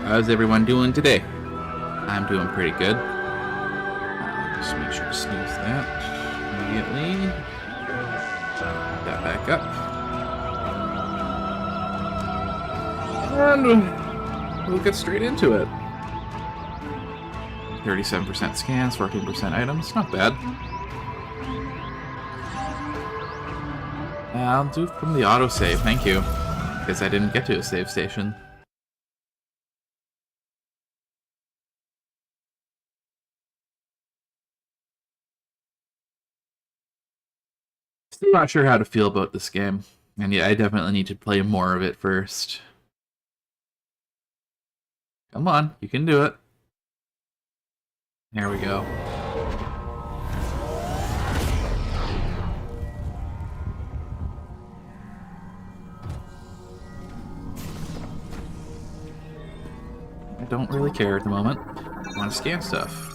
How's everyone doing today? I'm doing pretty good. Just make sure to snooze that immediately. That back up. And we'll get straight into it. 37% scans, 14% items. Not bad. I'll do from the autosave, thank you. Because I didn't get to a save station. Still not sure how to feel about this game. And yeah, I definitely need to play more of it first. Come on, you can do it. There we go. I don't really care at the moment. I want to scan stuff.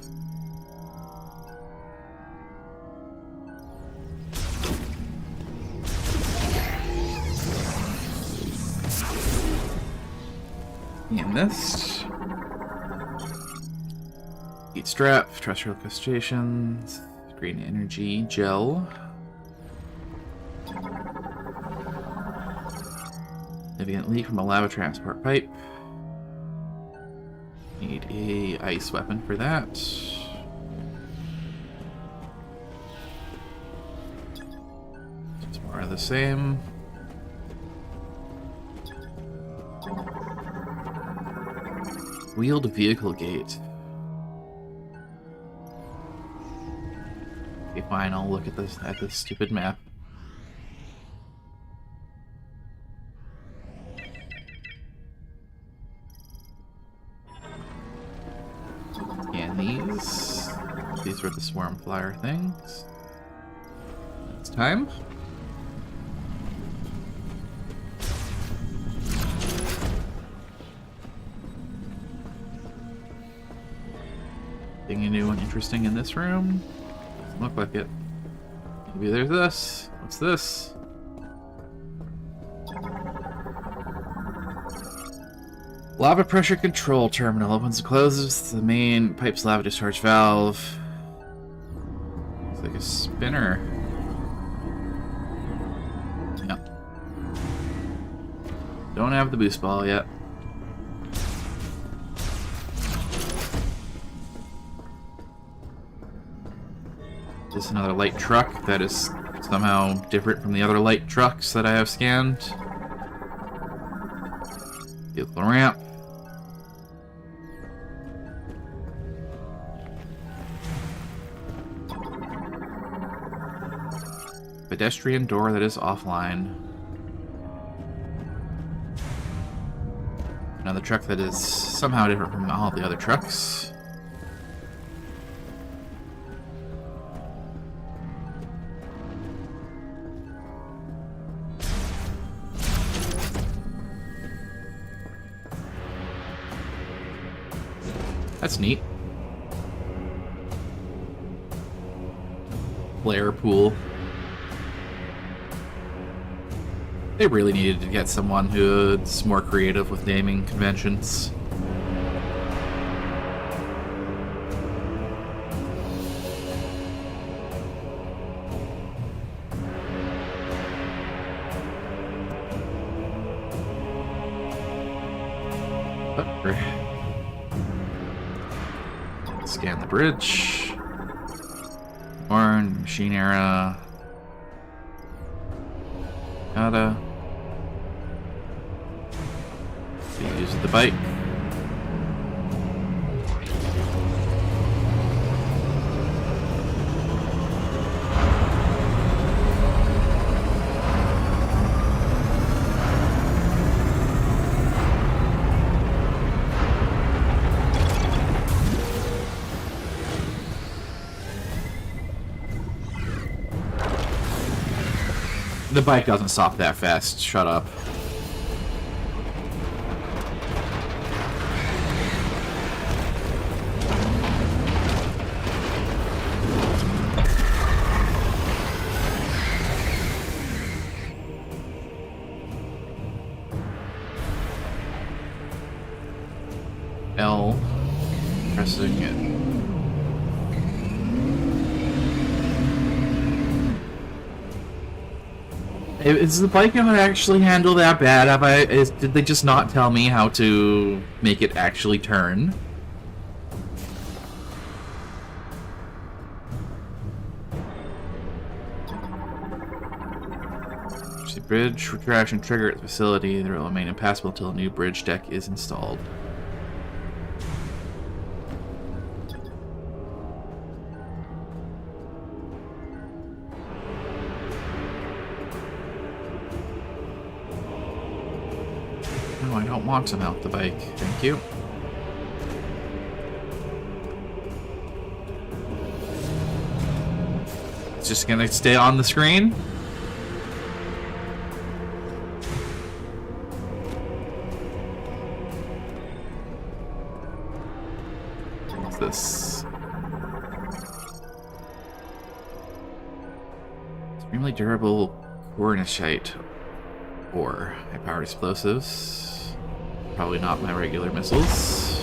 And this. Heat strap, terrestrial crustaceans, green energy gel. Significant leak from a lava transport pipe. Need a ice weapon for that. Just more of the same. Wheeled vehicle gate. Okay, fine, I'll look at this stupid map. Scan these. These are the swarm flyer things. It's time. Anything new and interesting in this room? Doesn't look like it. Maybe there's this. What's this? Lava pressure control terminal opens and closes the main pipe's lava discharge valve. It's like a spinner. Yep. Don't have the boost ball yet. Is this another light truck that is somehow different from the other light trucks that I have scanned? Vehicle ramp. Pedestrian door that is offline. Another truck that is somehow different from all the other trucks. That's neat. Player pool. They really needed to get someone who's more creative with naming conventions. Scan the bridge. Horn, machine era. Gotta. Use the bike. The bike doesn't stop that fast. Shut up. L, pressing it. Is the bike gonna actually handle that bad? Did they just not tell me how to make it actually turn? The bridge retraction trigger at the facility. They will remain impassable until a new bridge deck is installed. No, I don't want to mount the bike. Thank you. It's just gonna stay on the screen? What's this? Extremely durable cornichite ore. High-powered explosives. Probably not my regular missiles.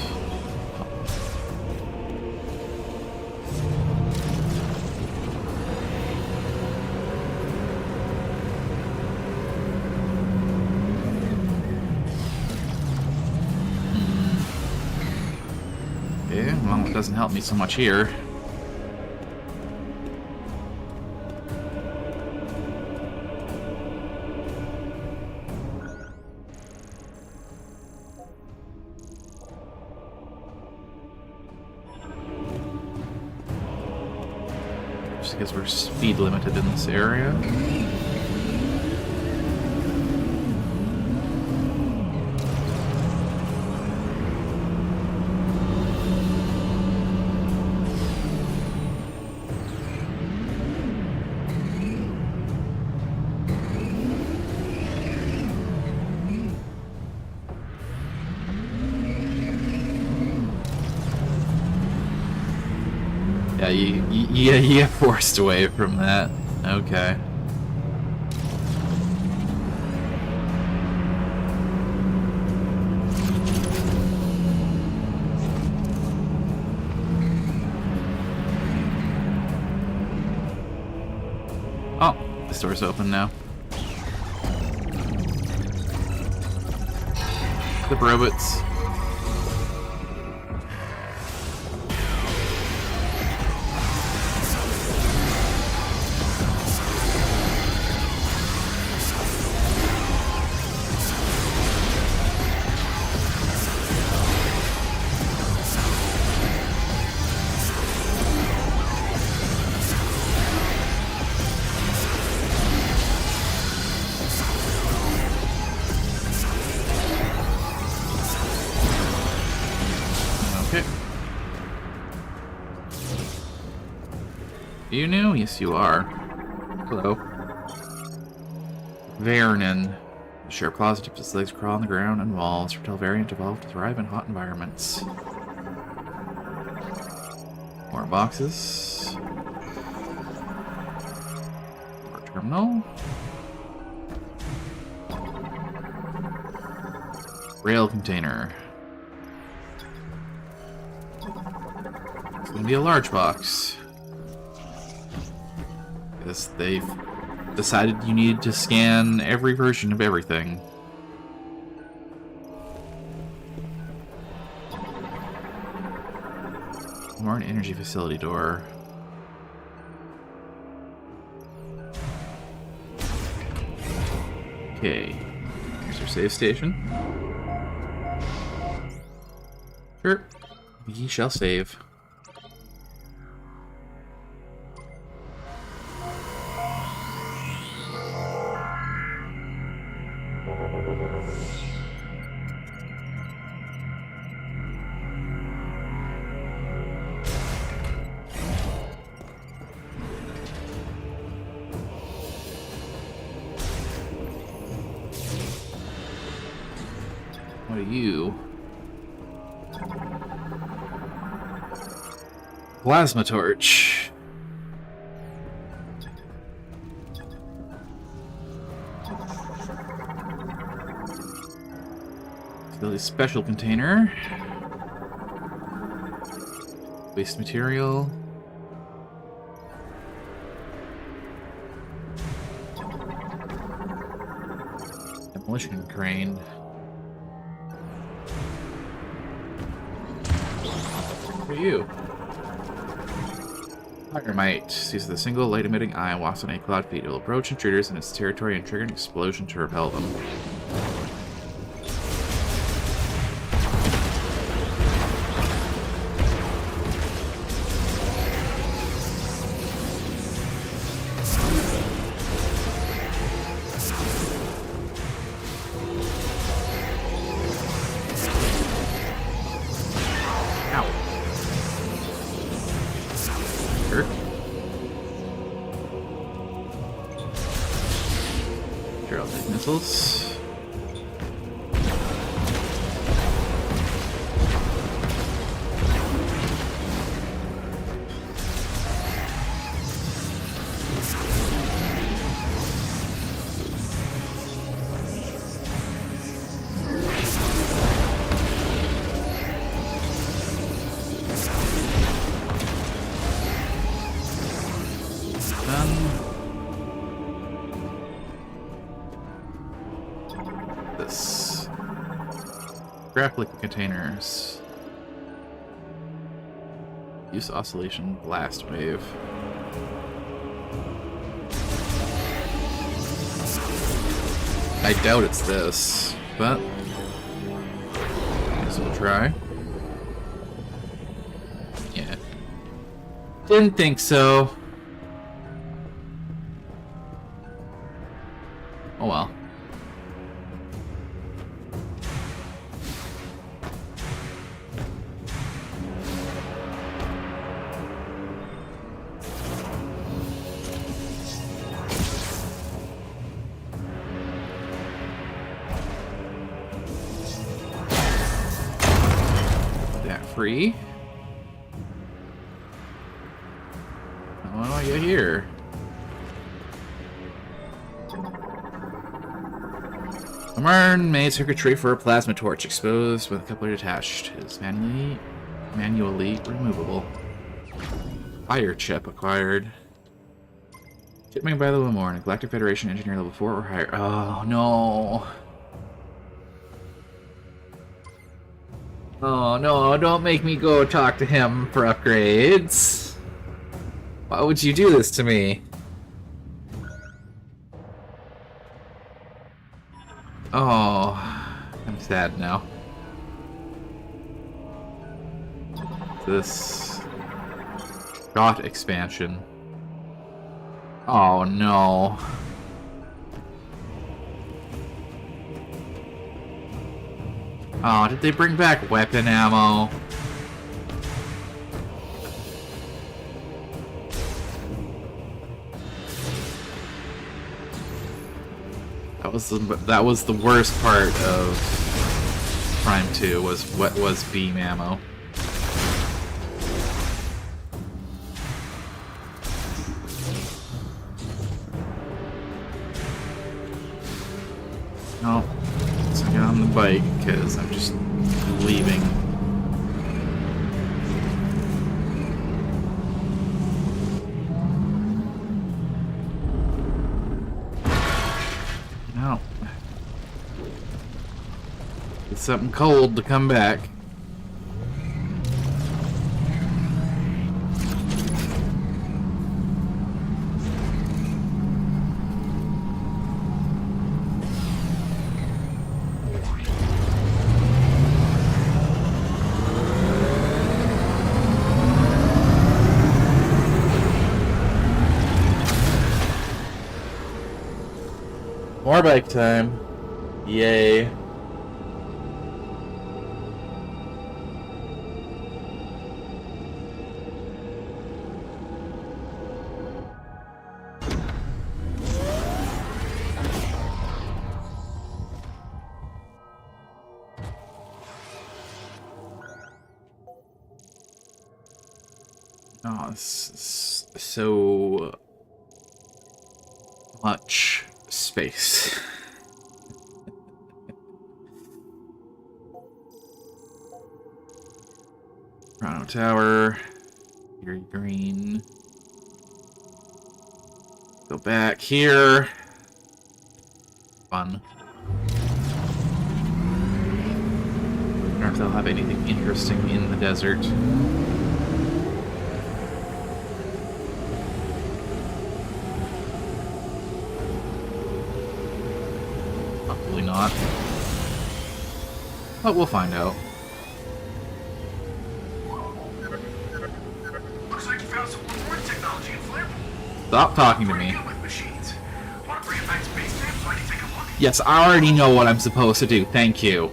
Okay, well, it doesn't help me so much here. Because we're speed limited in this area. Yeah, you get forced away from that. Okay. Oh, the store's open now. The robots. You new? Yes, you are. Hello. Vernon. The sharp claws tips its legs crawl on the ground and walls. Reptile variant evolved to thrive in hot environments. More boxes. More terminal. Rail container. It's gonna be a large box. Because they've decided you need to scan every version of everything. More an energy facility door. Okay. Here's our save station. Sure. We shall save. What are you? Plasma torch. Facility special container. Waste material. Demolition crane. Who are you? Fire sees the single light-emitting eye walks on a cloud feet. It will approach intruders in its territory and trigger an explosion to repel them. Missiles. Scrap liquid containers. Use oscillation blast wave. I doubt it's this, but I guess we'll try. Yeah. Didn't think so. Oh well. Free. What do I get here? Amarn made circuitry for a plasma torch exposed with a coupler attached. It is manually removable. Fire chip acquired. Shipment by level more. Galactic Federation engineer level 4 or higher. Oh no. Oh no, don't make me go talk to him for upgrades. Why would you do this to me? Oh, I'm sad now. This shot expansion. Oh no. Oh, did they bring back weapon ammo? That was the worst part of Prime 2 was beam ammo. Oh, let's get on the bike because I'm just leaving. No. It's something cold to come back. More bike time. Yay. Oh, it's so much space. Toronto Tower. Very green. Go back here. Fun. I wonder if they'll have anything interesting in the desert. Probably not. But we'll find out. Looks like you found some more technology in Flare. Stop talking to me. With machines. Want to bring it back to base camp so I can take a look? Yes, I already know what I'm supposed to do. Thank you.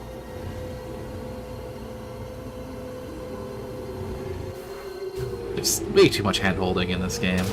There's way too much hand-holding in this game.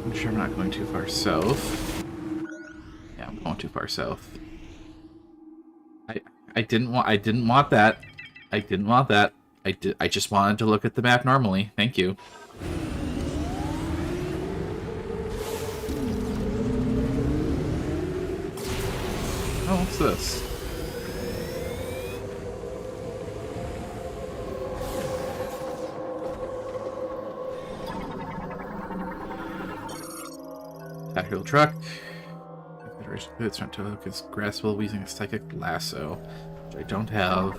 I'm sure I'm not going too far south. Yeah, I'm going too far south. I didn't want that. I didn't want that. I just wanted to look at the map normally. Thank you. Oh, what's this? Tactical truck. Confederation boots front to hook is graspable using a psychic lasso, which I don't have.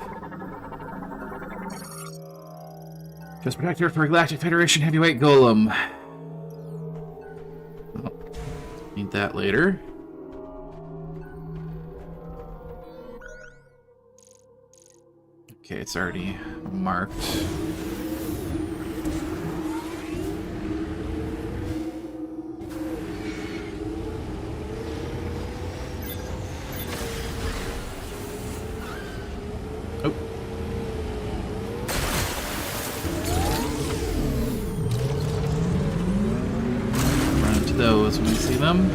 Just protector for Galactic Federation heavyweight golem. Oh, need that later. Okay, it's already marked. Oh. Run into those when we see them.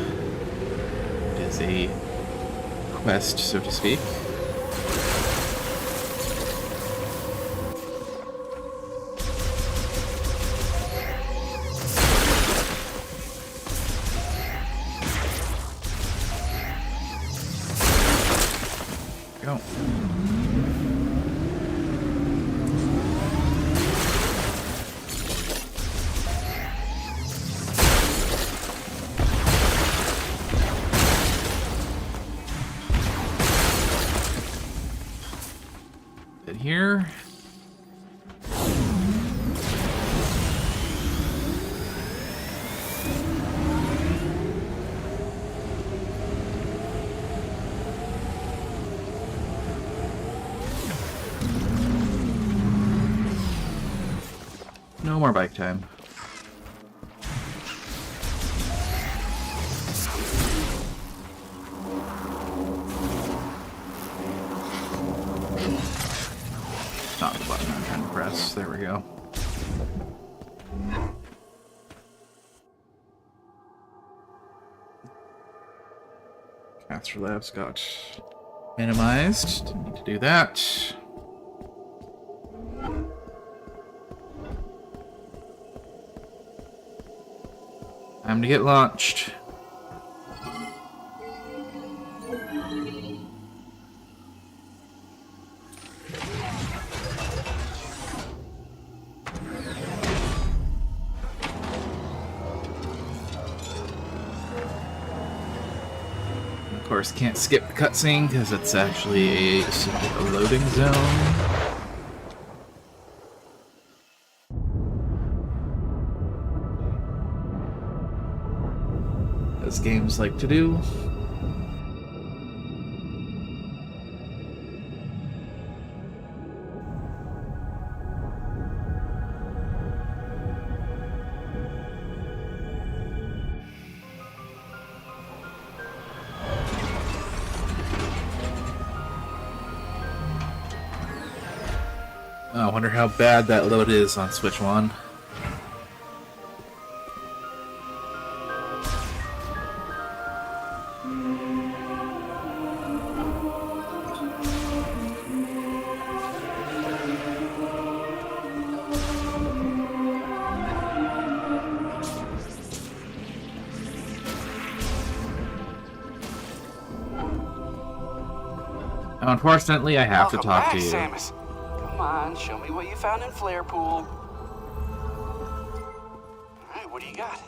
It is a quest, so to speak. Go. Bit here. No more bike time. Not the button I'm trying to press. There we go. Caster Labs got minimized. Didn't need to do that. Time to get launched. Of course, can't skip the cutscene because it's actually a loading zone. As games like to do. I wonder how bad that load is on Switch 1. Now, unfortunately, I have to talk to you. Samus. Come on, show me what you found in Flare Pool. Alright, what do you got?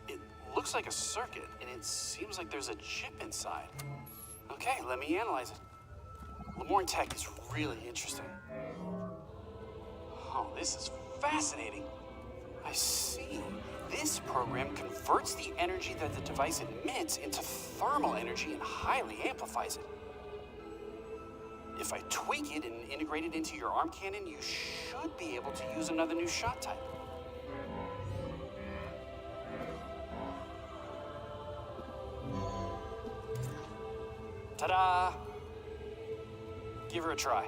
It looks like a circuit, and it seems like there's a chip inside. Okay, let me analyze it. Lemoyne Tech is really interesting. Oh, this is fascinating. I see. This program converts the energy that the device emits into thermal energy and highly amplifies it. If I tweak it and integrate it into your arm cannon, you should be able to use another new shot type. Ta-da! Give her a try.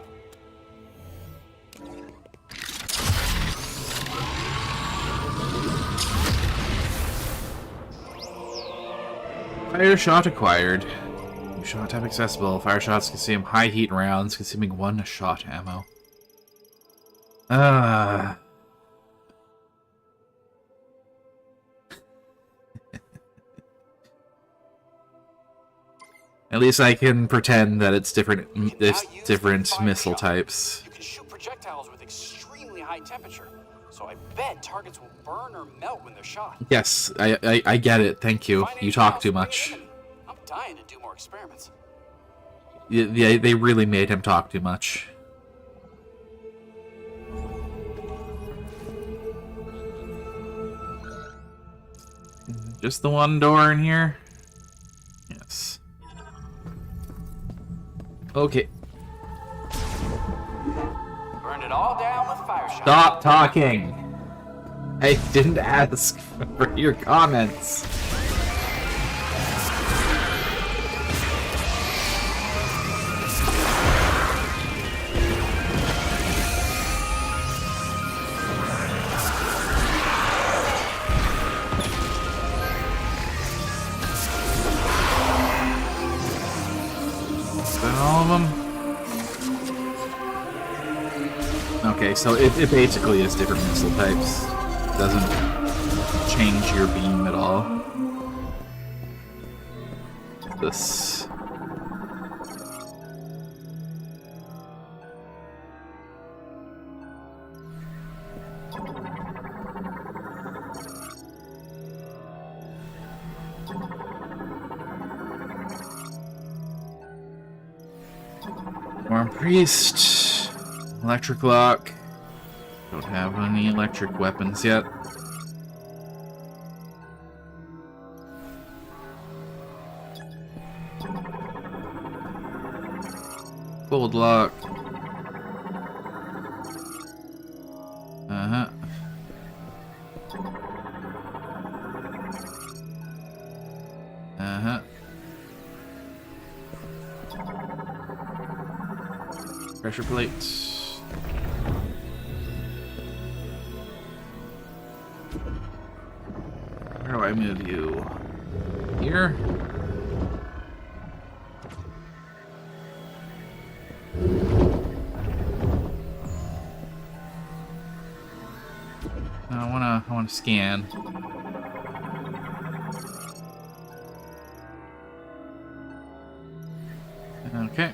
Fire shot acquired. New shot type accessible. Fire shots consume high heat rounds, consuming 1 shot ammo. At least I can pretend that it's different. It's different missile types. You can shoot projectiles with extremely high temperature, so I bet targets will burn or melt when they're shot. Yes, I get it. Thank you. You talk too much. I'm dying to do more experiments. Yeah, they really made him talk too much. Just the one door in here? Yes. Okay. Burn it all down with fire shot. Stop talking! I didn't ask for your comments. All of them? Okay, so it basically is different missile types. It doesn't change your beam at all. This. Warm Priest, Electric Lock. Don't have any electric weapons yet. Cold Lock. Uh-huh. Uh-huh. Pressure plates. Where do I move you? Here? I wanna scan. Okay.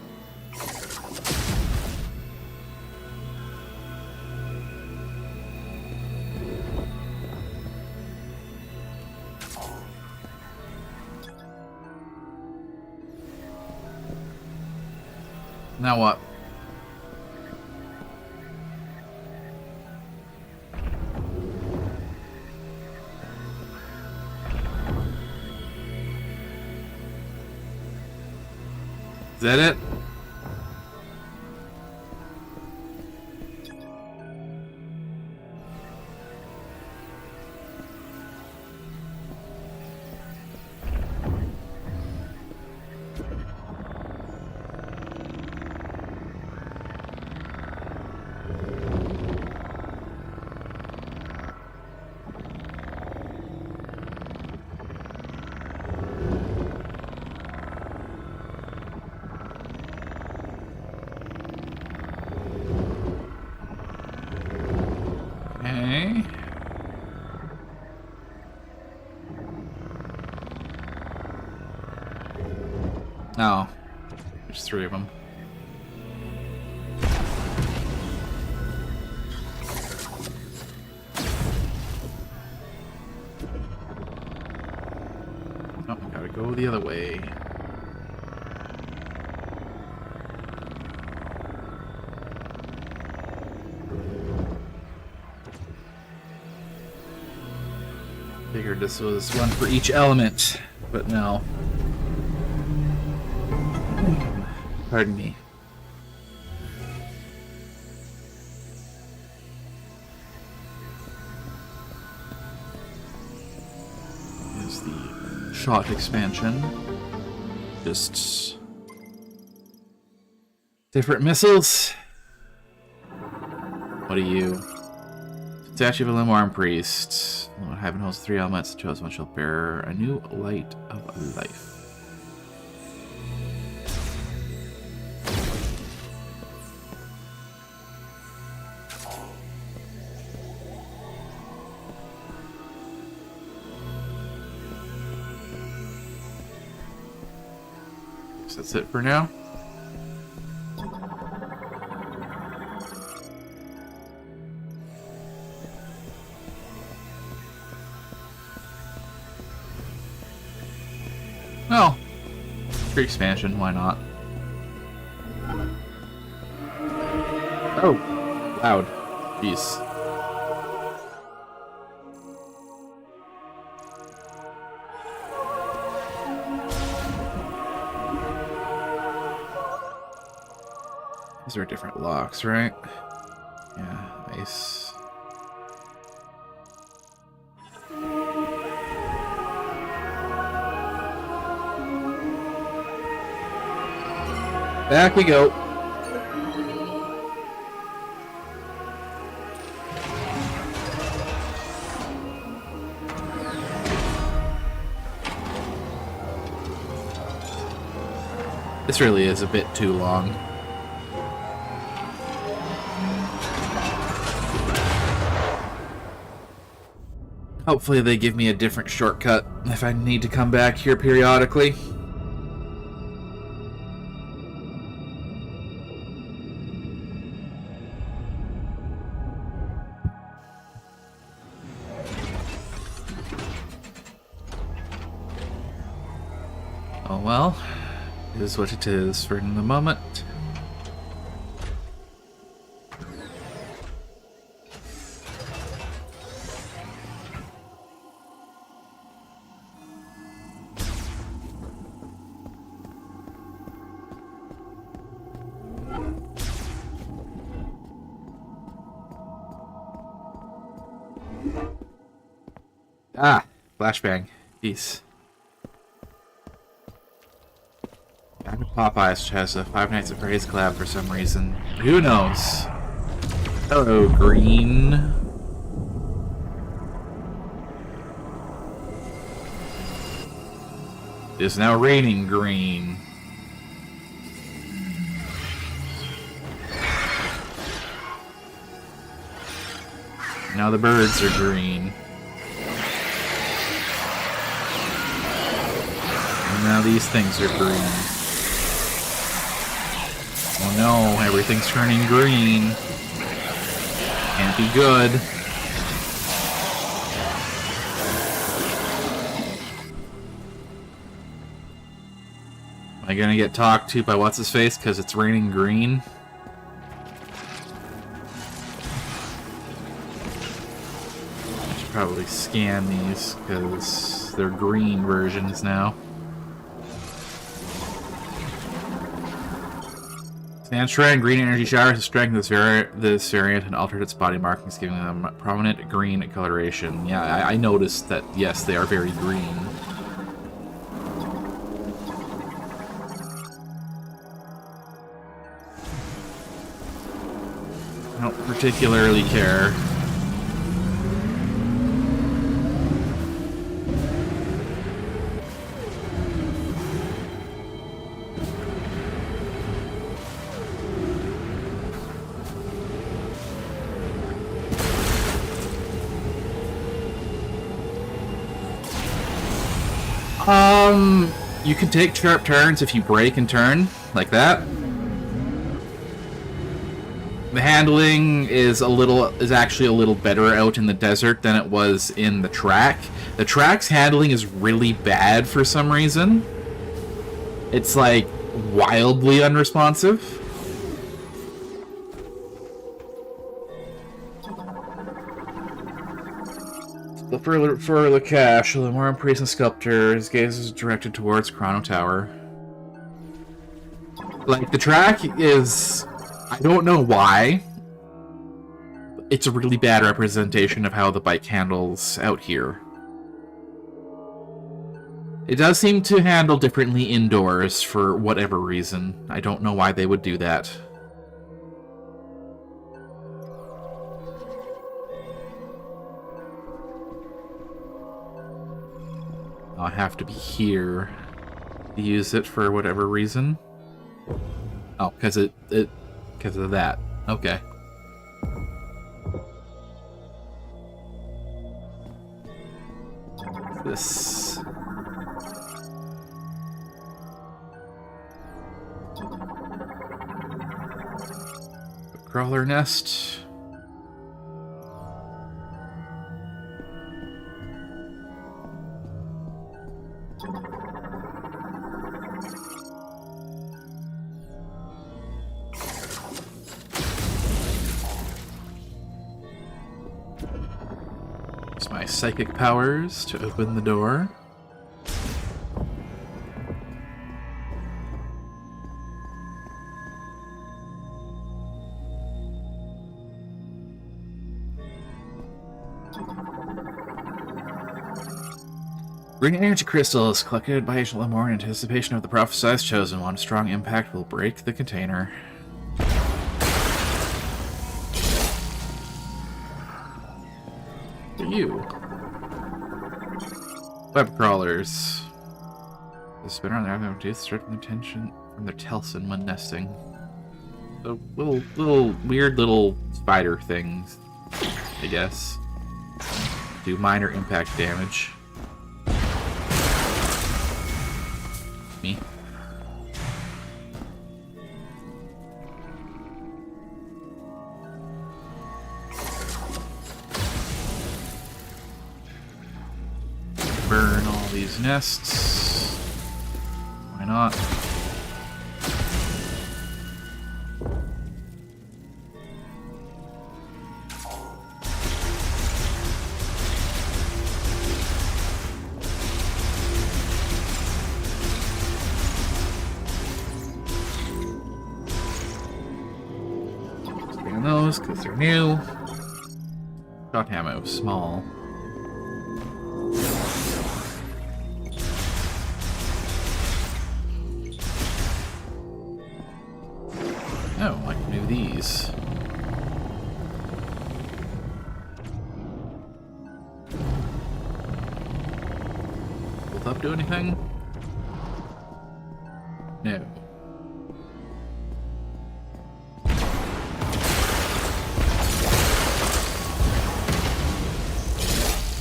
Now what? Is that it? Oh. There's 3 of them. Oh, we gotta go the other way. Figured this was one for each element, but no. Pardon me. Here's the shot expansion. Just different missiles. What are you? Statue of a Limwarm Priest. Heaven holds 3 elements. The chosen one shall bear a new light of life. So that's it for now. Oh, free expansion, why not? Oh, loud. Jeez. These are different locks, right? Yeah, nice. Back we go. This really is a bit too long. Hopefully they give me a different shortcut if I need to come back here periodically. Oh well, it is what it is for the moment. Ah, flashbang. Peace. Popeyes has a Five Nights at Freddy's collab for some reason. Who knows? Hello, green. It is now raining green. Now the birds are green. And now these things are green. Oh no, everything's turning green. Can't be good. Am I gonna get talked to by what's-his-face because it's raining green? I should probably scan these because they're green versions now. Sand Shrine, green energy showers to strengthen this variant and altered its body markings, giving them prominent green coloration. Yeah, I noticed that, yes, they are very green. I don't particularly care. You can take sharp turns if you brake and turn, like that. The handling is actually a little better out in the desert than it was in the track. The track's handling is really bad for some reason. It's like wildly unresponsive. The further the cache, the more praising sculptor, his gaze is directed towards Chrono Tower. Like, the track is... I don't know why. It's a really bad representation of how the bike handles out here. It does seem to handle differently indoors for whatever reason. I don't know why they would do that. I have to be here to use it for whatever reason. Oh, because because of that. Okay. This. Crawler nest. Use my psychic powers to open the door. Green energy crystals collected by Agent Lamore in anticipation of the prophesized chosen one. Strong impact will break the container. You. Web crawlers. The spinner on their arm reduce straight from their tension from their telson when nesting. So little weird little spider things, I guess. Do minor impact damage. Me. Burn all these nests. Why not? Scan those because they're new. Shot ammo, small. Oh, I can do these. Will that do anything? No.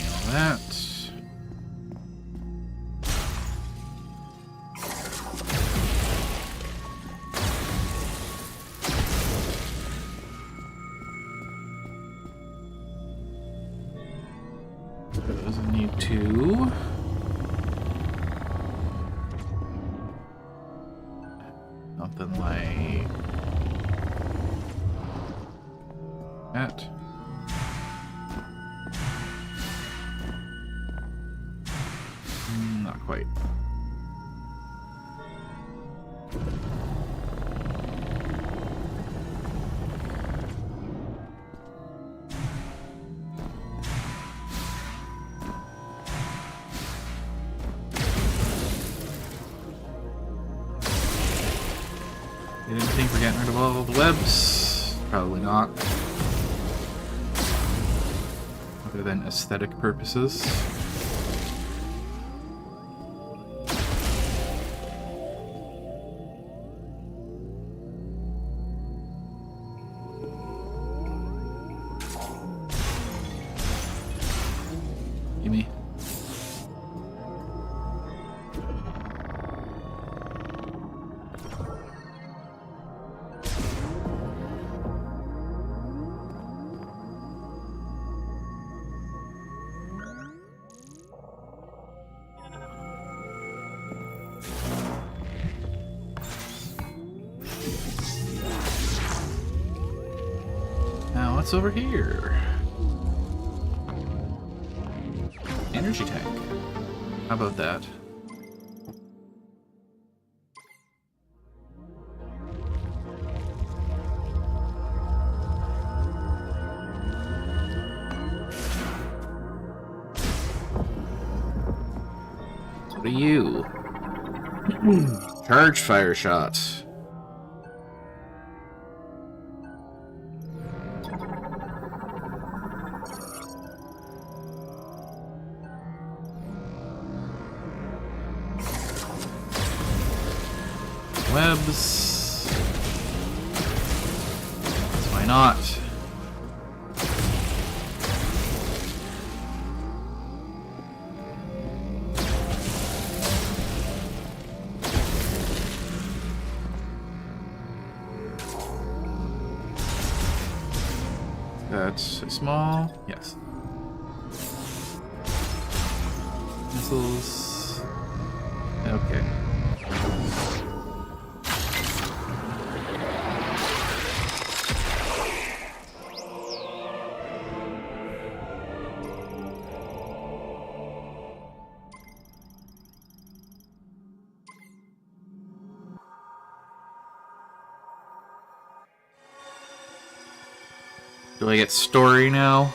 All that. Doesn't need two. Something like that. Not quite. Did anything for getting rid of all the webs? Probably not. Other than aesthetic purposes. Gimme. what's over here? Energy tank. How about that? What are you? Charge fire shot. Webs. Why not? That's small. Yes. Missiles. Okay. Do I get story now?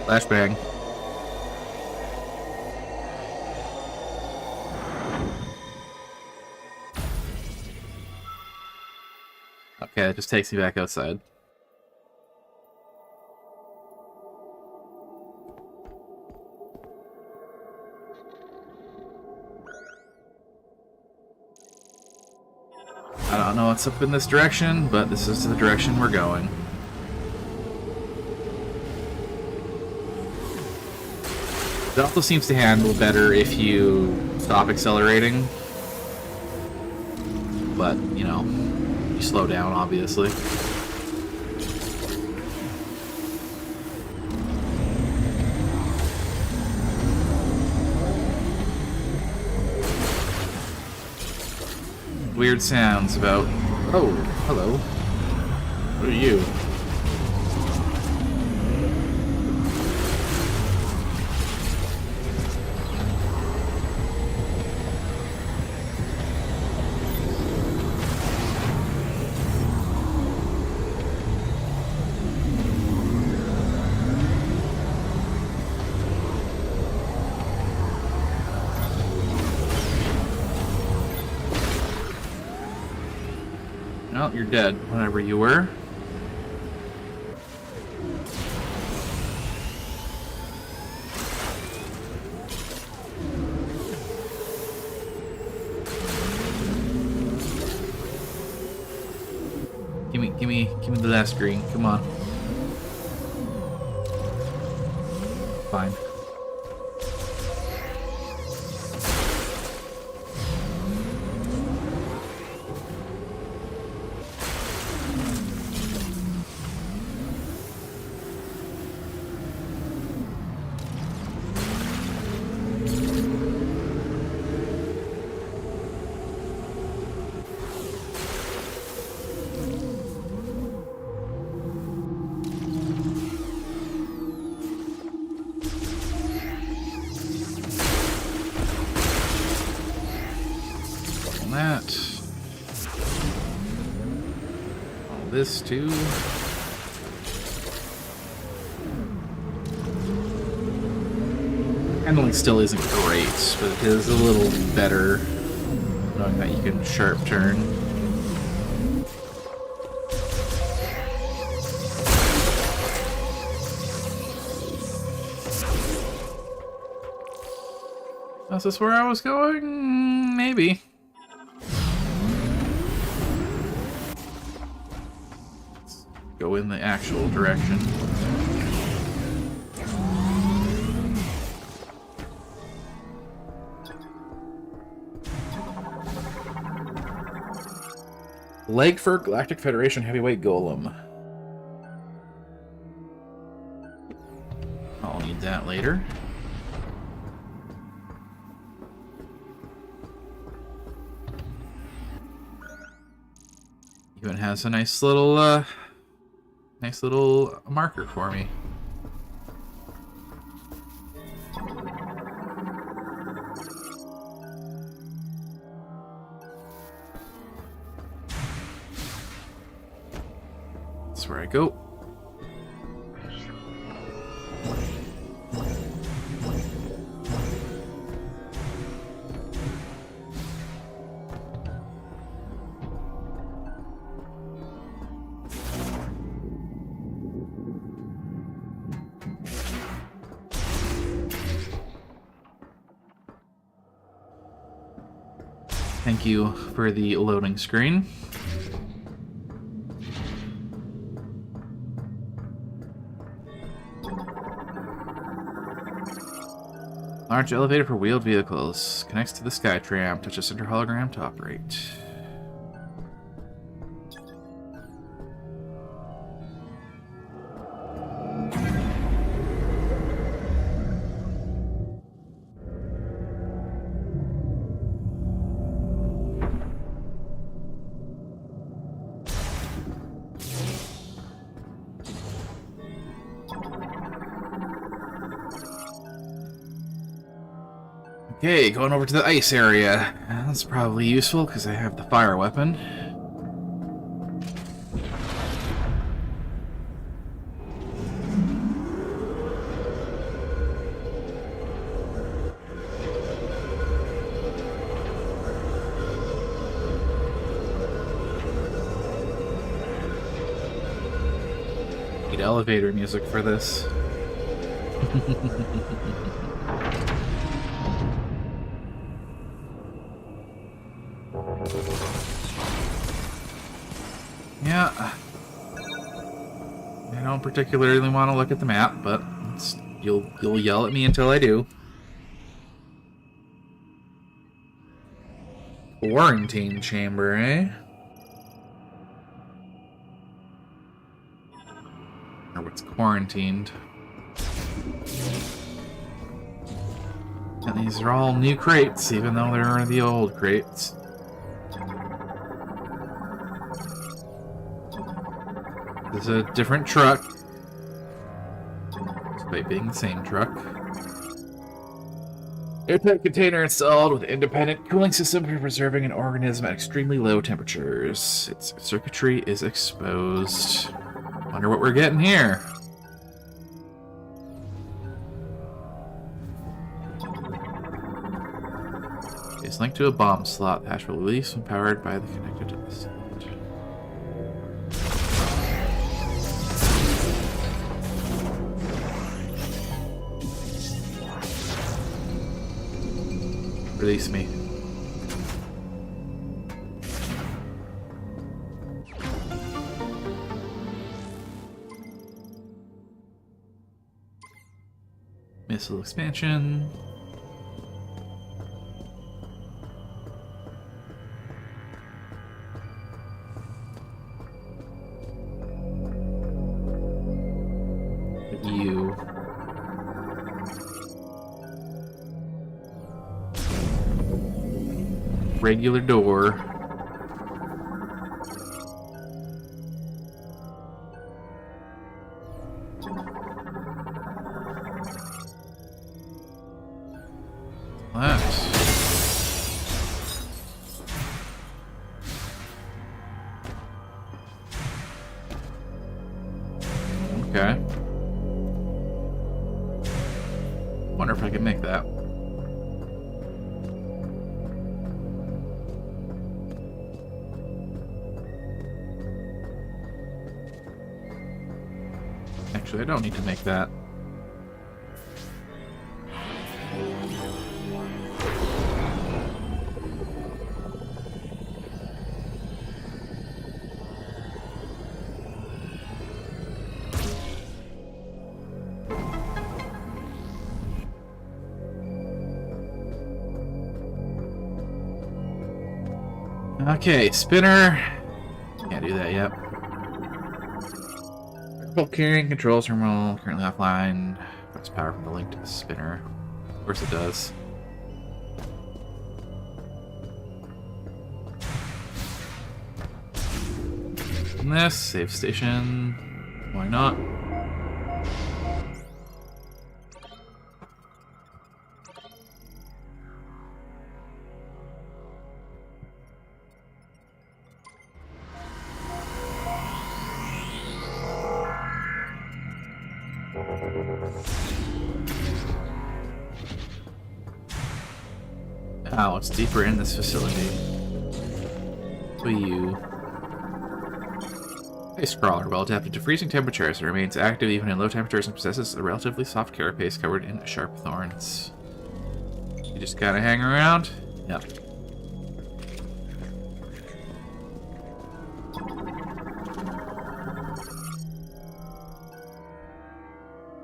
Flashbang. Okay, it just takes me back outside. I don't know what's up in this direction, but this is the direction we're going. It also seems to handle better if you stop accelerating. But, you know, you slow down, obviously. Weird sounds about... Oh, hello. What are you? Well, you're dead, whatever you were. Give me the last green. Come on. Fine. That. All this too. Handling still isn't great, but it is a little better knowing that you can sharp turn. Is this where I was going? Maybe. Go in the actual direction. Leg for Galactic Federation Heavyweight Golem. I'll need that later. Even has a nice little marker for me. That's where I go. Thank you for the loading screen. Large elevator for wheeled vehicles. Connects to the Skytram. Touch a center hologram to operate. Okay, going over to the ice area. That's probably useful because I have the fire weapon. Need elevator music for this. Yeah, I don't particularly want to look at the map, but you'll yell at me until I do. Quarantine chamber, eh? Or what's quarantined? And these are all new crates, even though they're the old crates. This is a different truck, despite being the same truck. Airtight container installed with independent cooling system for preserving an organism at extremely low temperatures. Its circuitry is exposed. Wonder what we're getting here. It's linked to a bomb slot. The hatch will release when powered by the connected to the slot. Release me. Missile expansion. You. Regular door. Left. Okay. Wonder if I can make that. Actually, I don't need to make that. Okay, spinner. Can't do that yet. Carrying control terminal currently offline. Puts power from the link to the spinner. Of course it does. open this. Save station. Why not? Oh, it's deeper in this facility. Who are you? Ice crawler, well adapted to freezing temperatures. It remains active even in low temperatures and possesses a relatively soft carapace covered in sharp thorns. You just gotta hang around? Yep.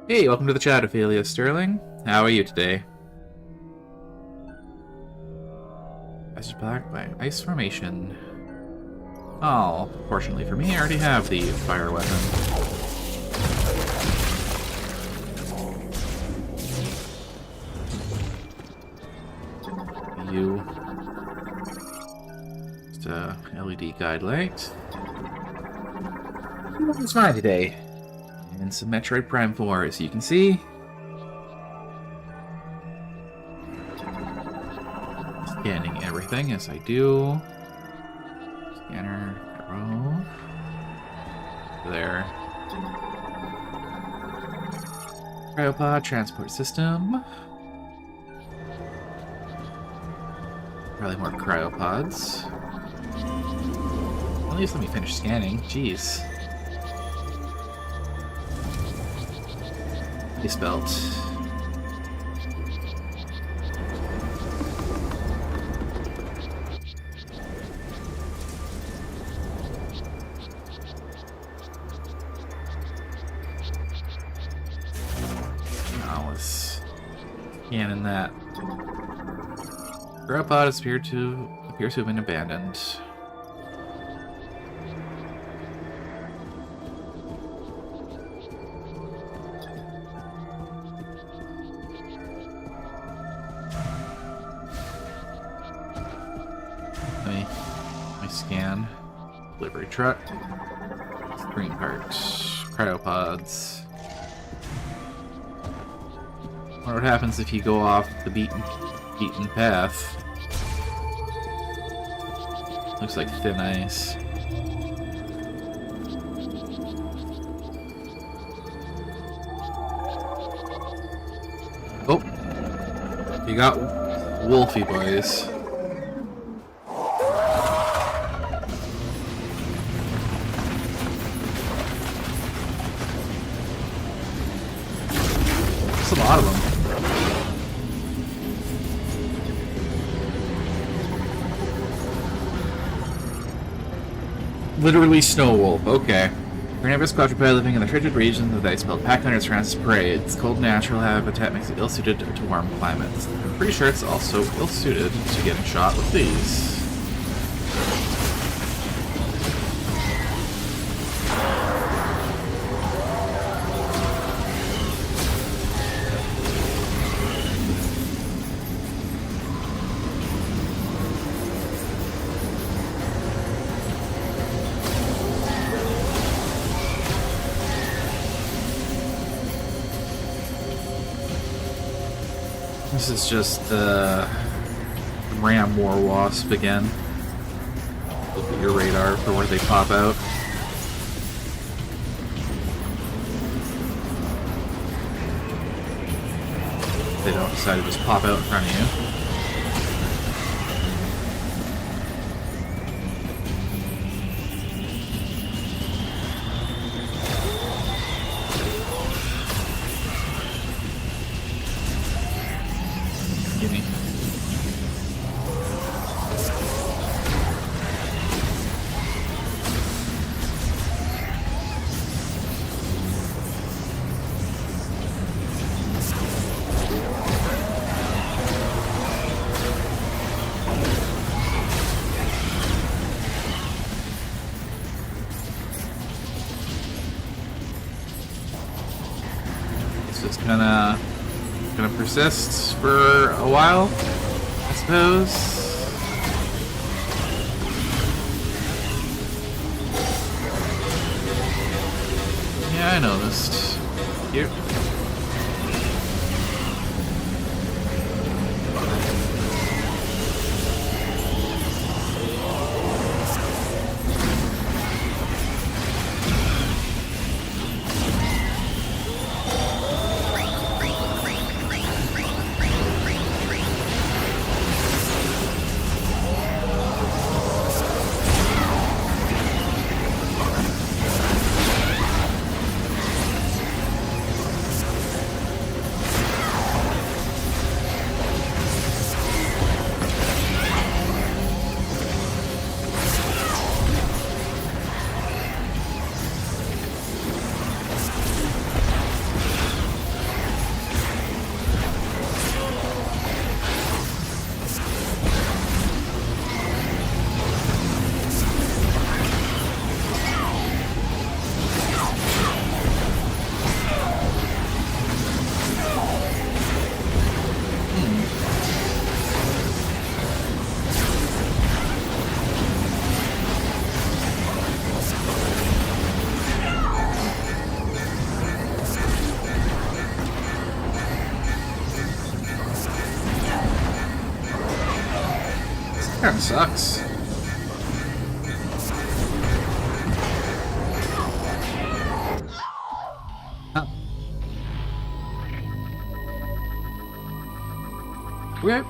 Hey, welcome to the chat, Ophelia Sterling. How are you today? Passage blocked by ice formation. Oh, fortunately for me, I already have the fire weapon. You. Just a LED guide light. Everything's fine today. And some Metroid Prime 4, as you can see. Scanning everything as I do. Scanner, row. There. Cryopod transport system. Probably more cryopods. At least let me finish scanning. Jeez. Ice belt. Scanning that. Cryopod appears to have been abandoned. Let me scan. Delivery truck. Green parts. Cryopods. Wonder what happens if you go off the beaten path. Looks like thin ice. Oh, you got wolfy boys. That's a lot of them. Literally snow wolf, okay. Carnivorous quadruped living in the frigid regions of the ice belt, packed under its surroundings prey. Its cold natural habitat makes it ill-suited to warm climates. I'm pretty sure it's also ill-suited to getting shot with these. This is just the Ram War Wasp again. Look at your radar for where they pop out. They don't decide to just pop out in front of you. It's gonna persist for a while, I suppose. I noticed. Cute. Kind of sucks. Huh. Okay.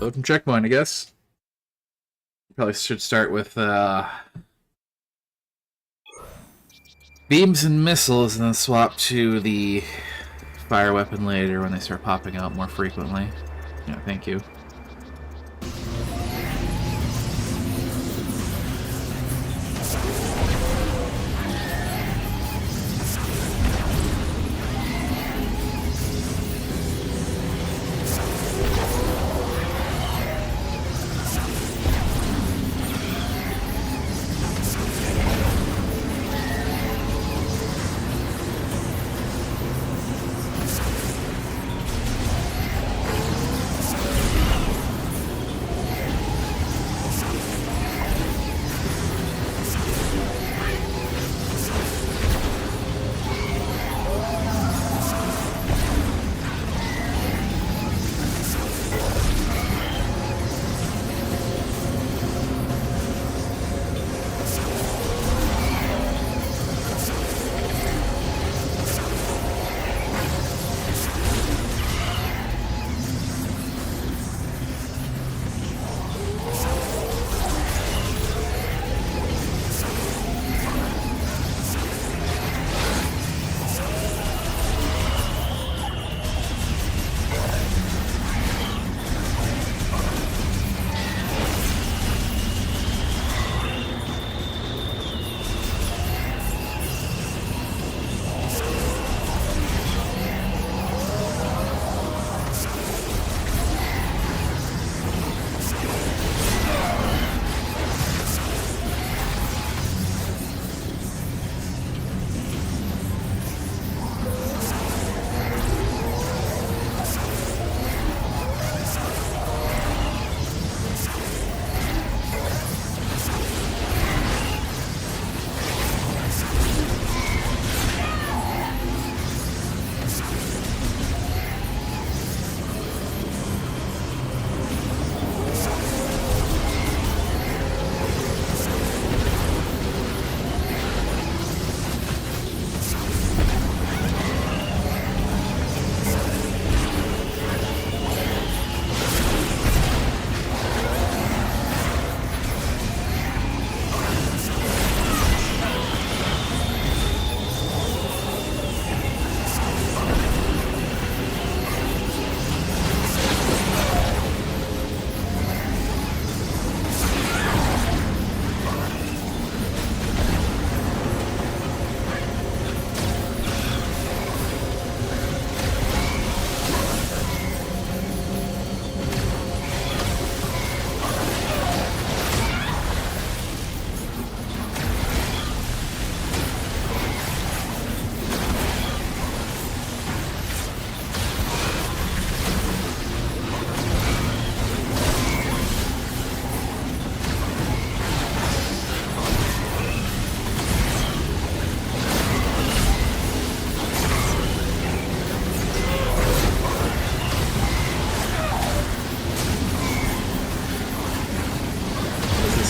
Load from checkpoint, I guess. Probably should start with beams and missiles and then swap to the fire weapon later when they start popping out more frequently. Yeah, thank you.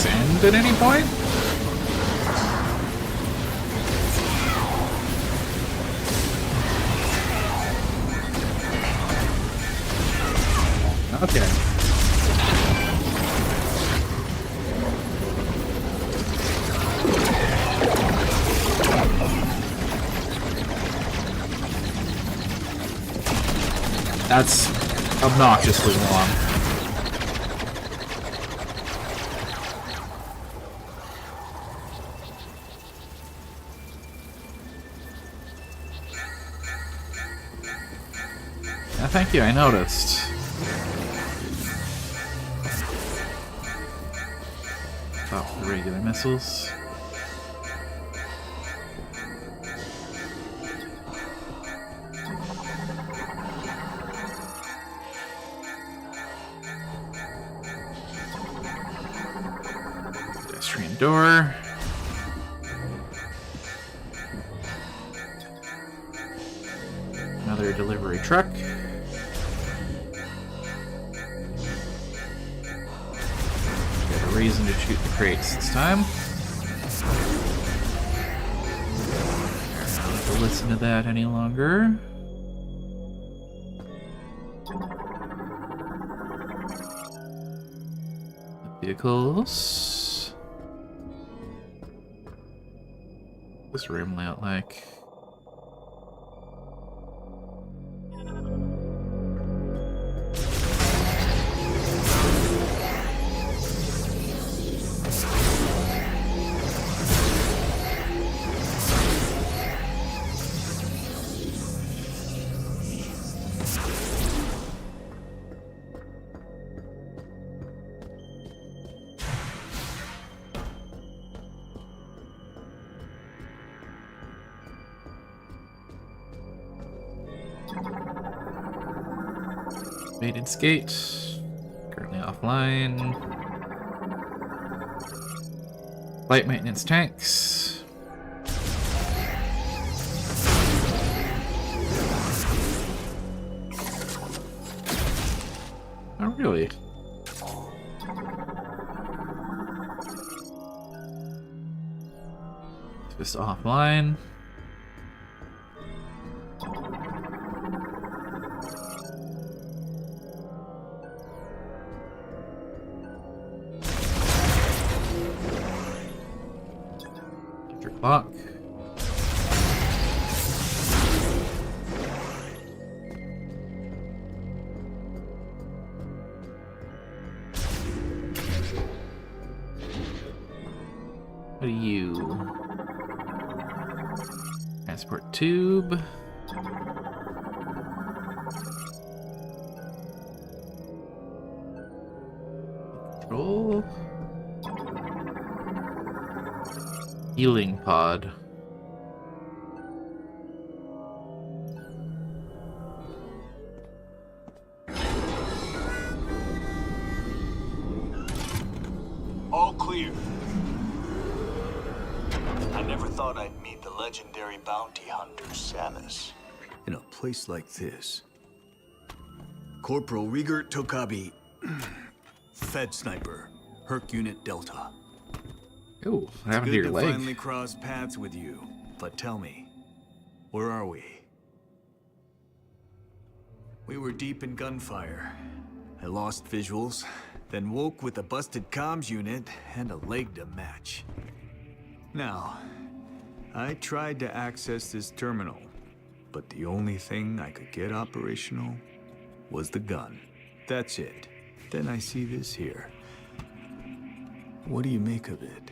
tanks end at any point? Okay. That's obnoxiously long. Yeah, thank you, I noticed. Top regular missiles. Pedestrian door. Another delivery truck. Got a reason to shoot the crates this time. I don't have to listen to that any longer. Vehicles. What's this room layout like? Maintenance gate. Currently offline. Light maintenance tanks. Oh, really? Just offline. Clock. What are you? Transport tube. Control. Healing pod. All clear. I never thought I'd meet the legendary bounty hunter, Samus. In a place like this. Corporal Rigert Tokabi, Fed Sniper, Herc Unit Delta. Oh, what happened to your leg? Finally cross paths with you, but tell me, where are we? We were deep in gunfire. I lost visuals, then woke with a busted comms unit and a leg to match. Now, I tried to access this terminal, but the only thing I could get operational was the gun. That's it. Then I see this here. What do you make of it?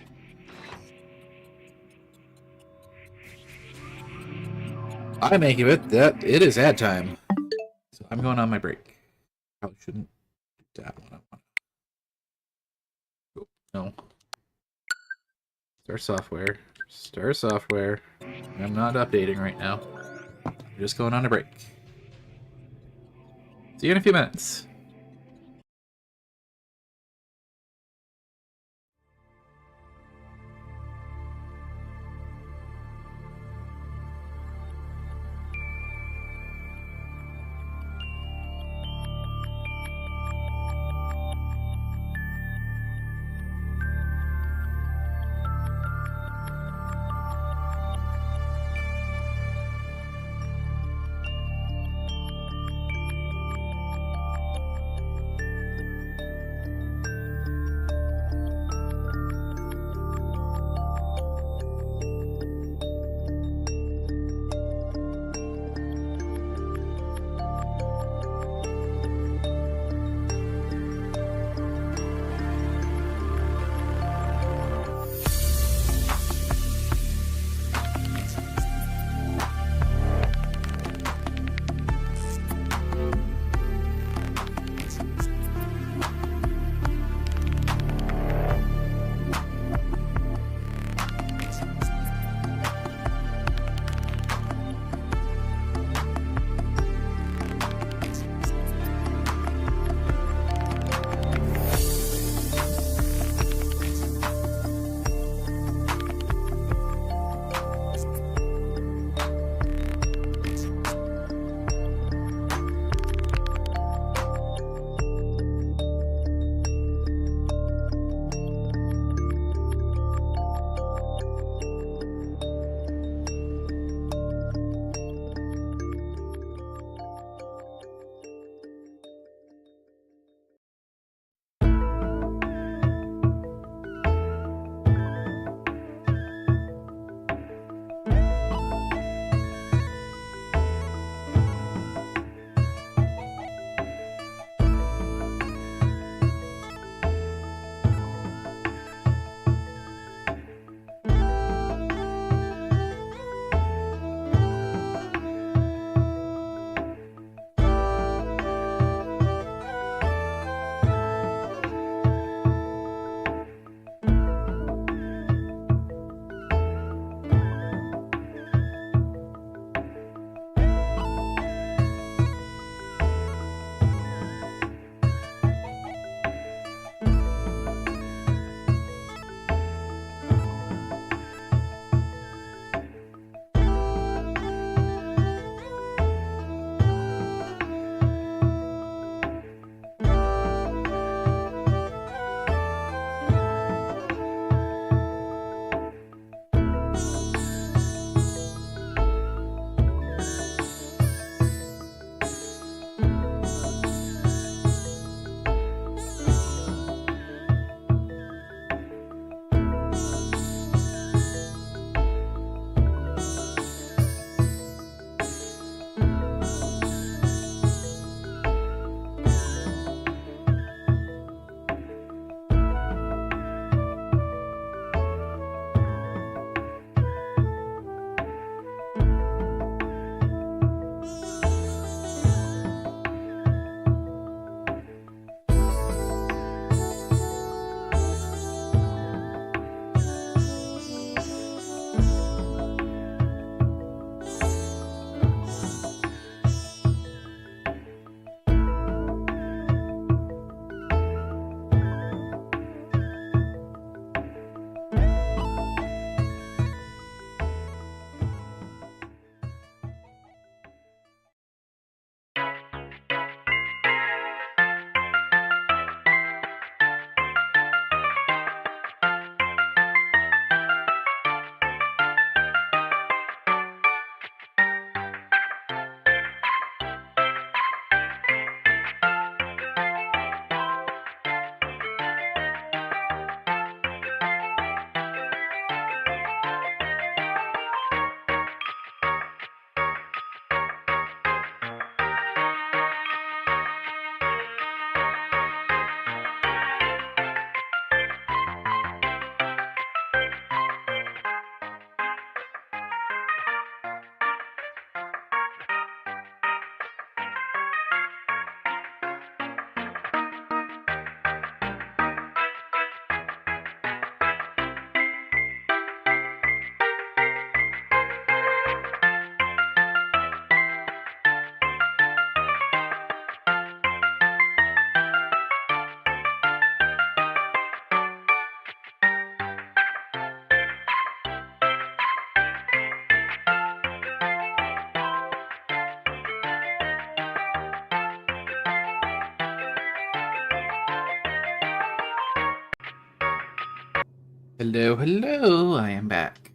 I make of it that it is ad time. So I'm going on my break. Probably shouldn't do that one. Oh, no. Start software. Start software. I'm not updating right now. I'm just going on a break. See you in a few minutes. Hello, hello, I am back.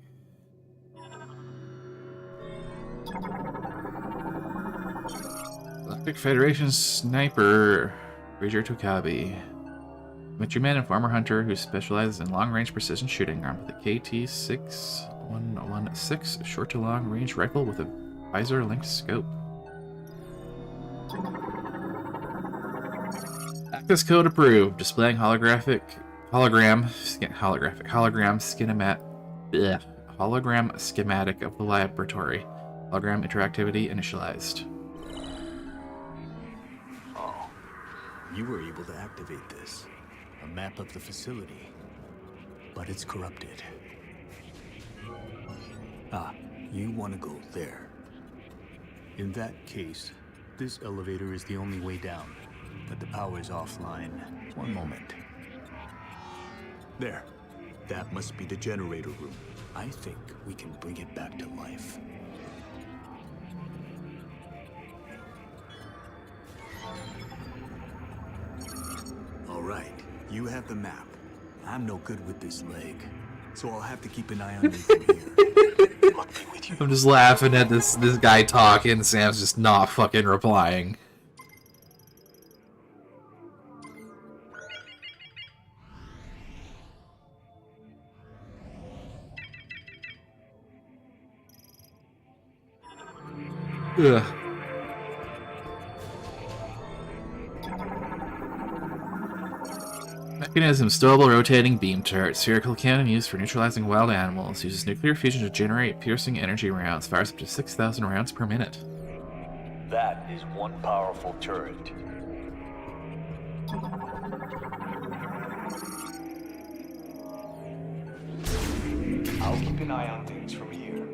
Galactic Federation sniper, Ranger Tokabi. Military man and farmer hunter who specializes in long-range precision shooting, armed with a KT-6116 short to long-range rifle with a visor-linked scope. Access code approved. Displaying hologram schematic of the laboratory. Hologram interactivity initialized. Oh, you were able to activate this. A map of the facility. But it's corrupted. Ah, you want to go there. In that case, this elevator is the only way down. But the power is offline. One moment. There. That must be the generator room. I think we can bring it back to life. All right. You have the map. I'm no good with this leg, so I'll have to keep an eye on you from here. Luck be with you. I'm just laughing at this guy talking. Sam's just not fucking replying. Ugh. Mechanism, stowable rotating beam turret. Spherical cannon used for neutralizing wild animals. Uses nuclear fusion to generate piercing energy rounds. Fires up to 6,000 rounds per minute. That is one powerful turret. I'll keep an eye on things from here.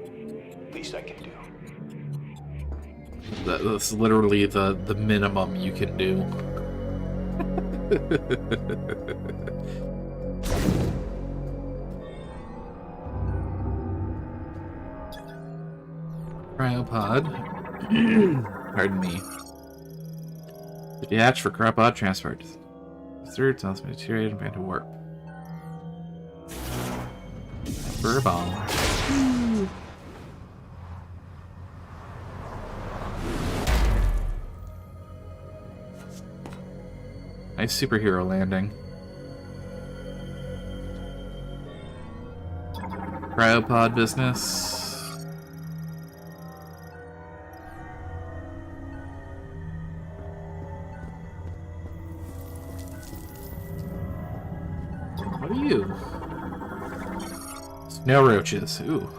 Least I can do. That's literally the minimum you can do. Cryopod. Pardon me. Detach for cryopod transport. Third tells me to deteriorate and plan to warp. For a bomb. Nice superhero landing. Cryopod business. What are you? Snow roaches. Ooh.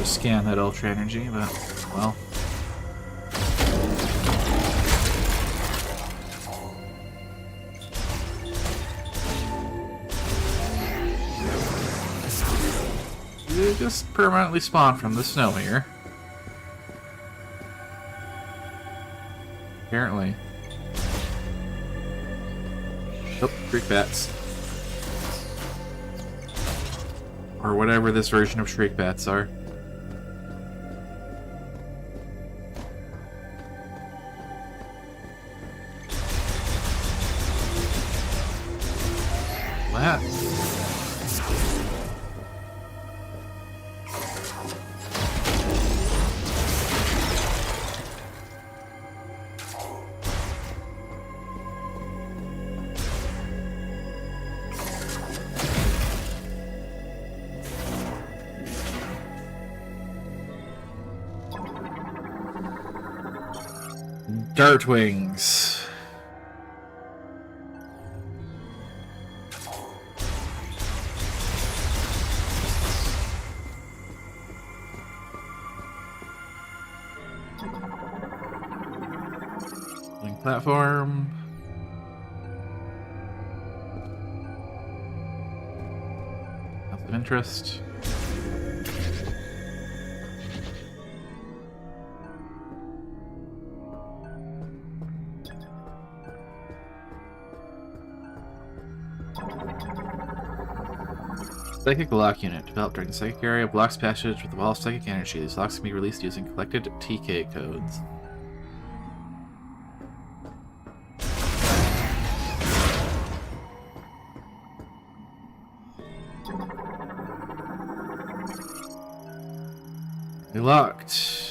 Scan that ultra energy, but well. You just permanently spawn from the snow here. Apparently. Oh, Shriek Bats. Or whatever this version of Shriek Bats are. That. Dartwings. Platform. That's of interest. Psychic lock unit developed during the psychic area blocks passage with the wall of psychic energy. These locks can be released using collected TK codes. They locked.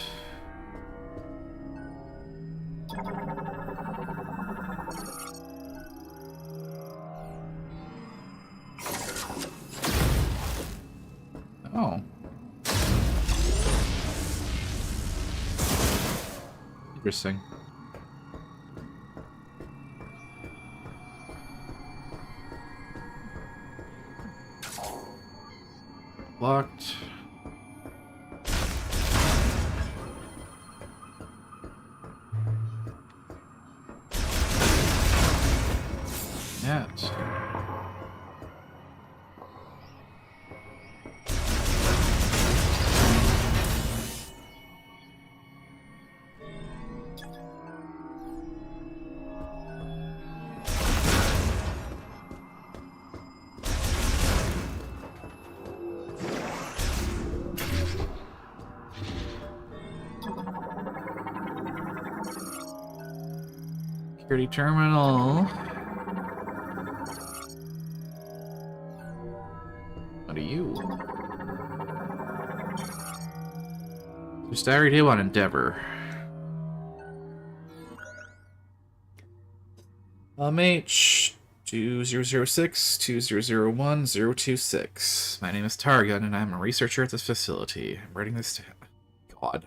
Oh. Interesting. Locked. Net. Security terminal. What are you? Just diary table on Endeavor. LMH 2006-2001-026. My name is Targun, and I'm a researcher at this facility. I'm writing this to... God.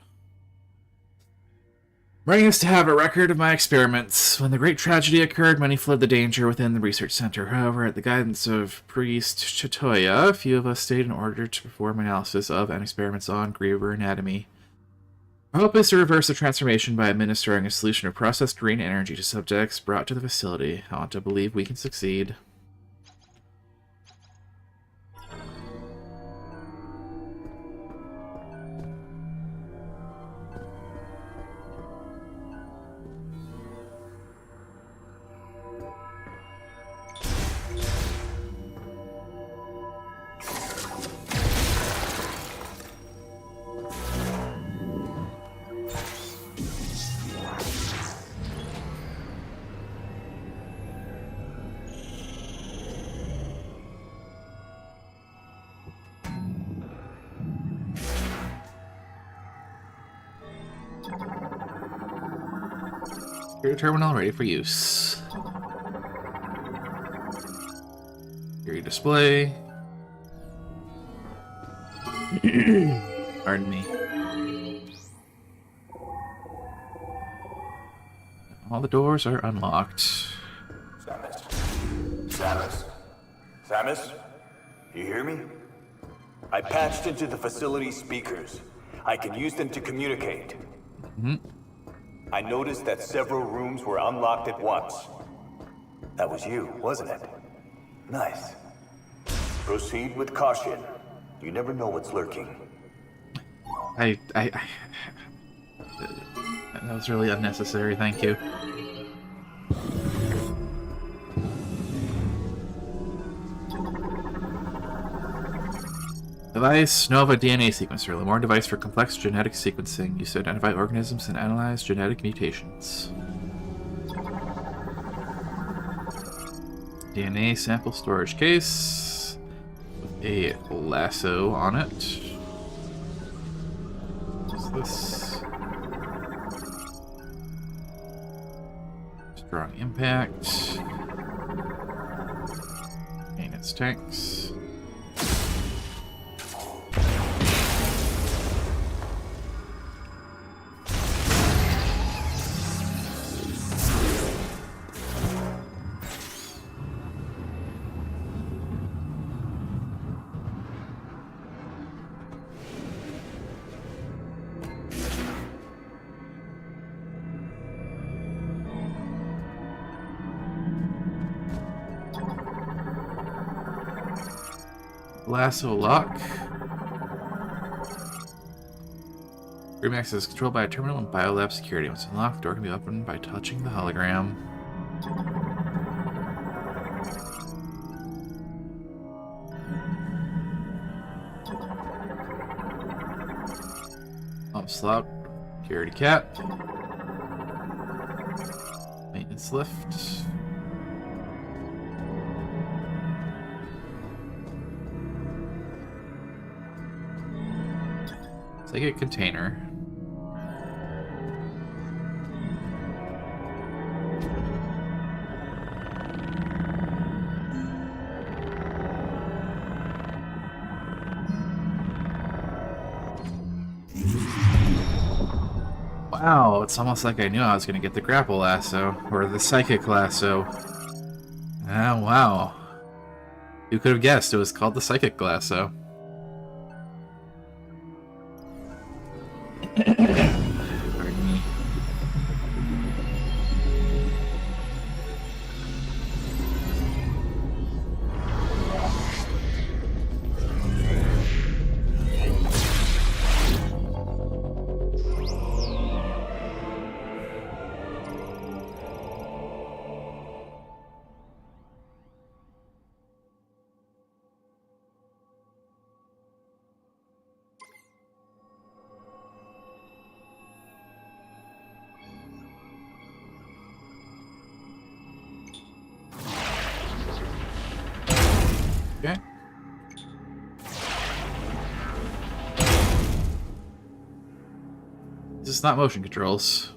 I'm writing this to have a record of my experiments. When the great tragedy occurred, many fled the danger within the research center. However, at the guidance of Priest Chatoya, a few of us stayed in order to perform analysis of and experiments on Griever anatomy. Our hope is to reverse the transformation by administering a solution of processed green energy to subjects brought to the facility. I want to believe we can succeed. Your terminal ready for use. Your display. Pardon me. All the doors are unlocked. Samus? You hear me? I patched into the facility speakers. I can use them to communicate. I noticed that several rooms were unlocked at once. That was you, wasn't it? Nice. Proceed with caution. You never know what's lurking. That was really unnecessary, thank you. Device Nova DNA sequencer. Lamore device for complex genetic sequencing used to identify organisms and analyze genetic mutations. DNA sample storage case with a lasso on it. What's this? Strong impact. Maintenance tanks. Lasso lock. Room access is controlled by a terminal and biolab security. Once unlocked, the door can be opened by touching the hologram. Slot. Security cat. Maintenance lift. Psychic container. Wow, it's almost like I knew I was going to get the grapple lasso, or the psychic lasso. Ah, wow. Who could have guessed it was called the psychic lasso? Pardon me. Okay. This is not motion controls.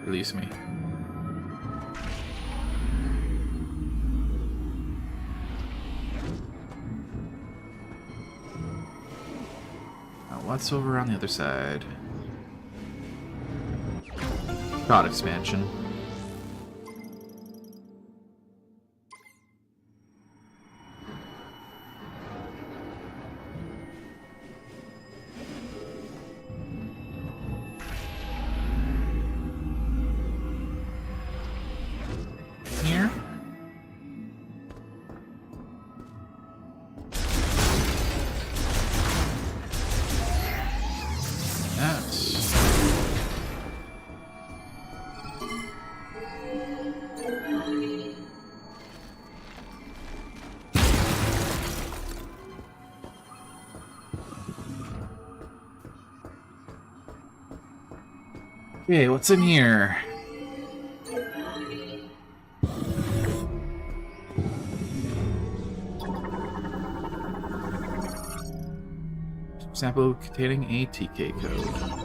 Release me. What's over on the other side? God expansion. Here. Okay, what's in here? Sample containing a TK code.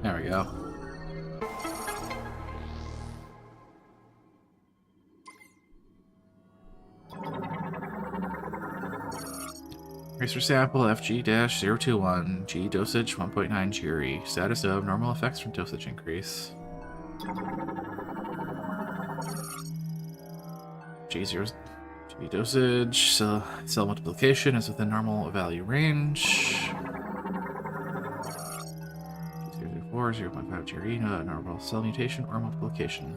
There we go. Tracer sample FG-021, G dosage 1.9 Giri. Status of normal effects from dosage increase. G0 G dosage, cell multiplication is within normal value range. 0.5 Giri, normal cell mutation or multiplication.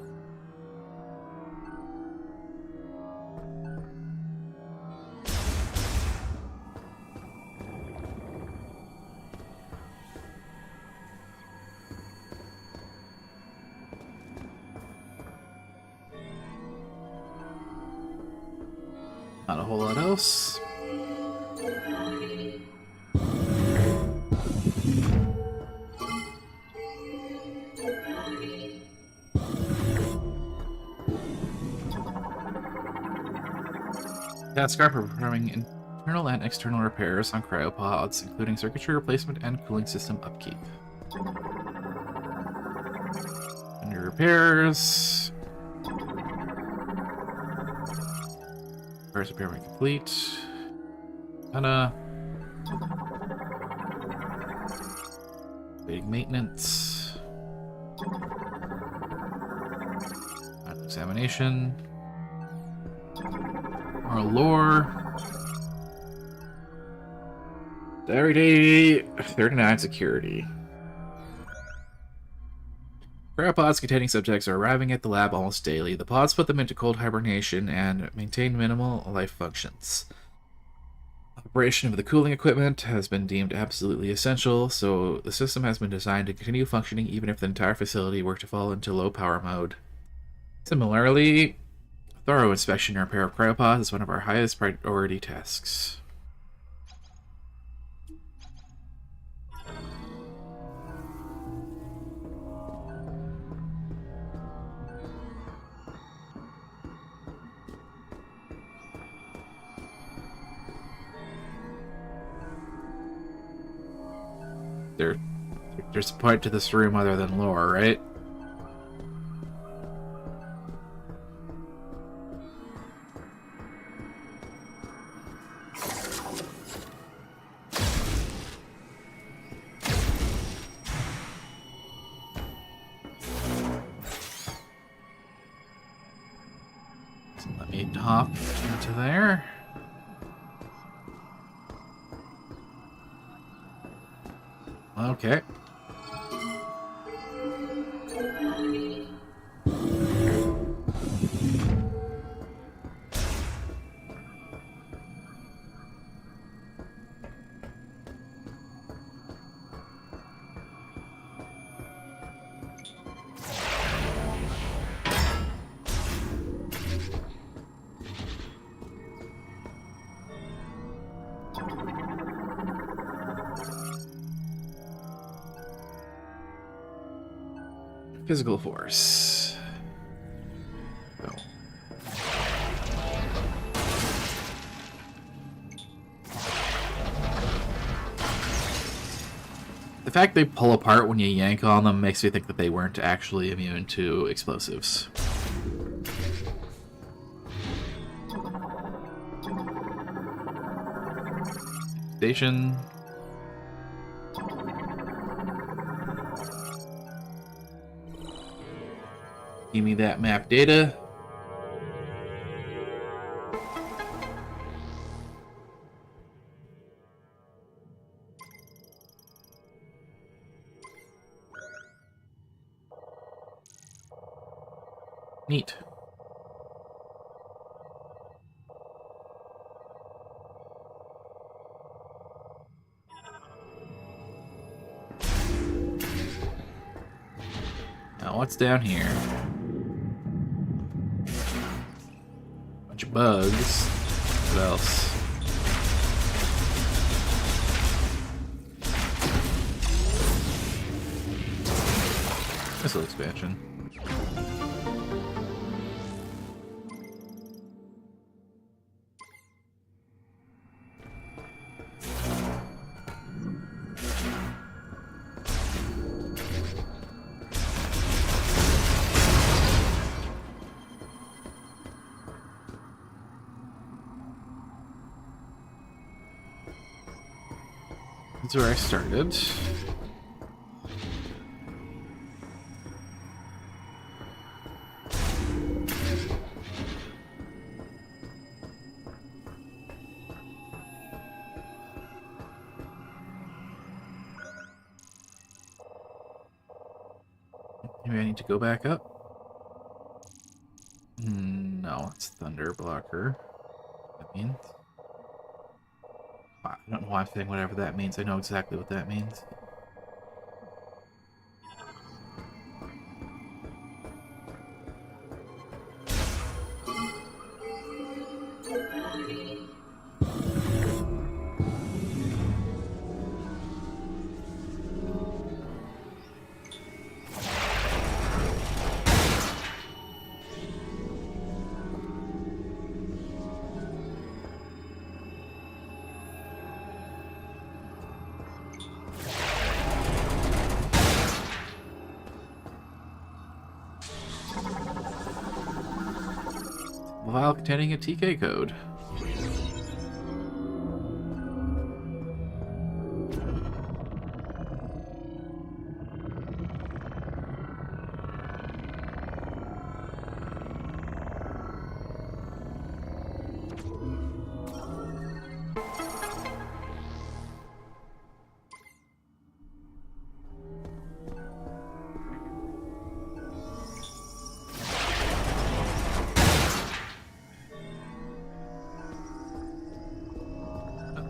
Not a whole lot else. Task are performing internal and external repairs on cryopods, including circuitry replacement and cooling system upkeep. Under repairs. Repairs appearing complete. Waiting maintenance. Examination. More lore. Everyday 39 security. Cryopods containing subjects are arriving at the lab almost daily. The pods put them into cold hibernation and maintain minimal life functions. Operation of the cooling equipment has been deemed absolutely essential, so the system has been designed to continue functioning even if the entire facility were to fall into low power mode. Similarly, thorough inspection and repair of cryopods is one of our highest priority tasks. There's a point to this room other than lore, right? So let me hop into there. Okay. Physical force. Go. The fact they pull apart when you yank on them makes me think that they weren't actually immune to explosives. Station. Give me that map data. Neat. Now what's down here? Bunch of bugs. What else? Missile expansion. That's where I started. Maybe I need to go back up? No, it's Thunder Blocker. That means. I don't know why I'm saying whatever that means. I know exactly what that means. While containing a TK code.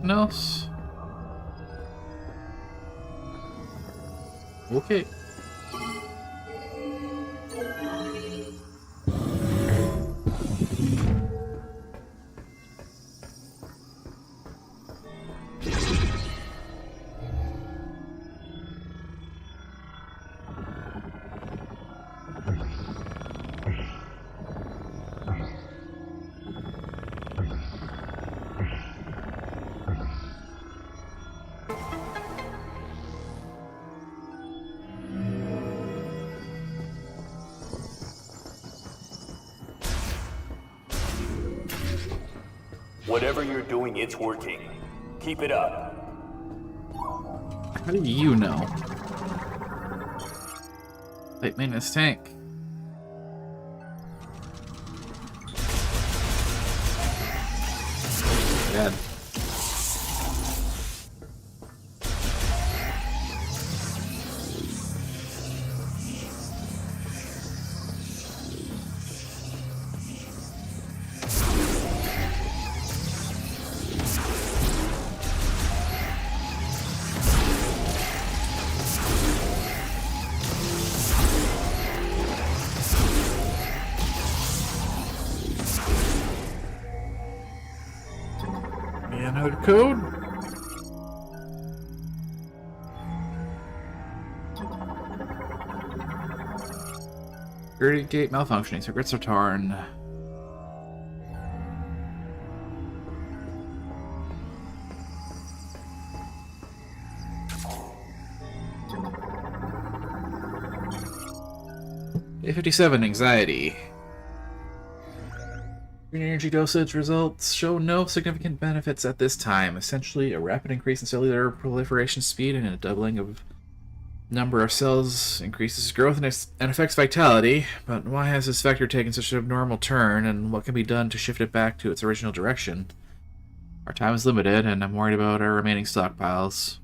Nothing else? Okay. Whatever you're doing, it's working. Keep it up. How do you know? Light maintenance tank. Bad. Anode code. Security gate malfunctioning. Circuits are torn. Day 57, anxiety. Green energy dosage results show no significant benefits at this time. Essentially, a rapid increase in cellular proliferation speed and a doubling of number of cells increases growth and affects vitality. But why has this vector taken such an abnormal turn, and what can be done to shift it back to its original direction? Our time is limited, and I'm worried about our remaining stockpiles.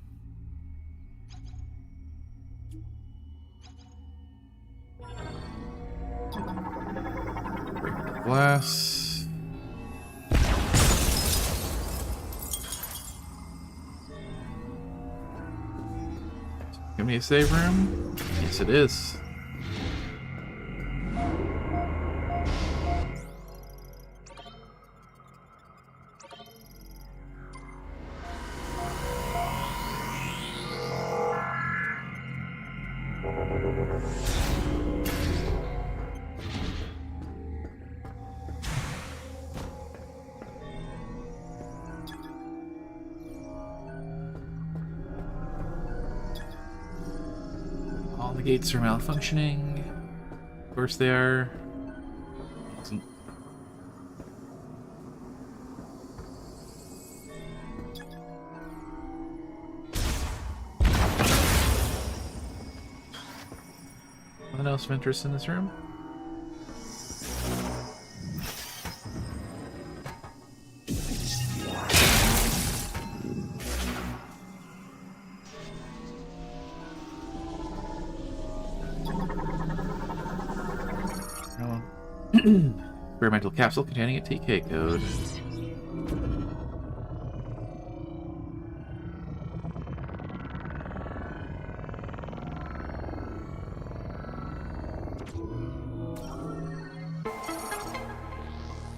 Break the glass. Give me a save room? Yes, it is. All the gates are malfunctioning. Of course they are. Awesome. Nothing else of interest in this room? Experimental capsule containing a TK code.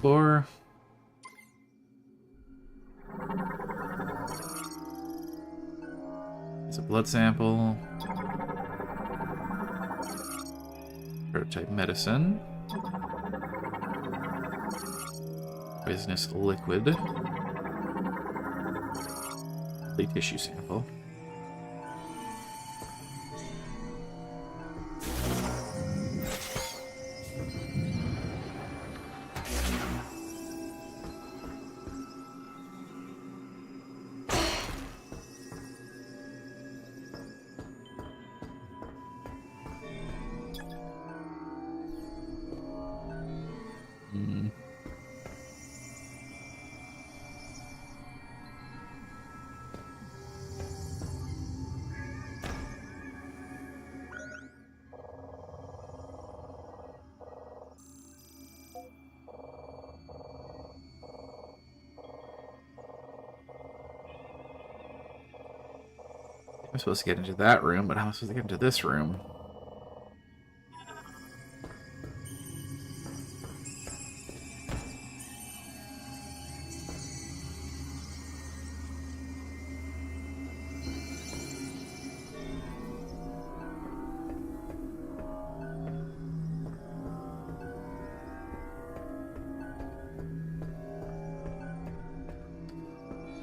Four. It's a blood sample. Prototype medicine. Poisonous liquid. Complete tissue sample. I'm supposed to get into that room, but how am I supposed to get into this room?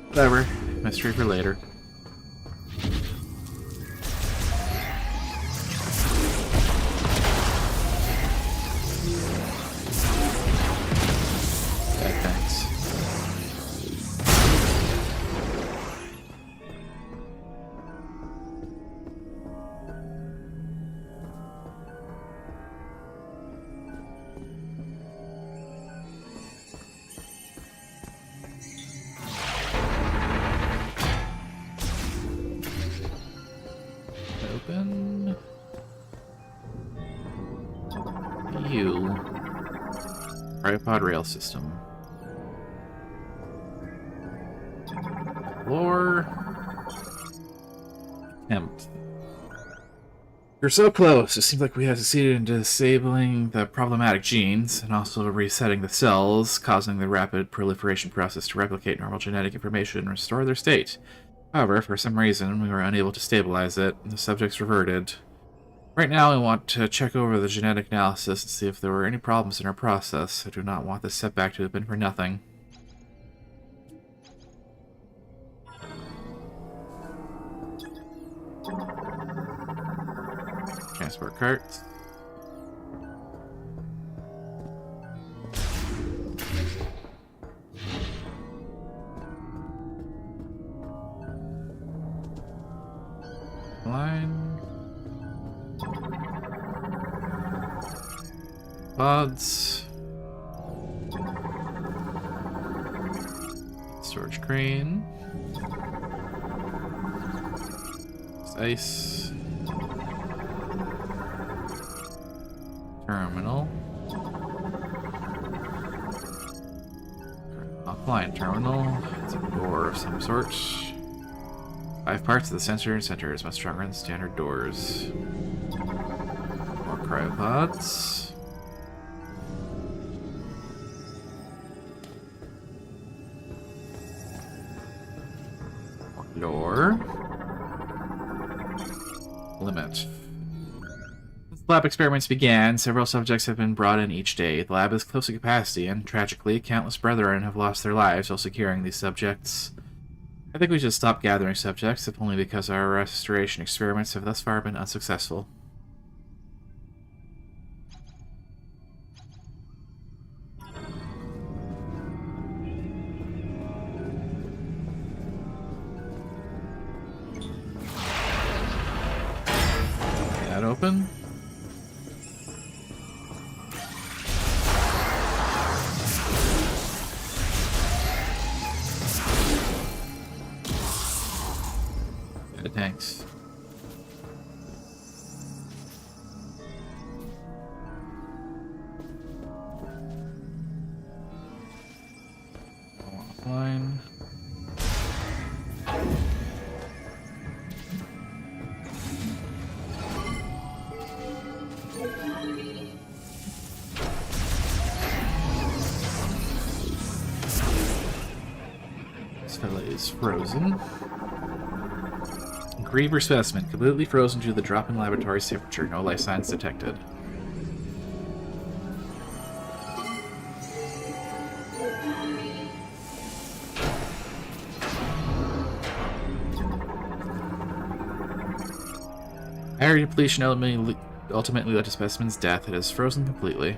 Whatever. Mystery for later. Okay, thanks. Open. You. Tripod rail system. Floor. Attempt. You're so close. It seems like we have succeeded in disabling the problematic genes and also resetting the cells, causing the rapid proliferation process to replicate normal genetic information and restore their state. However, for some reason, we were unable to stabilize it, and the subjects reverted. Right now, I want to check over the genetic analysis and see if there were any problems in our process. I do not want this setback to have been for nothing. Transport carts. Line. Pods. Storage crane. Ice. Terminal. Offline terminal. It's a door of some sort. 5 parts of the sensor and center is much stronger than standard doors. More cryopods. More door. Limit. Since lab experiments began, several subjects have been brought in each day. The lab is close to capacity, and tragically, countless brethren have lost their lives while securing these subjects. I think we should stop gathering subjects, if only because our restoration experiments have thus far been unsuccessful. That open? Thanks. Offline. This fella is frozen. Griever specimen, completely frozen due to the drop in laboratory temperature. No life signs detected. Iron depletion ultimately led to specimen's death. It is frozen completely.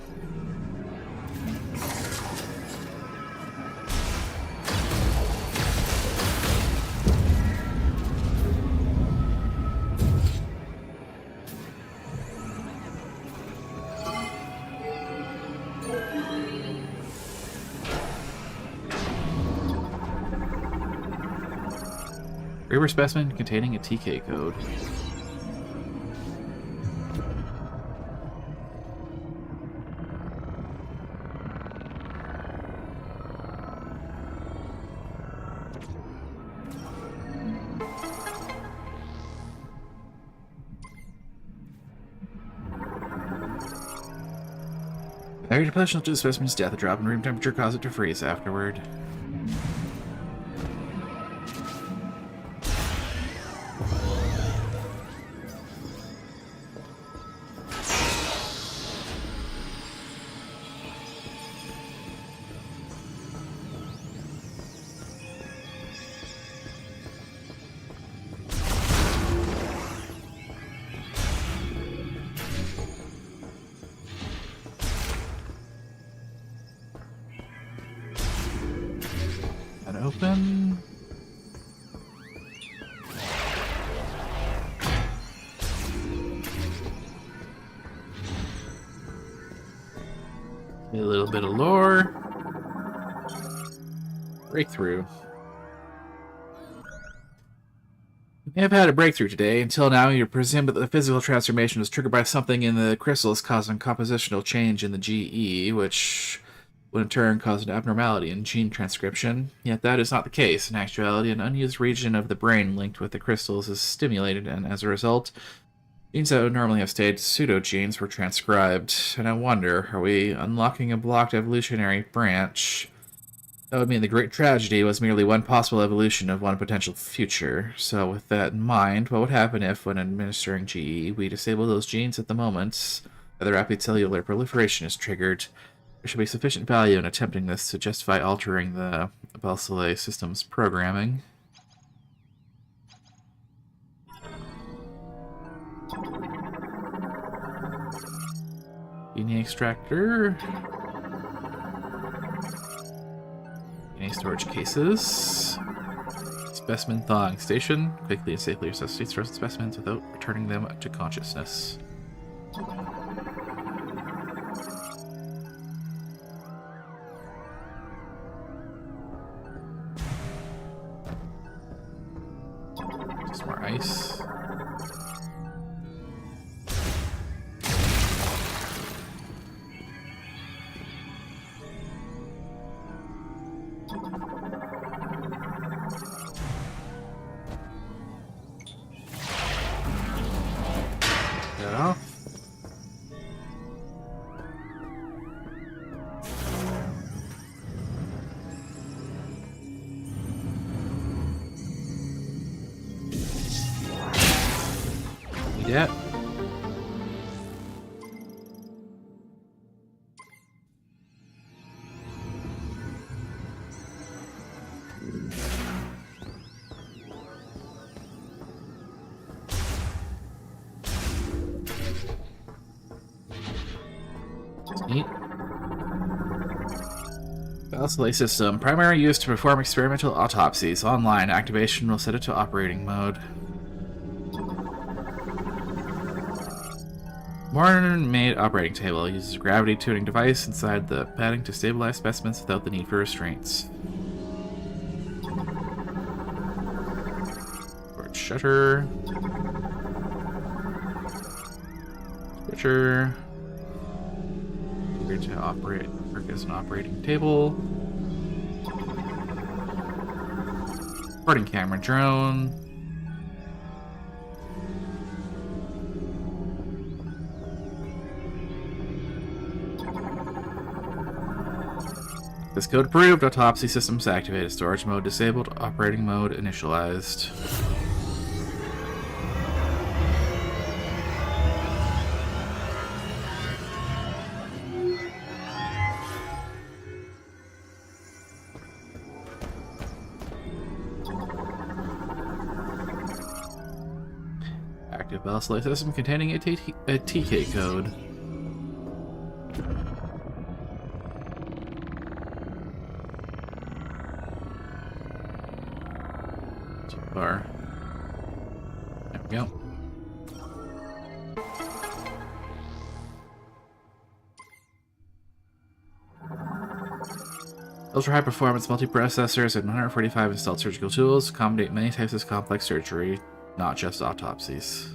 Griever specimen containing a TK code. Area depletion to the specimen's death. A drop in room temperature causes it to freeze afterward. Open. A little bit of lore. Breakthrough. You may have had a breakthrough today. Until now, you presumed that the physical transformation was triggered by something in the crystals causing compositional change in the GE, which would in turn cause an abnormality in gene transcription. Yet that is not the case. In actuality, an unused region of the brain linked with the crystals is stimulated, and as a result, genes that would normally have stayed pseudogenes were transcribed. And I wonder, are we unlocking a blocked evolutionary branch? That would mean the great tragedy was merely one possible evolution of one potential future. So with that in mind, what would happen if, when administering GE, we disable those genes at the moment that the rapid cellular proliferation is triggered? There should be sufficient value in attempting this to justify altering the Balsilay system's programming. DNA extractor. DNA storage cases. Specimen thawing station. Quickly and safely resuscitate frozen specimens without returning them to consciousness. Just more ice. That off. Yeah. That's neat. Balsilay system. Primary use to perform experimental autopsies. Online. Activation will set it to operating mode. Modern-made operating table uses a gravity tuning device inside the padding to stabilize specimens without the need for restraints. Storage shutter. Switcher. Here to operate, work as an operating table. Recording camera drone. This code approved. Autopsy systems activated. Storage mode disabled. Operating mode initialized. Active Balsilay system containing a TK code. Bar. There we go. Ultra high performance multiprocessors and 145 installed surgical tools accommodate many types of complex surgery, not just autopsies.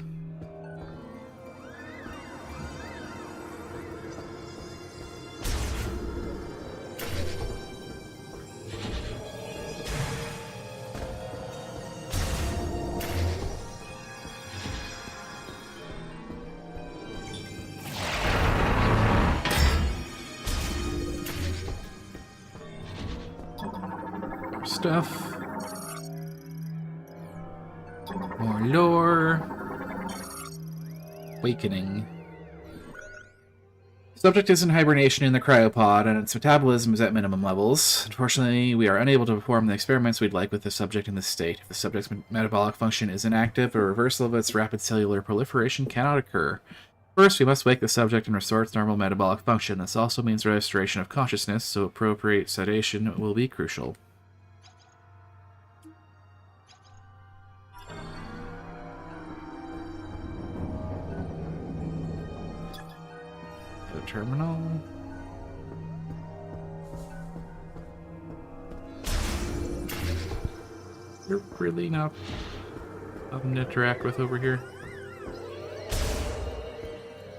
stuff. More lore. Awakening. Subject is in hibernation in the cryopod, and its metabolism is at minimum levels. Unfortunately, we are unable to perform the experiments we'd like with the subject in this state. If the subject's metabolic function is inactive, a reversal of its rapid cellular proliferation cannot occur. First, we must wake the subject and restore its normal metabolic function. This also means restoration of consciousness, so appropriate sedation will be crucial. The terminal. You're really nothing to interact with over here.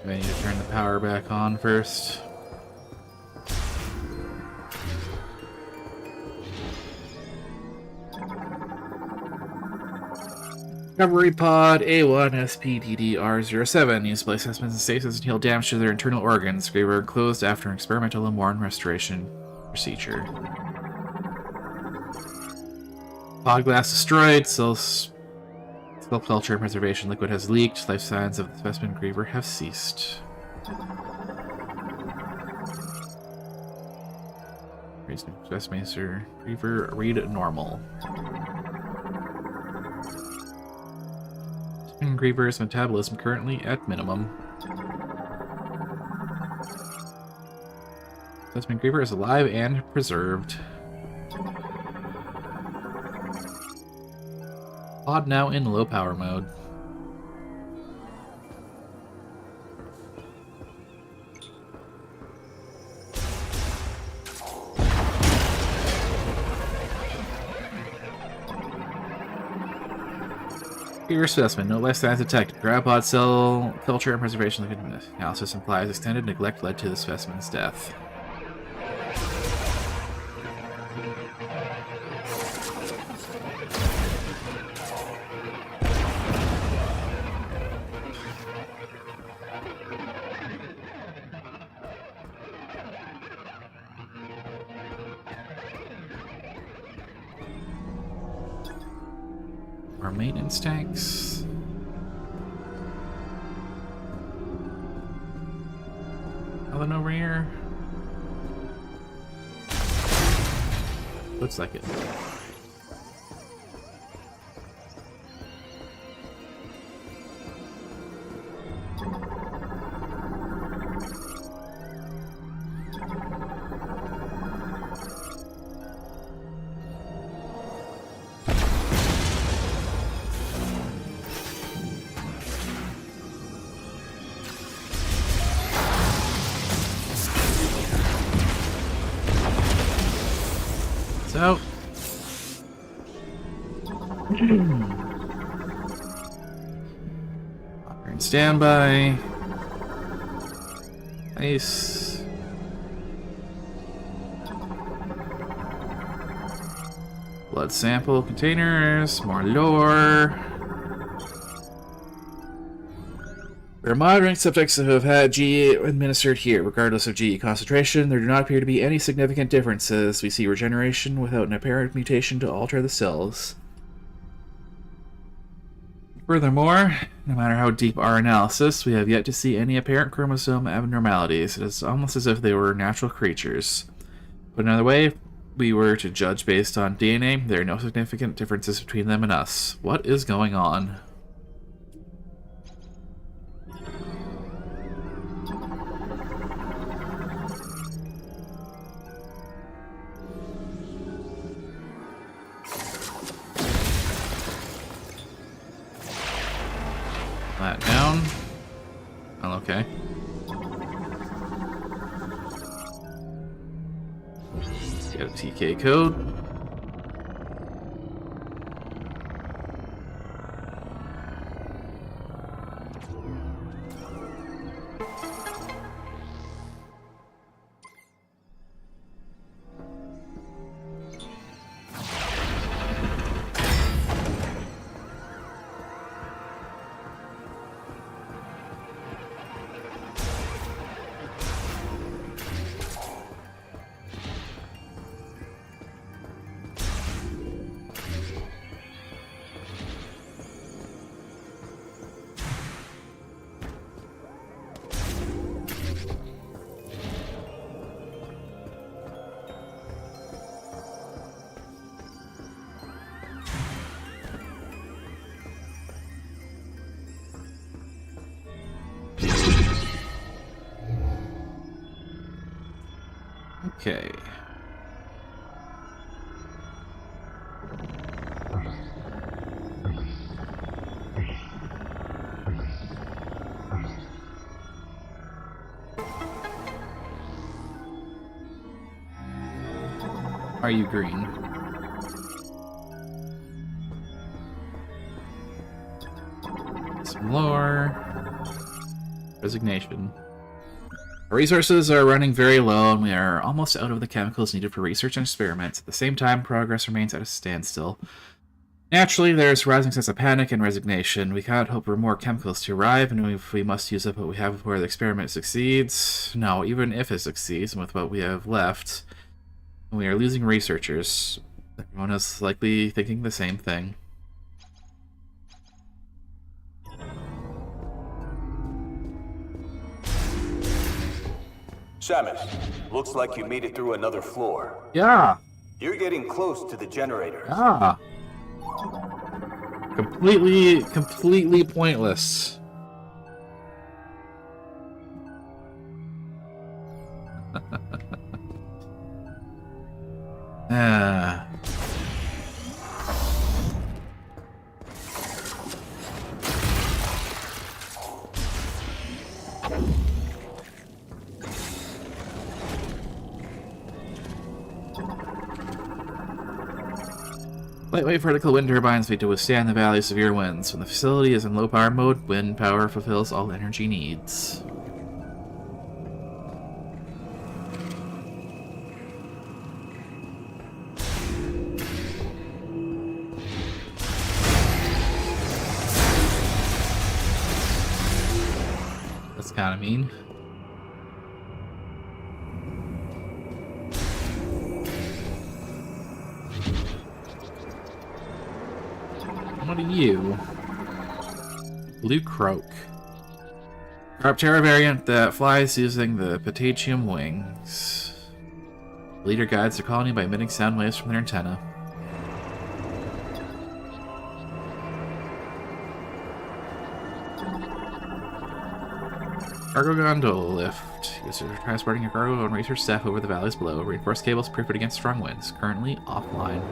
I need to turn the power back on first. Recovery pod A1 SPDDR07. Use place specimens in stasis and heal damage to their internal organs. Graveyard closed after an experimental Lemorn restoration procedure. Pod glass destroyed. Cell culture and preservation liquid has leaked. Life signs of the specimen Griever have ceased. Raised specimen Griever read normal. Griever's metabolism currently at minimum. Specimen Griever is alive and preserved. Pod now in low power mode. Your specimen, no life signs detected. Cryopod cell culture and preservation analysis implies extended neglect led to the specimen's death. Our maintenance tanks. Nothing over here. Looks like it. Out. Operating standby. Nice. Blood sample containers. More lore. We are monitoring subjects who have had GE administered here. Regardless of GE concentration, there do not appear to be any significant differences. We see regeneration without an apparent mutation to alter the cells. Furthermore, no matter how deep our analysis, we have yet to see any apparent chromosome abnormalities. It is almost as if they were natural creatures. Put another way, if we were to judge based on DNA, there are no significant differences between them and us. What is going on? That down. Oh, okay. Get a TK code. Okay. Are you green? Some lore. Resignation. Our resources are running very low, and we are almost out of the chemicals needed for research and experiments. At the same time, progress remains at a standstill. Naturally, there is a rising sense of panic and resignation. We cannot hope for more chemicals to arrive, and if we must use up what we have before the experiment succeeds. No, even if it succeeds, and with what we have left, we are losing researchers. Everyone is likely thinking the same thing. Samus, looks like you made it through another floor. Yeah. You're getting close to the generators. Ah. Completely pointless. Ah. Lightweight vertical wind turbines made to withstand the valley's severe winds. When the facility is in low power mode, wind power fulfills all energy needs. That's kind of mean. What are you? Blue Croak. Carptera variant that flies using the patagium wings. The leader guides the colony by emitting sound waves from their antenna. Cargo gondola lift. Used for transporting your cargo and research staff over the valleys below. Reinforced cables proof it against strong winds. Currently offline.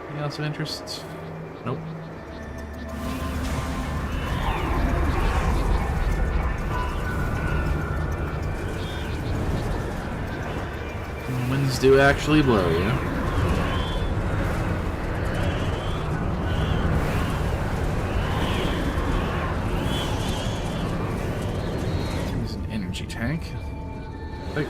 Anything else of interest? Nope. Winds do actually blow you. There's an energy tank. Like,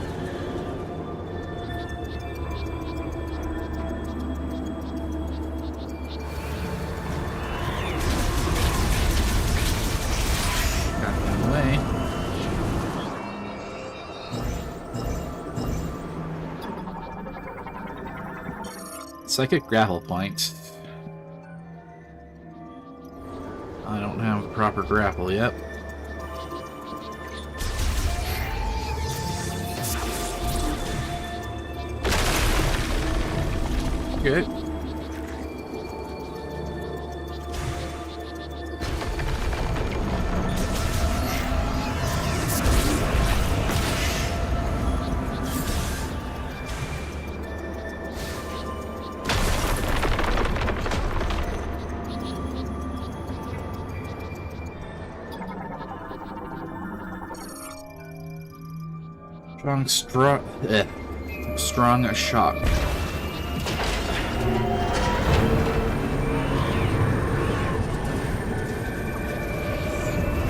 Psychic grapple point. I don't have a proper grapple yet. Good. Strong shock.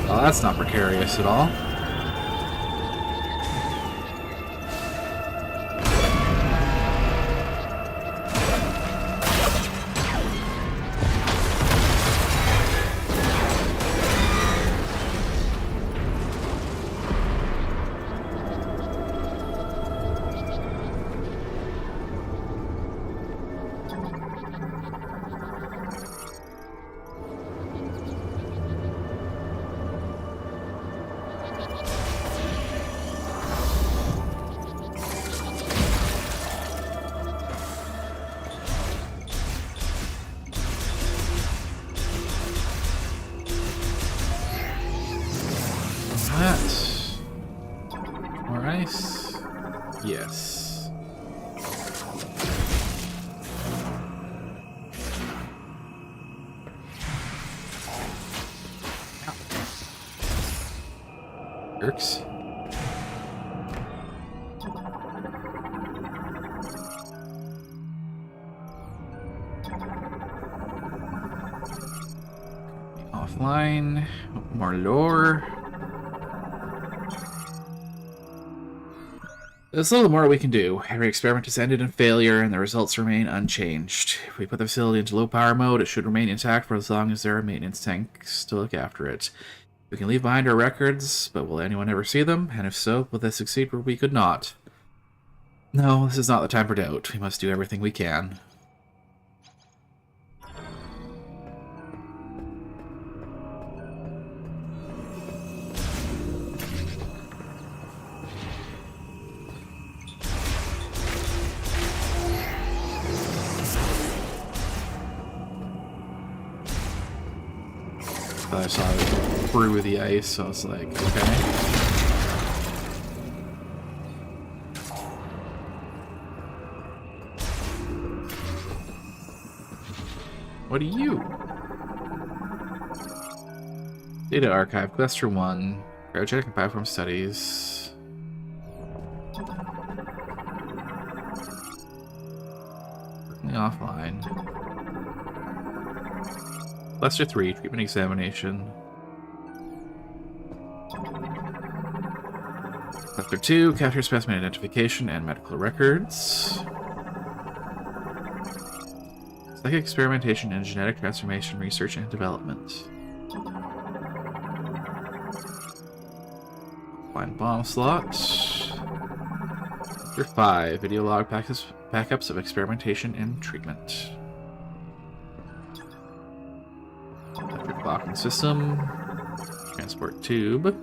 Oh, that's not precarious at all. works. Offline. More lore. There's a little more we can do. Every experiment has ended in failure, and the results remain unchanged. If we put the facility into low power mode, it should remain intact for as long as there are maintenance tanks to look after it. We can leave behind our records, but will anyone ever see them? And if so, will they succeed where we could not? No, this is not the time for doubt. We must do everything we can. I saw it through the ice, so I was like, okay. What are you? Data archive, cluster 1, cryogenic and bioform studies. Offline. Cluster 3, treatment examination. Cluster 2, capture specimen identification and medical records. Psychic experimentation and genetic transformation research and development. Find bomb slot. Cluster 5, video log backups of experimentation and treatment. Locking system, transport tube,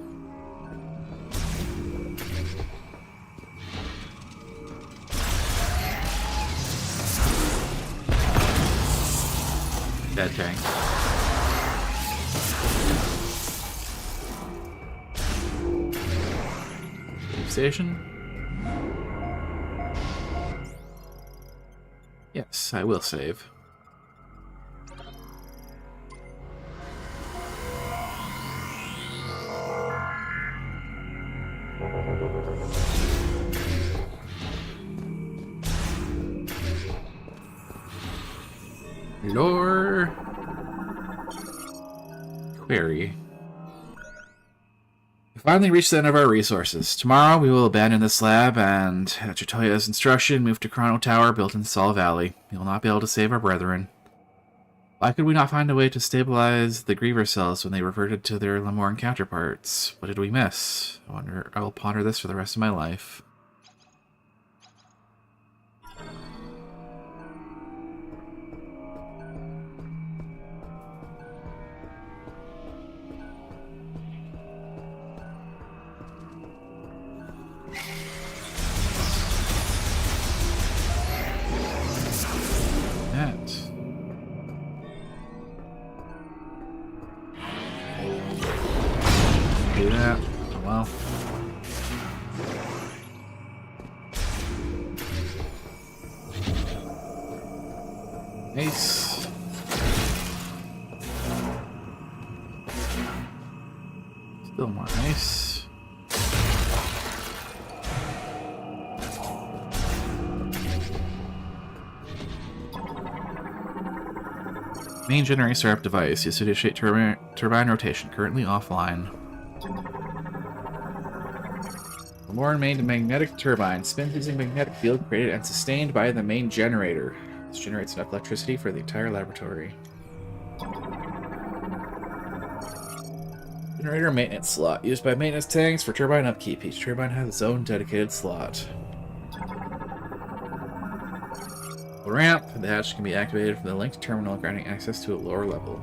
dead tank, station. Yes, I will save. Lore query. We finally reached the end of our resources. Tomorrow we will abandon this lab and, at Chitoya's instruction, move to Chrono Tower built in Sol Valley. We will not be able to save our brethren. Why could we not find a way to stabilize the Griever cells when they reverted to their Lemurian counterparts? What did we miss? I will ponder this for the rest of my life. Do that. Oh, well. Nice. Still more nice. Main generator startup device. Used to initiate turbine rotation. Currently offline. Lemurian main magnetic turbine spins using magnetic field created and sustained by the main generator. This generates enough electricity for the entire laboratory. Generator maintenance slot. Used by maintenance tanks for turbine upkeep. Each turbine has its own dedicated slot. The ramp. The hatch can be activated from the linked terminal, granting access to a lower level.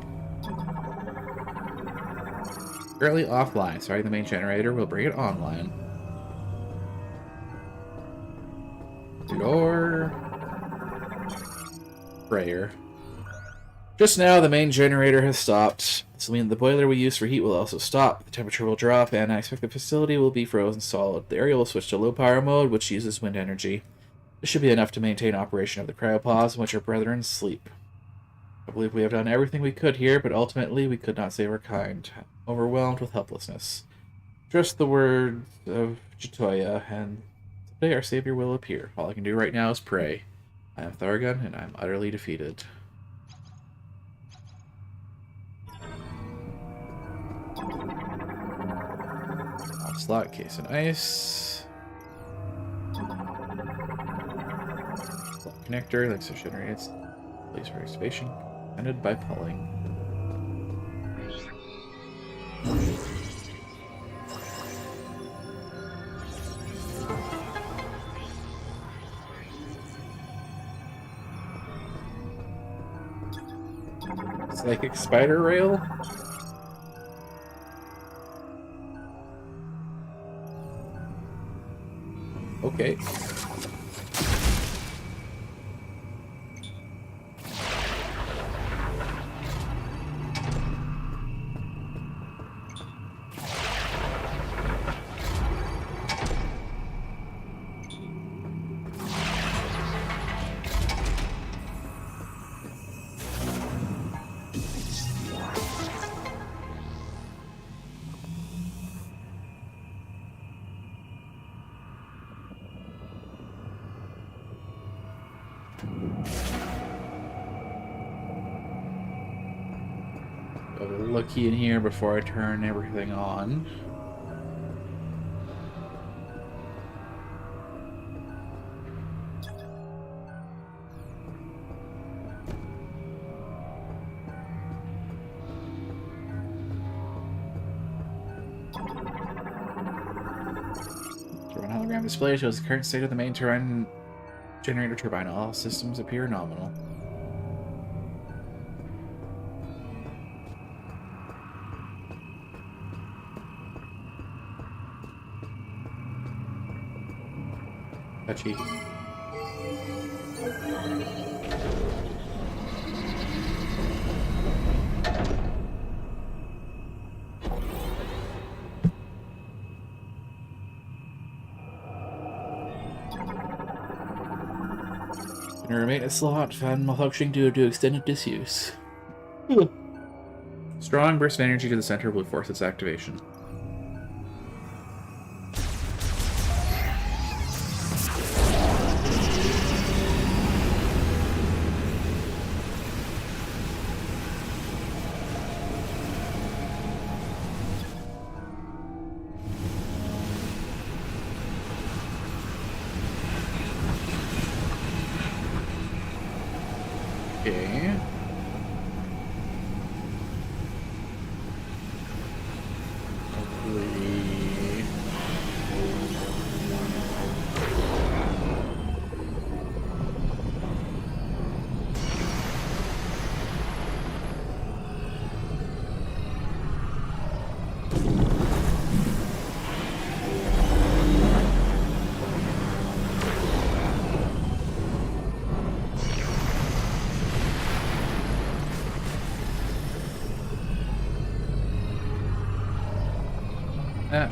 Currently offline. Starting the main generator will bring it online. Lore sprayer. Just now, the main generator has stopped. This will mean the boiler we use for heat will also stop. The temperature will drop, and I expect the facility will be frozen solid. The area will switch to low power mode, which uses wind energy. This should be enough to maintain operation of the cryopods in which our brethren sleep. I believe we have done everything we could here, but ultimately we could not save our kind. Overwhelmed with helplessness. Trust the words of Jatoya, and someday our savior will appear. All I can do right now is pray. I am Thargon, and I am utterly defeated. Slot case and ice. Slot connector, like so generates. Place for excavation. Ended by pulling. Psychic spider rail? Okay. Have a looky in here before I turn everything on. Turbine hologram display shows the current state of the main turbine generator turbine. All systems appear nominal. Touchy. Generator maintenance slot found malfunctioning due to extended disuse. Strong burst of energy to the center will force its activation. Okay. Hopefully... Ah.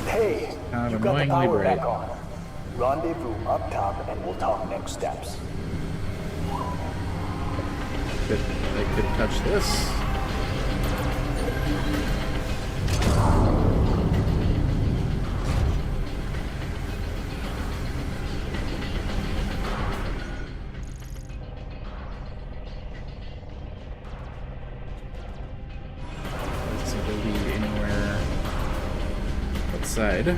Hey, Kind you of got the annoyingly power bright. back on. Rendezvous up top and we'll talk next steps. They could touch this. Doesn't seem to lead anywhere outside.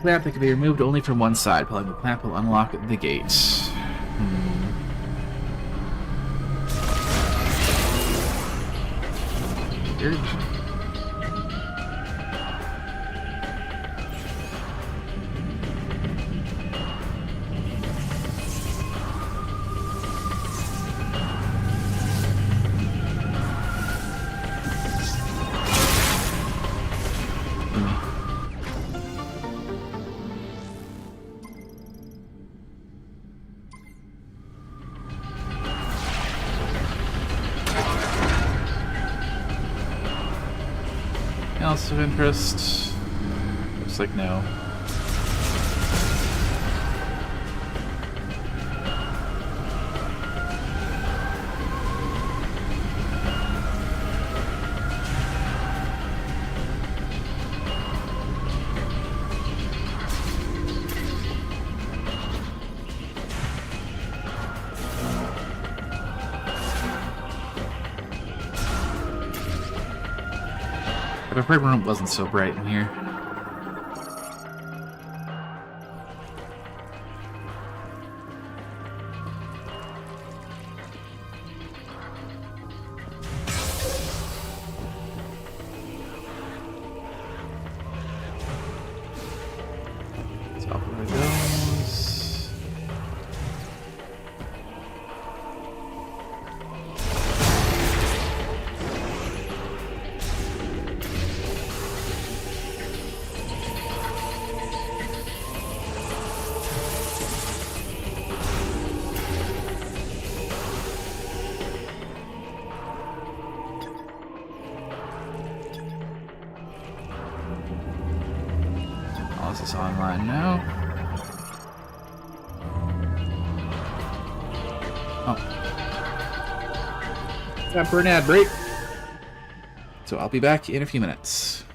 Clamp that can be removed only from one side. Pulling the clamp will unlock the gate. Weird. else of interest? Looks like no. But if room wasn't so bright in here. Top of it goes. Oh, this is online now. Oh. Time for an ad break. So I'll be back in a few minutes.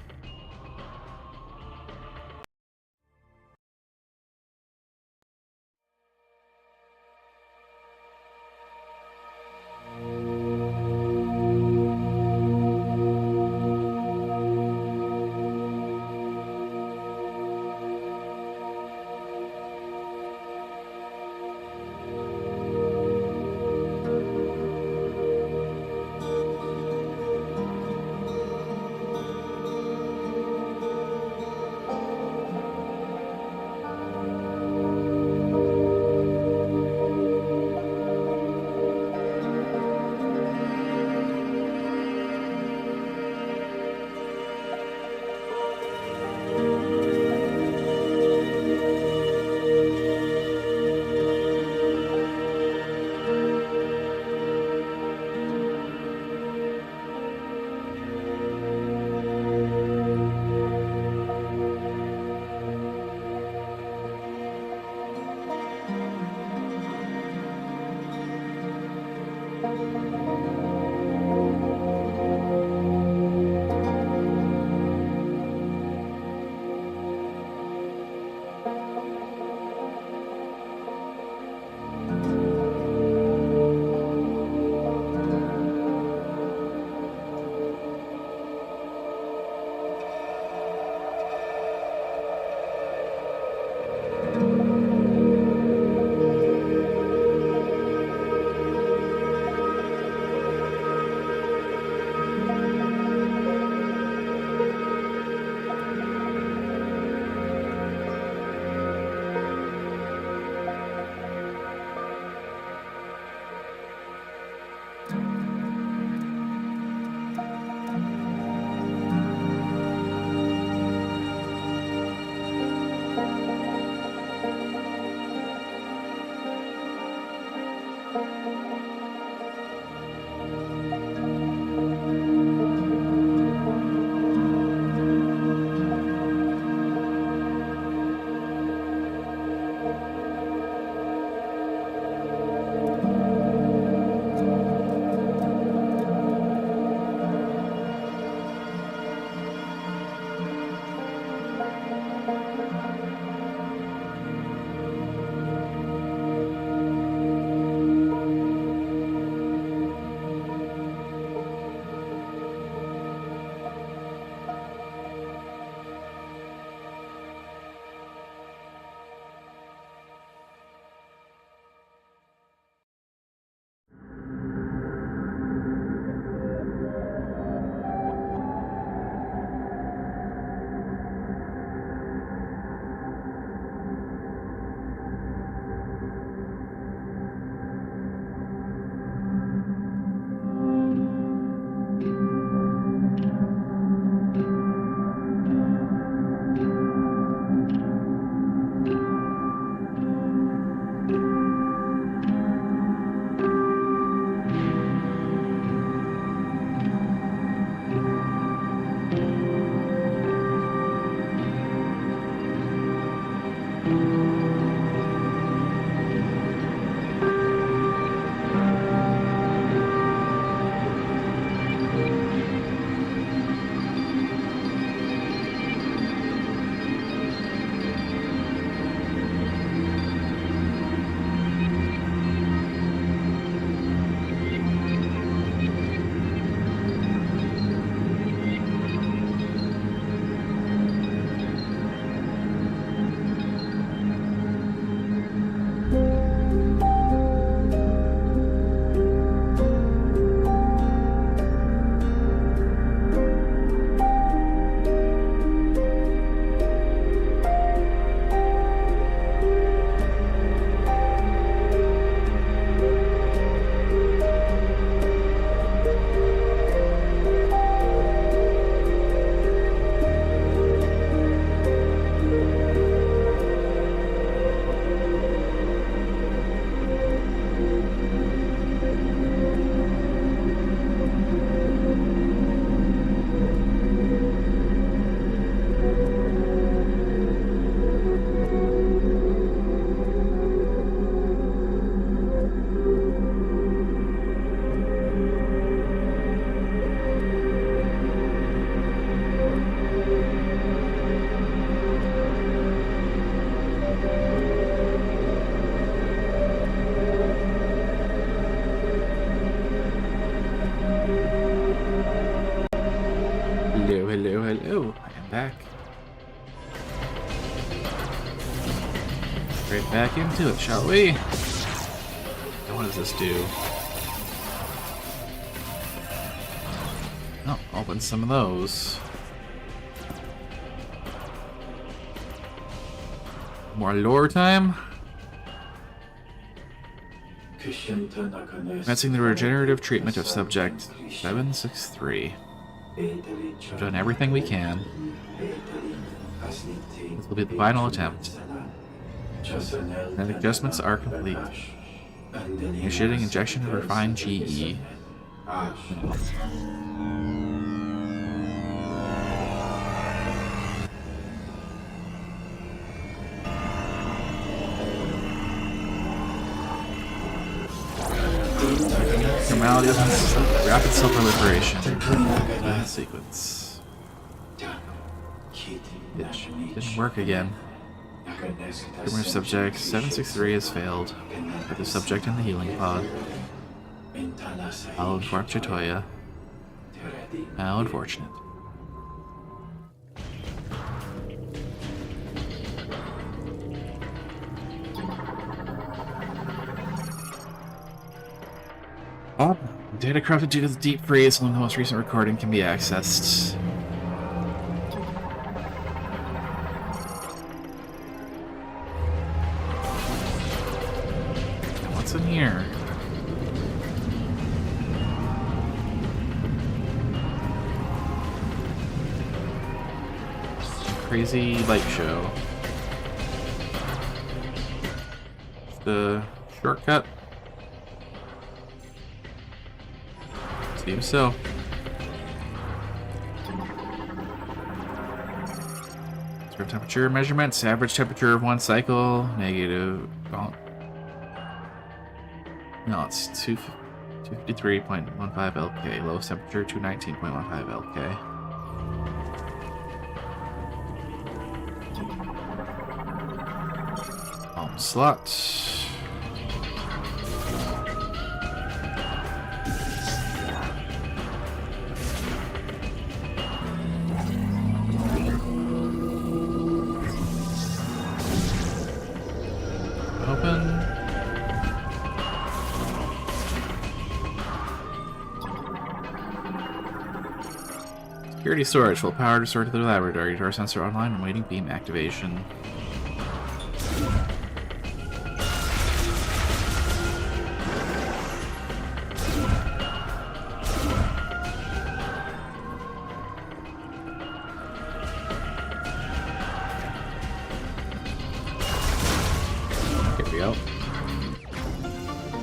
Hello, hello, hello. I am back. Straight back into it, shall we? Now what does this do? Oh, open some of those. More lore time? Commencing the regenerative treatment of subject 763. We've done everything we can. This will be the final attempt. And adjustments are complete. Initiating injection of refined GE. Normality of rapid self-proliferation. Sequence. Didn't work again. Tumor subject 763 has failed. Put the subject in the healing pod. I'll inform Chitoya. How unfortunate. Data corrupted due to the deep freeze. Only the most recent recording can be accessed. What's in here? Crazy light show. The shortcut. Seems so. Temperature measurements. Average temperature of one cycle. Negative. Oh. No, it's 253.15 LK. Lowest temperature 219.15 LK. Slot. Open. Security storage. Full power to sort to the laboratory. Door sensor online and waiting beam activation.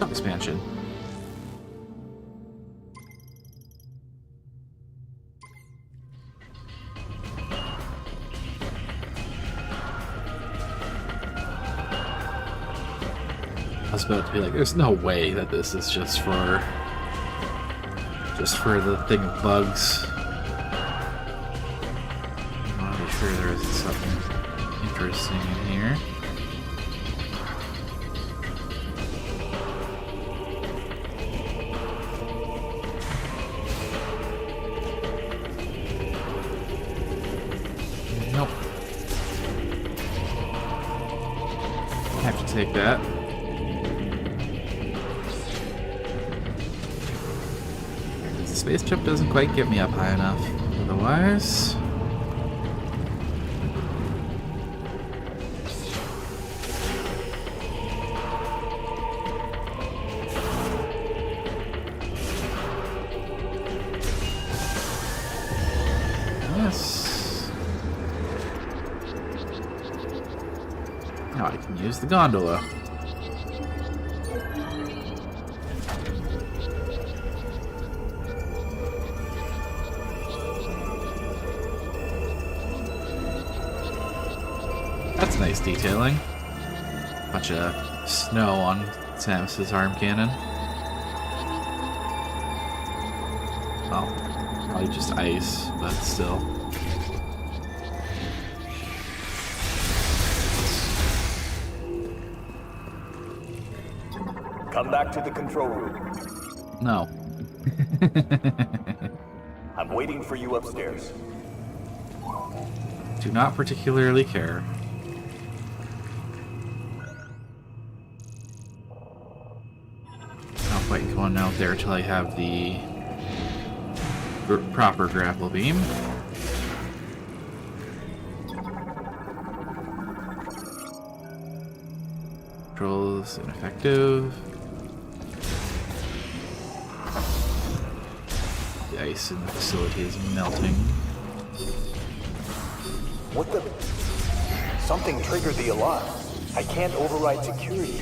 Expansion. I was about to be like, there's no way that this is just for the thing of bugs. I want to be sure there isn't something interesting in here. Nope. Have to take that. The space jump doesn't quite get me up high enough. Otherwise... Yes. Now I can use the gondola. That's nice detailing. Bunch of snow on Samus's arm cannon. Well, probably just ice, but still. Come back to the control room. No. I'm waiting for you upstairs. Do not particularly care. Not quite going out there till I have the proper grapple beam. Controls ineffective. The ice in the facility is melting. What the? Something triggered the alarm. I can't override security.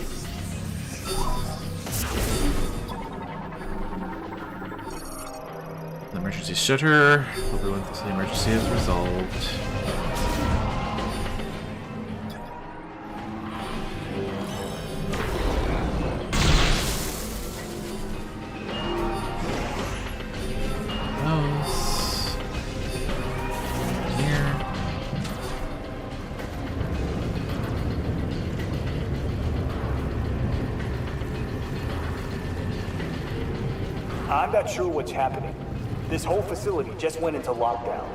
The emergency shutter. Everyone thinks the emergency is resolved. I'm not sure what's happening. This whole facility just went into lockdown.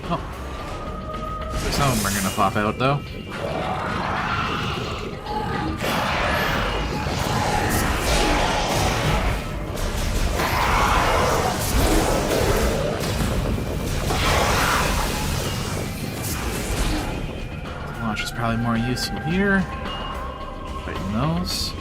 Oh. Some of them are gonna pop out though. Launch is probably more useful here. Fighting those.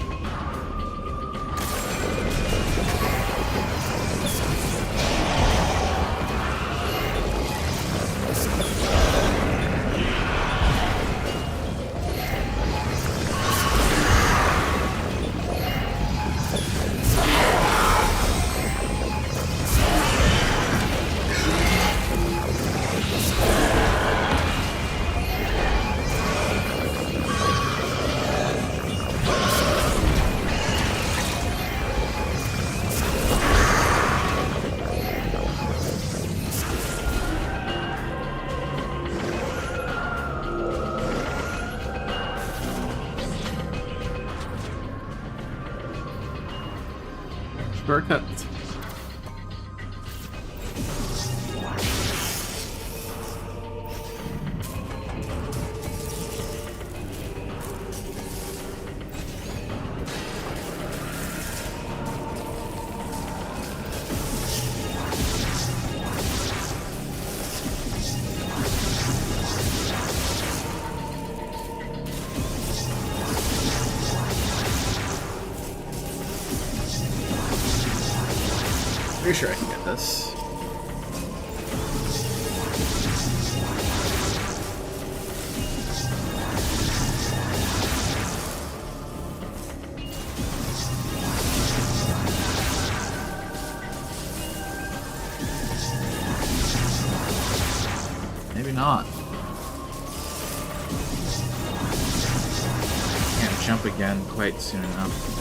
Shortcuts. Pretty sure I can get this. Maybe not. Can't jump again quite soon enough.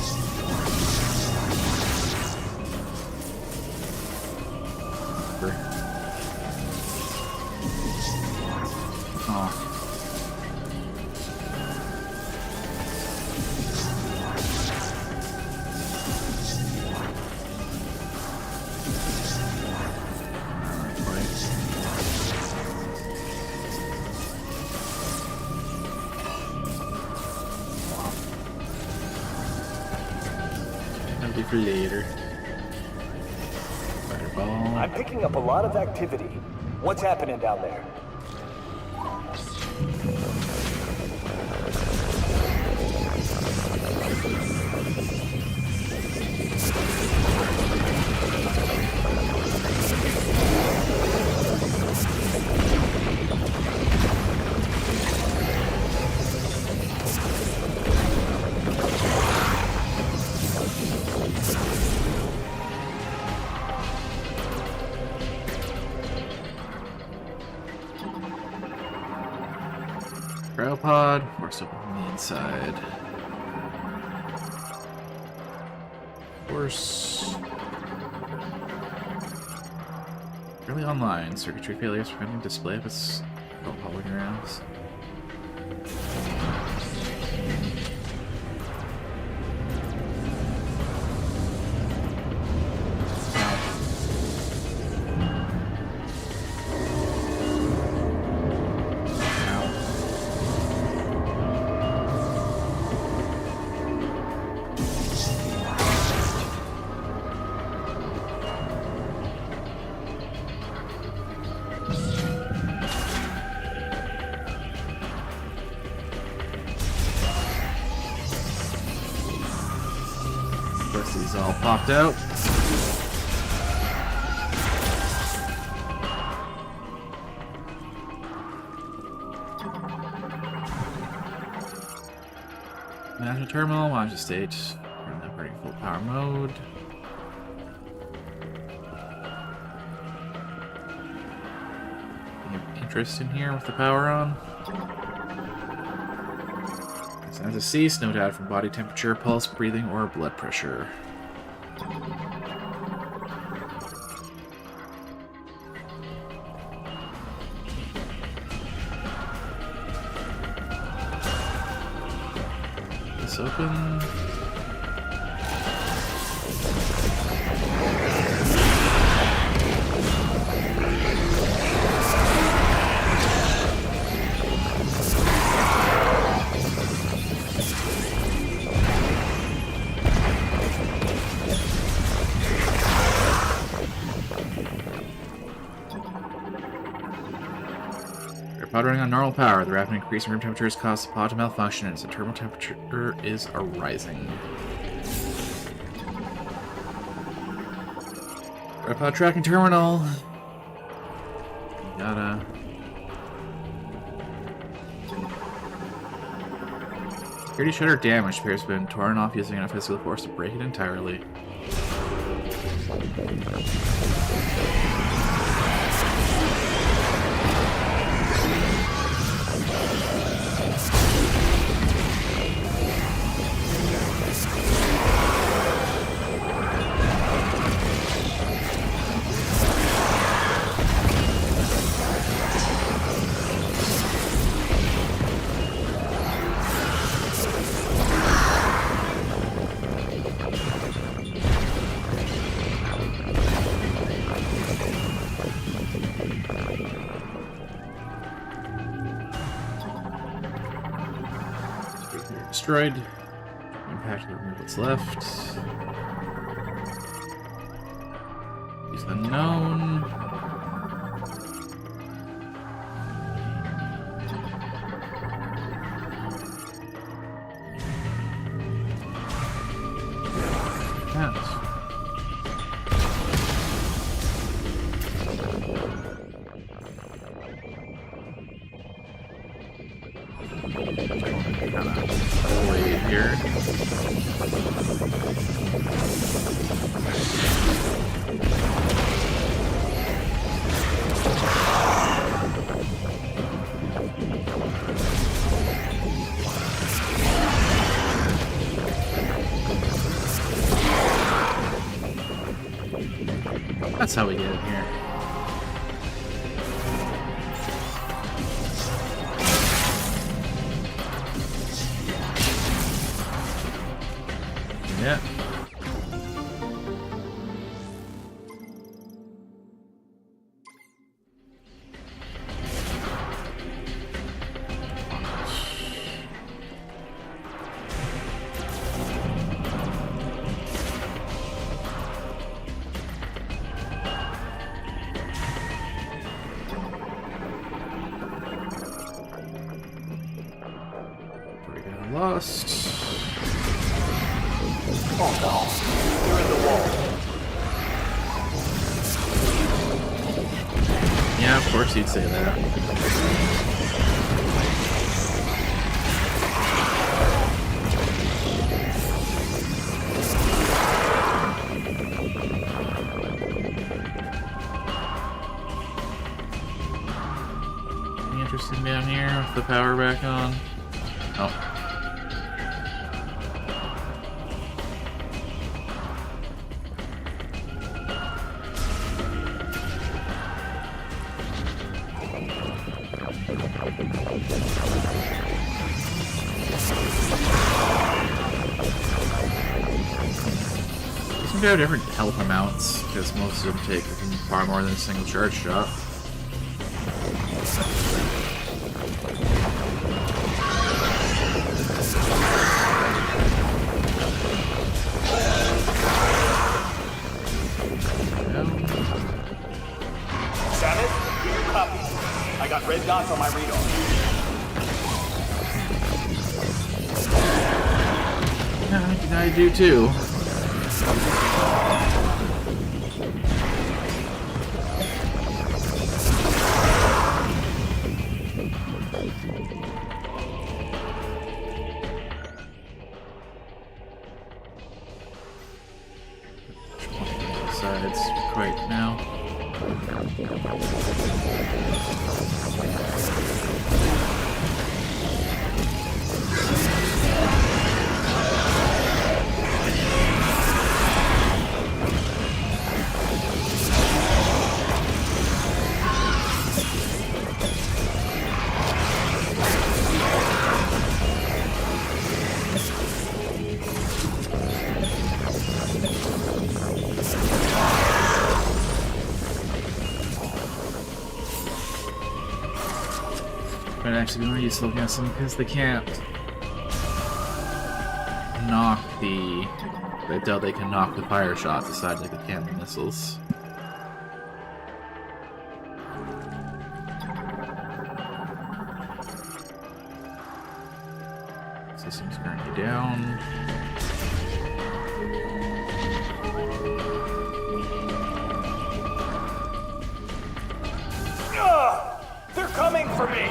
For later. Fireball. I'm picking up a lot of activity. What's happening down there? Cryopod, force open from the inside. Force. Early online. Circuitry failures preventing display of its holograms. These all popped out. Management terminal, monitor state. Turn the operating full power mode. Any interest in here with the power on? Signs of cease, no data from body temperature, pulse, breathing, or blood pressure. This open. Pod running on normal power. The rapid increase in room temperature has caused the pod to malfunction, and its internal temperature is rising. Red pod tracking terminal. Gotta. Security shutter damage appears to have been torn off using enough physical force to break it entirely. Destroyed. Impact to remove what's left. Use unknown. Yes. Blade here. That's how we get in here. Yeah. Lost. Oh no, you're in the wall. Yeah, of course you'd say that. Any interesting down here with the power back on? Oh. They seem to have different health amounts, because most of them take far more than a single charge shot. Samus, copy. I got red dots on my radar. I do too. Sides right now. Might actually be more useful against them because they can't knock the. I doubt they can knock the fire shots aside like they can the missiles. System's currently down. They're coming for me!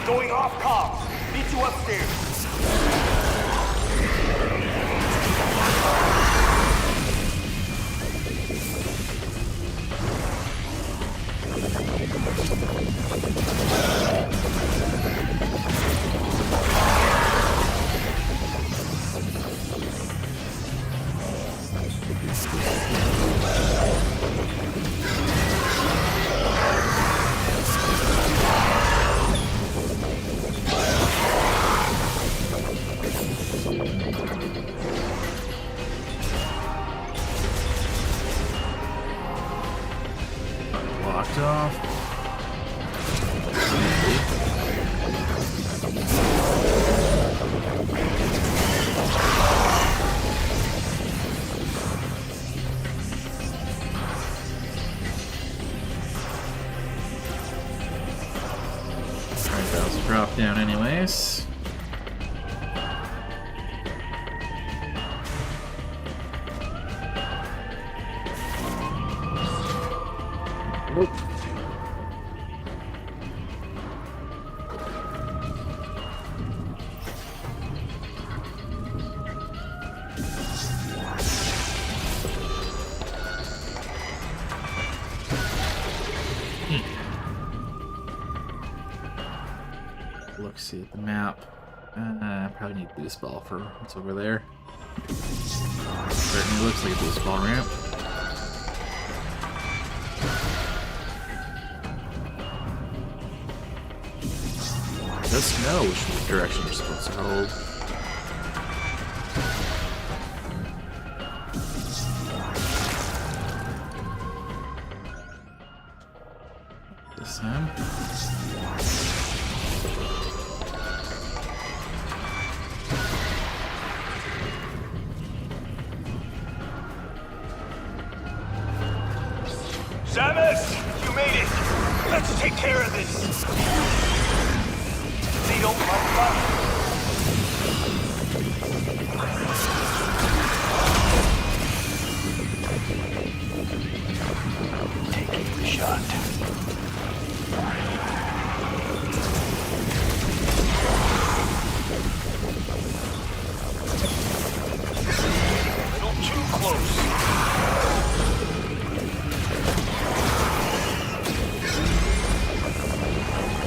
Going off comm. Meet you upstairs. Locked off. Alright, that was drop down anyways. Nope. Look, see at the map. Probably need boost ball for what's over there. Certainly looks like a boost ball ramp. It does know which direction you're supposed to hold. This time. Samus, you made it! Let's take care of this! They don't like fire. Taking the shot. A little too close.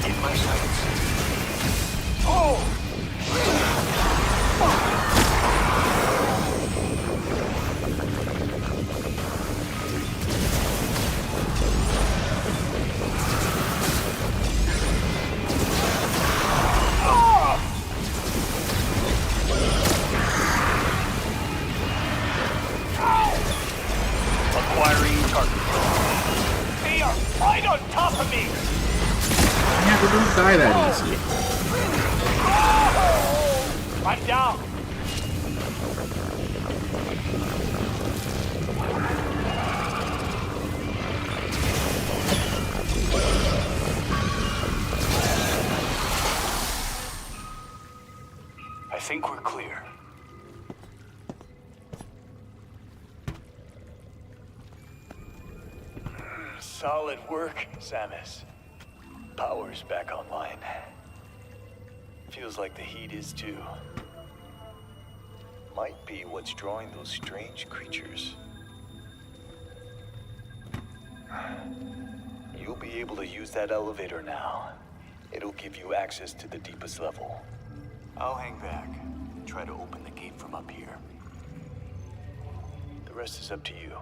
In my sights. Oh! right on top of me! Yeah, we don't die that easy. I'm down. I think we're clear. Solid work, Samus. Power's back online. Feels like the heat is too. Might be what's drawing those strange creatures. You'll be able to use that elevator now. It'll give you access to the deepest level. I'll hang back and try to open the gate from up here. The rest is up to you.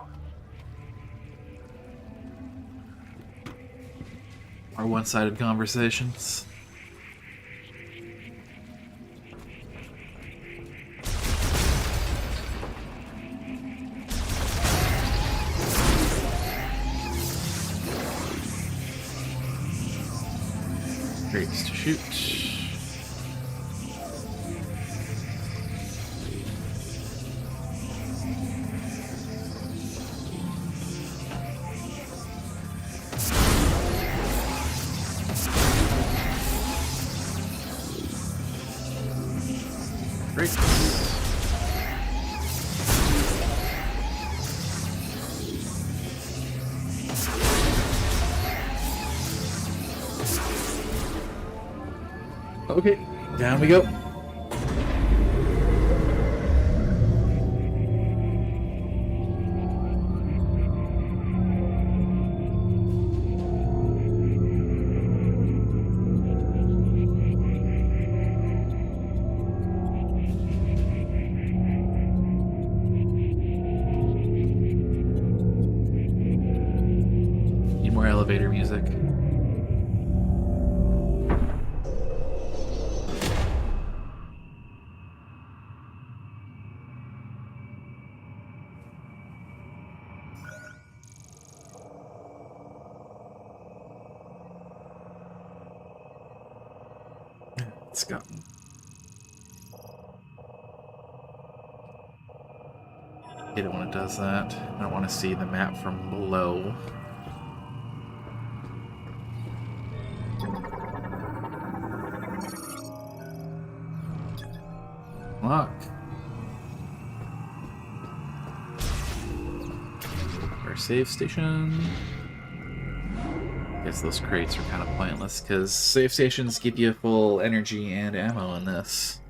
Our one-sided conversations. Crates to shoot. Great. Okay, down we go. Need more elevator music. It's gotten. I hate it when it does that. I don't want to see the map from below. Lock. Our save station. Guess those crates are kind of pointless because save stations give you full energy and ammo in this.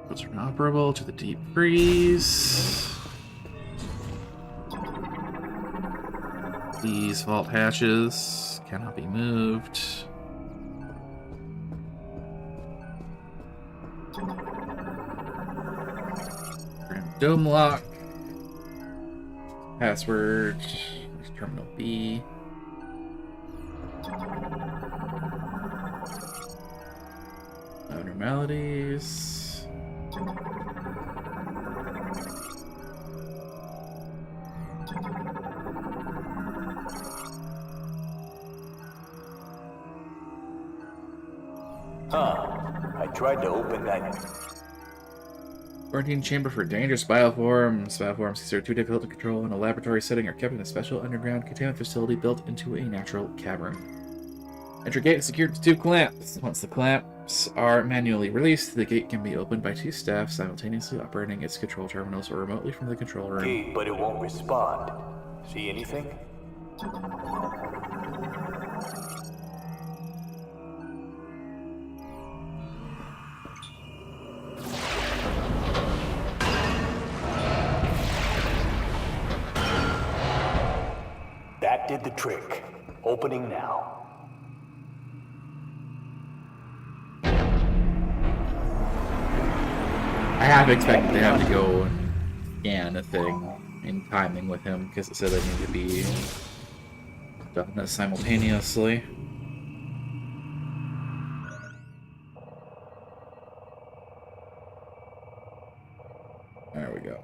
Those are inoperable to the deep freeze. These vault hatches cannot be moved. Dome lock. Password. Terminal B. Abnormalities. I tried to open that. Quarantine chamber for dangerous bioforms. Bioforms these are too difficult to control in a laboratory setting are kept in a special underground containment facility built into a natural cavern. Entry gate is secured to 2 clamps. Once the clamps are manually released, the gate can be opened by 2 staff simultaneously operating its control terminals or remotely from the control room. Gate, but it won't respond. See anything? That did the trick. Opening now. I half expected to have to go and scan a thing in timing with him because it said they need to be done simultaneously. There we go.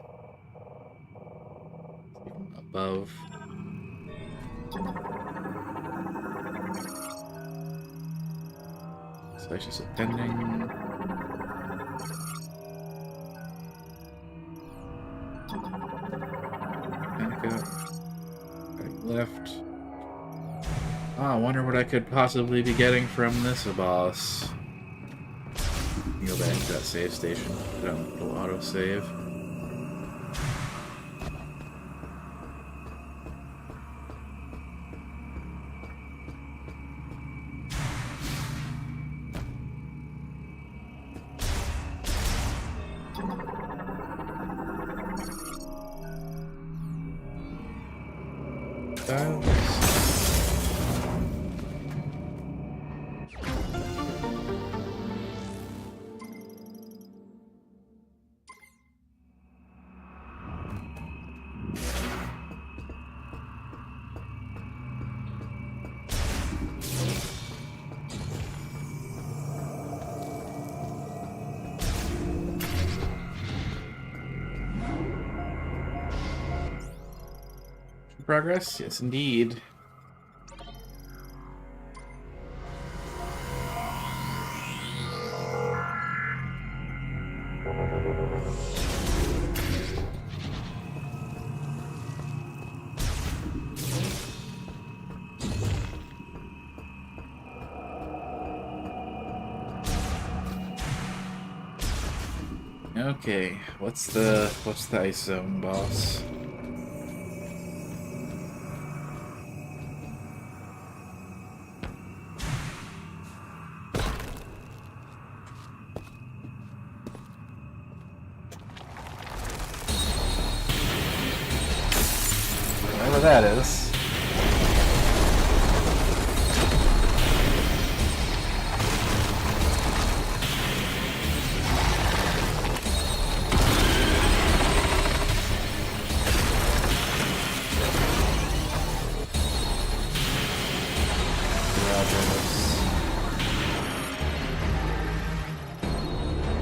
Above. So it's just a pending. Back up. Back left. Oh, I wonder what I could possibly be getting from this boss. Go back to that save station. It'll auto-save. Progress? Yes, indeed. Okay, what's the ice zone boss? Whatever that is.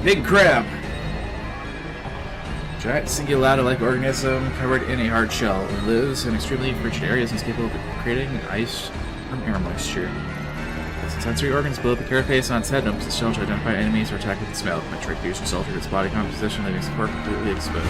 Big crab! Giant cingulata-like organism covered in a hard shell. It lives in extremely frigid areas and is capable of creating ice from air moisture. Its sensory organs below the carapace on its head opens its shell to identify enemies or attack with its mouth. Metroid fusions altered its body composition, leaving its core completely exposed.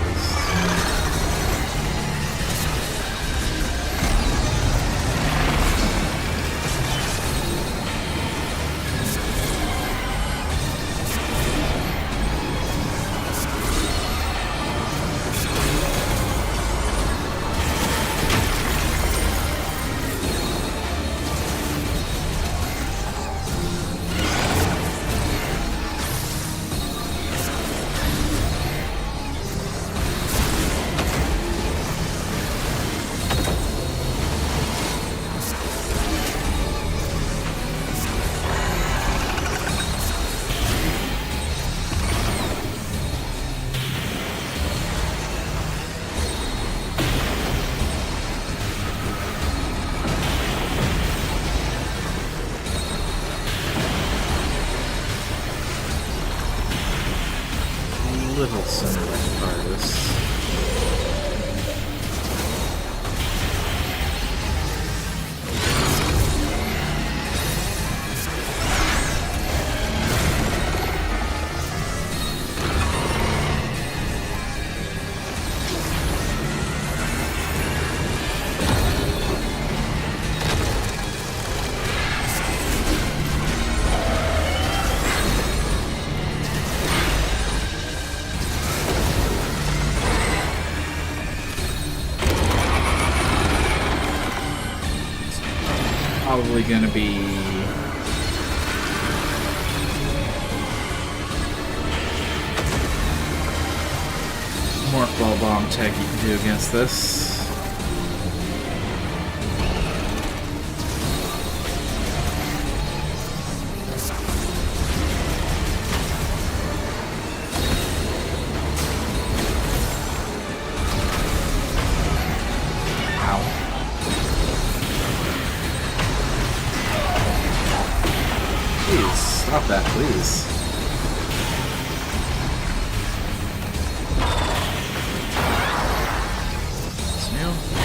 Little similar artists. Probably gonna be Morph Ball Bomb tech you can do against this. Stop that, please. It's new.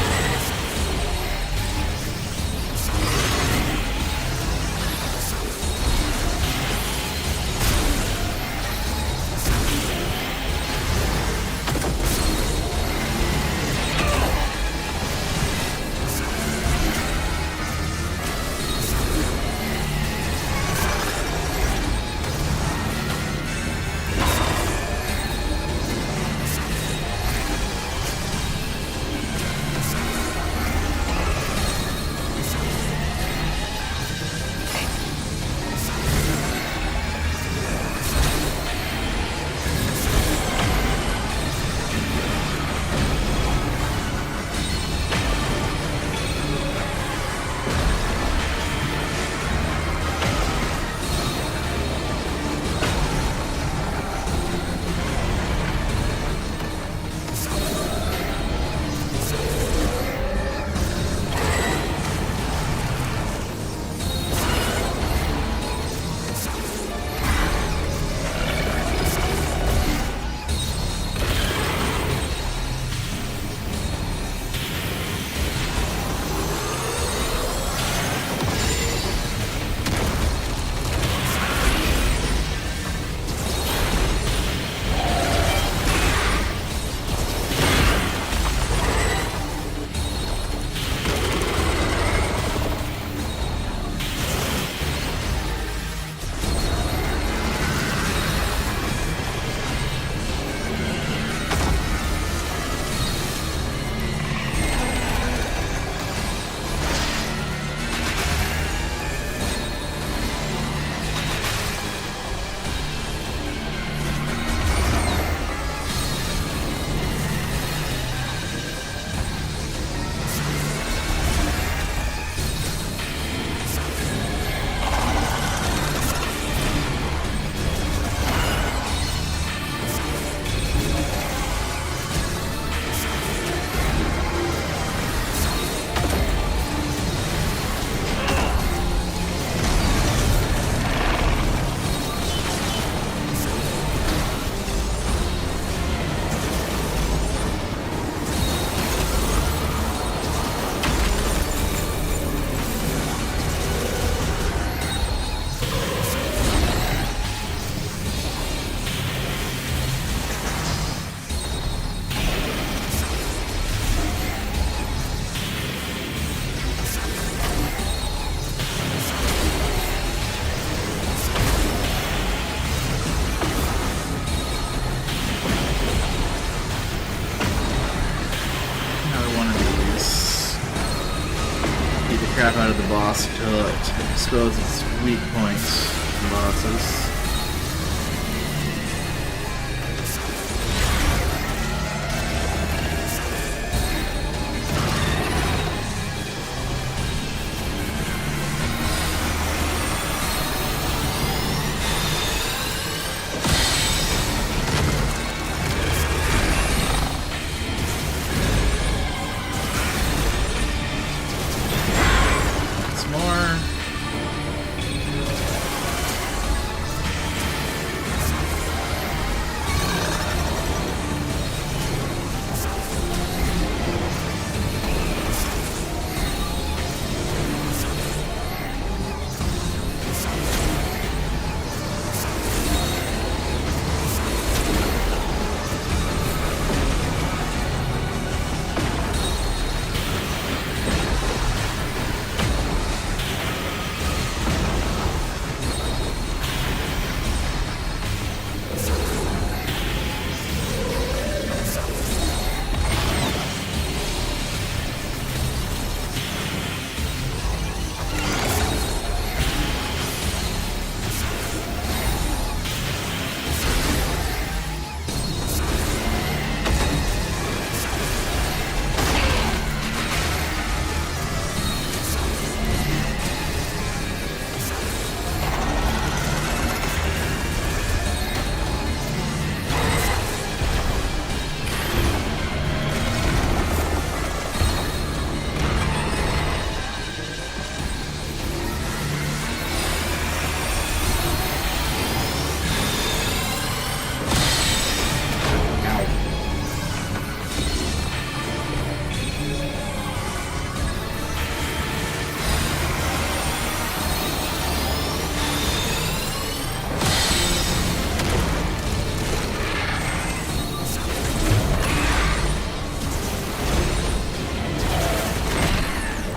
Crap out of the boss until it exposes its weak points to bosses.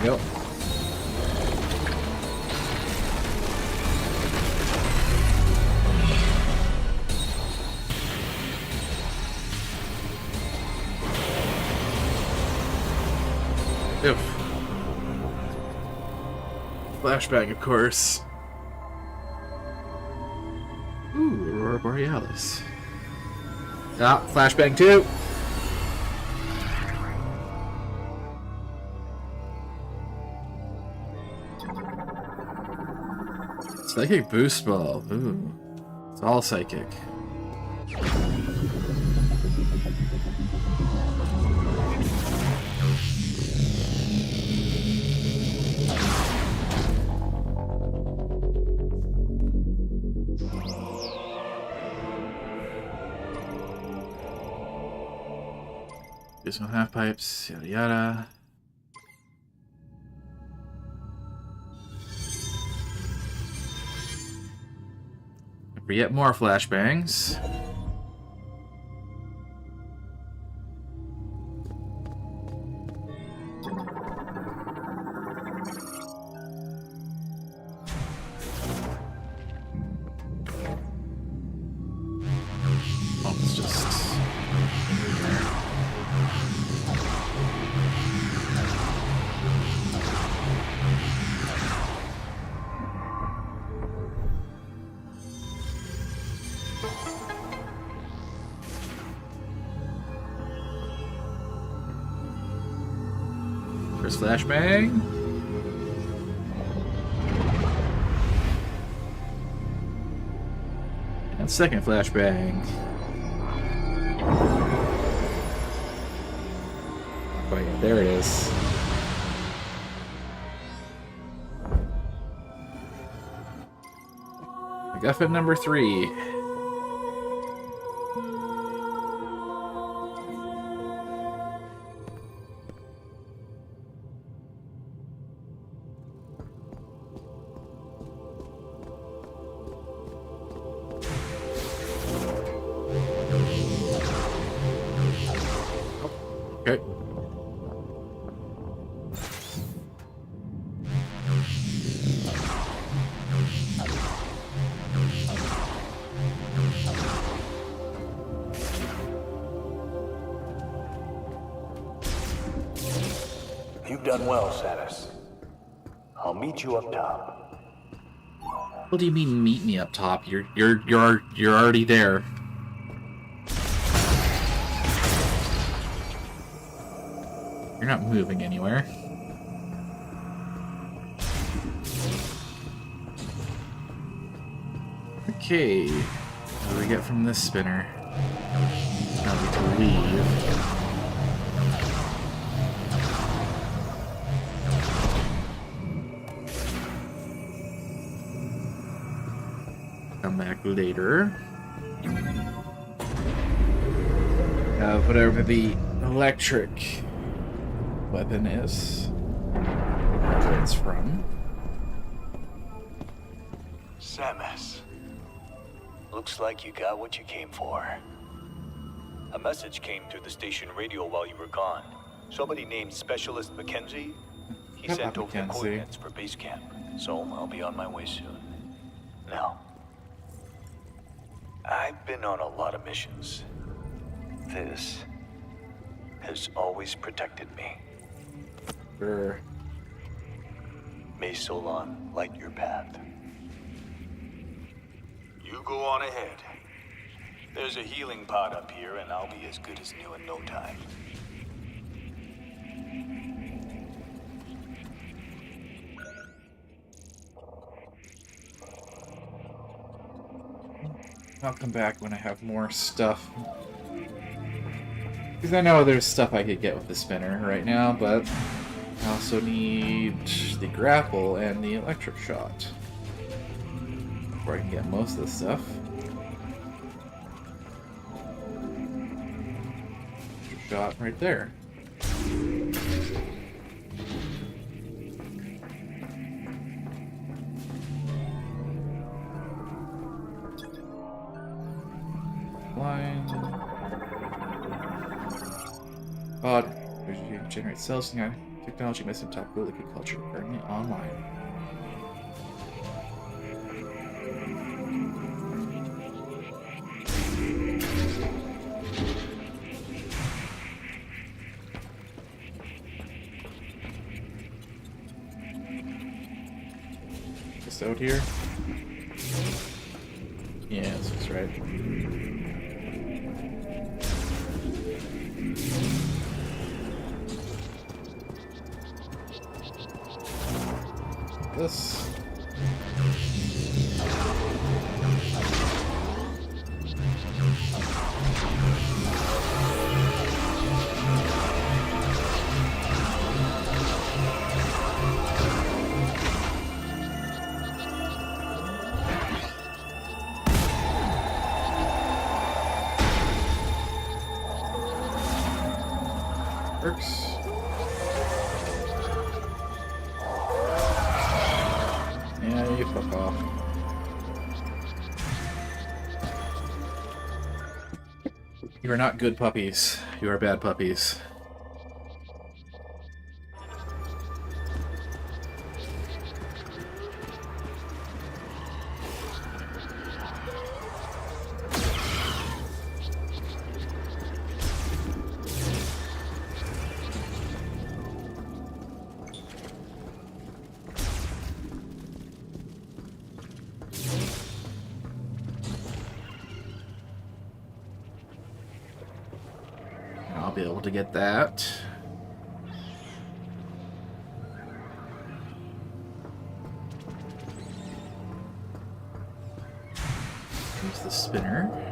Yep. Yep. Flashback, of course. Ooh, Aurora Borealis. Ah, flashbang too. Psychic boost ball. Ooh. It's all psychic. Additional half pipes, yada yada. For yet more flashbangs. Oh, it's just in there. First flashbang. And second flashbang. Wait, there it is. MacGuffin number 3. Okay. You've done well, Samus. I'll meet you up top. What do you mean meet me up top? You're already there. You're not moving anywhere. Okay. What do we get from this spinner? Now we can leave. Come back later. Whatever the electric weapon is. Where it's from. Samus. Looks like you got what you came for. A message came through the station radio while you were gone. Somebody named Specialist Mackenzie. He sent over the coordinates for base camp, so I'll be on my way soon. Now, I've been on a lot of missions. This has always protected me. Sure. May Solon light your path. You go on ahead. There's a healing pod up here, and I'll be as good as new in no time. I'll come back when I have more stuff. Because I know there's stuff I could get with the spinner right now, but I also need the grapple and the electric shot before I can get most of the stuff. Electric shot right there. Line. God, generate cells. Technology missing topical liquid culture currently online. This out here? Yeah, this is right. This. Works. Yeah, you fuck off. You are not good puppies. You are bad puppies. I'll be able to get that. Use the spinner.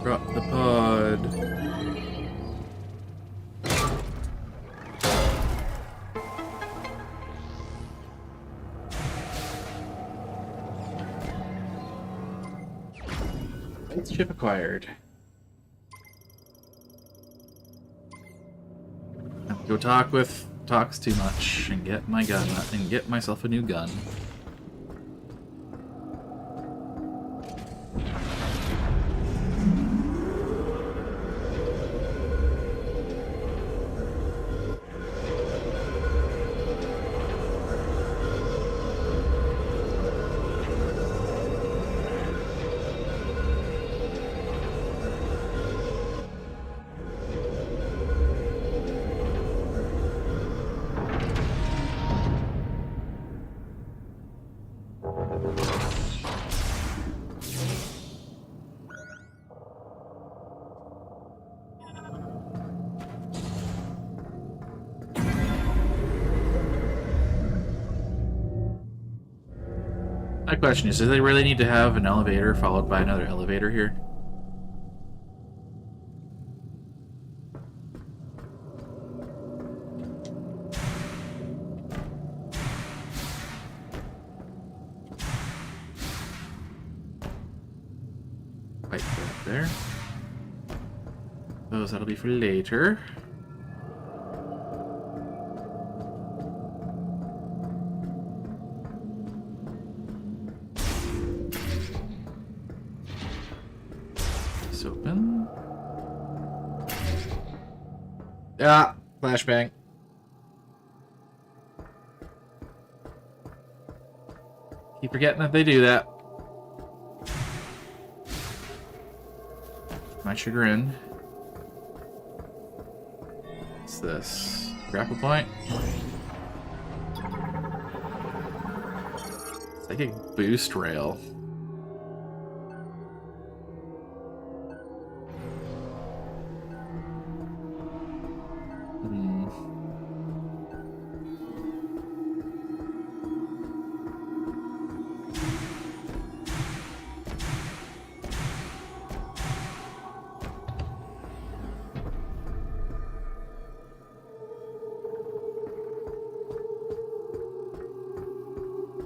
Drop the pod. Light ship acquired. Go talk with talks too much and get my gun and get myself a new gun. My question is, do they really need to have an elevator followed by another elevator here? Right there. Those that'll be for later. Open. Ah, flashbang. Keep forgetting that they do that. My chagrin. What's this? Grapple point? It's like a boost rail.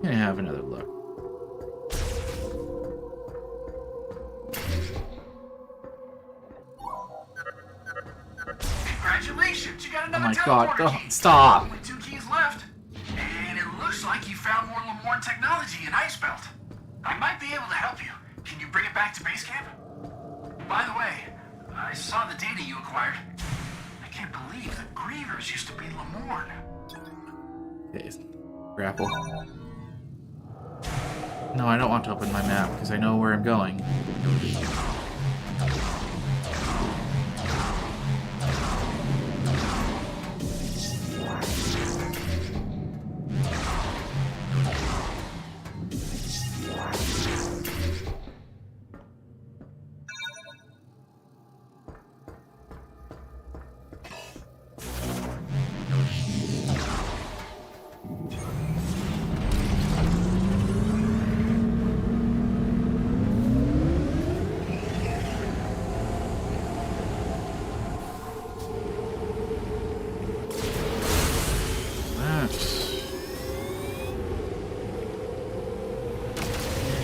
Gonna have another look. my the god, teleporter don't key. stop. Only 2 keys left. And it looks like you found more Lamorne technology in Icebelt. I might be able to help you. Can you bring it back to base camp? By the way, I saw the data you acquired. I can't believe the Grievers used to be Lamorne. Okay, grapple. No, I don't want to open my map because I know where I'm going.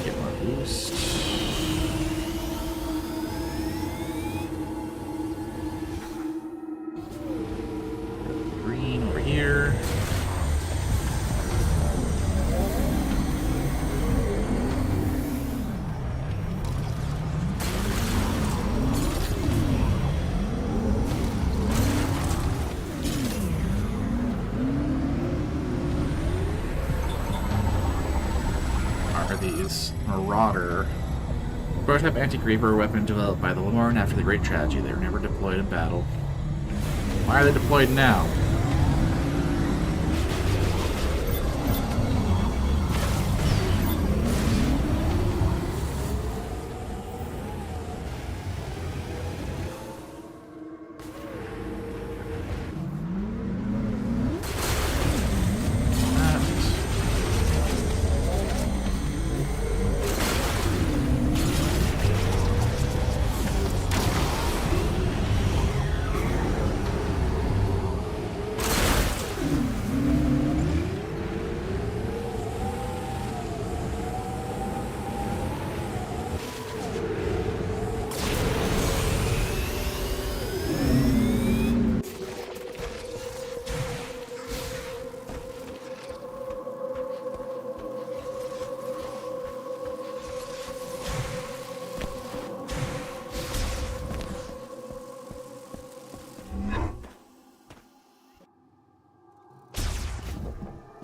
Get more boost. Green over here. Are these Marauder? Prototype anti-griever weapon developed by the Lamorne after the Great Tragedy. They were never deployed in battle. Why are they deployed now?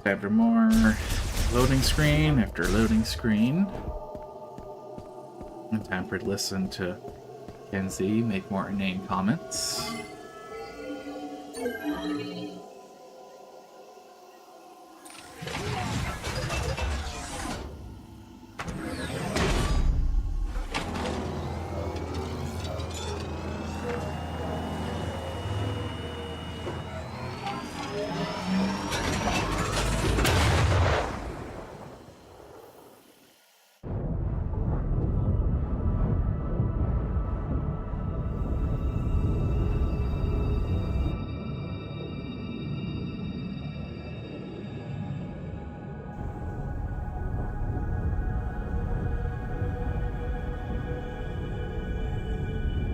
After more loading screen after loading screen. And time for to listen to Kenzie make more inane comments.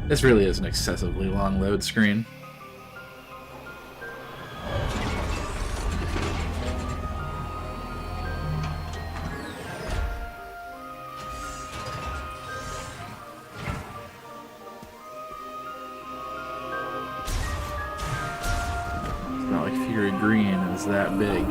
This really is an excessively long load screen. It's not like Fury Green is that big.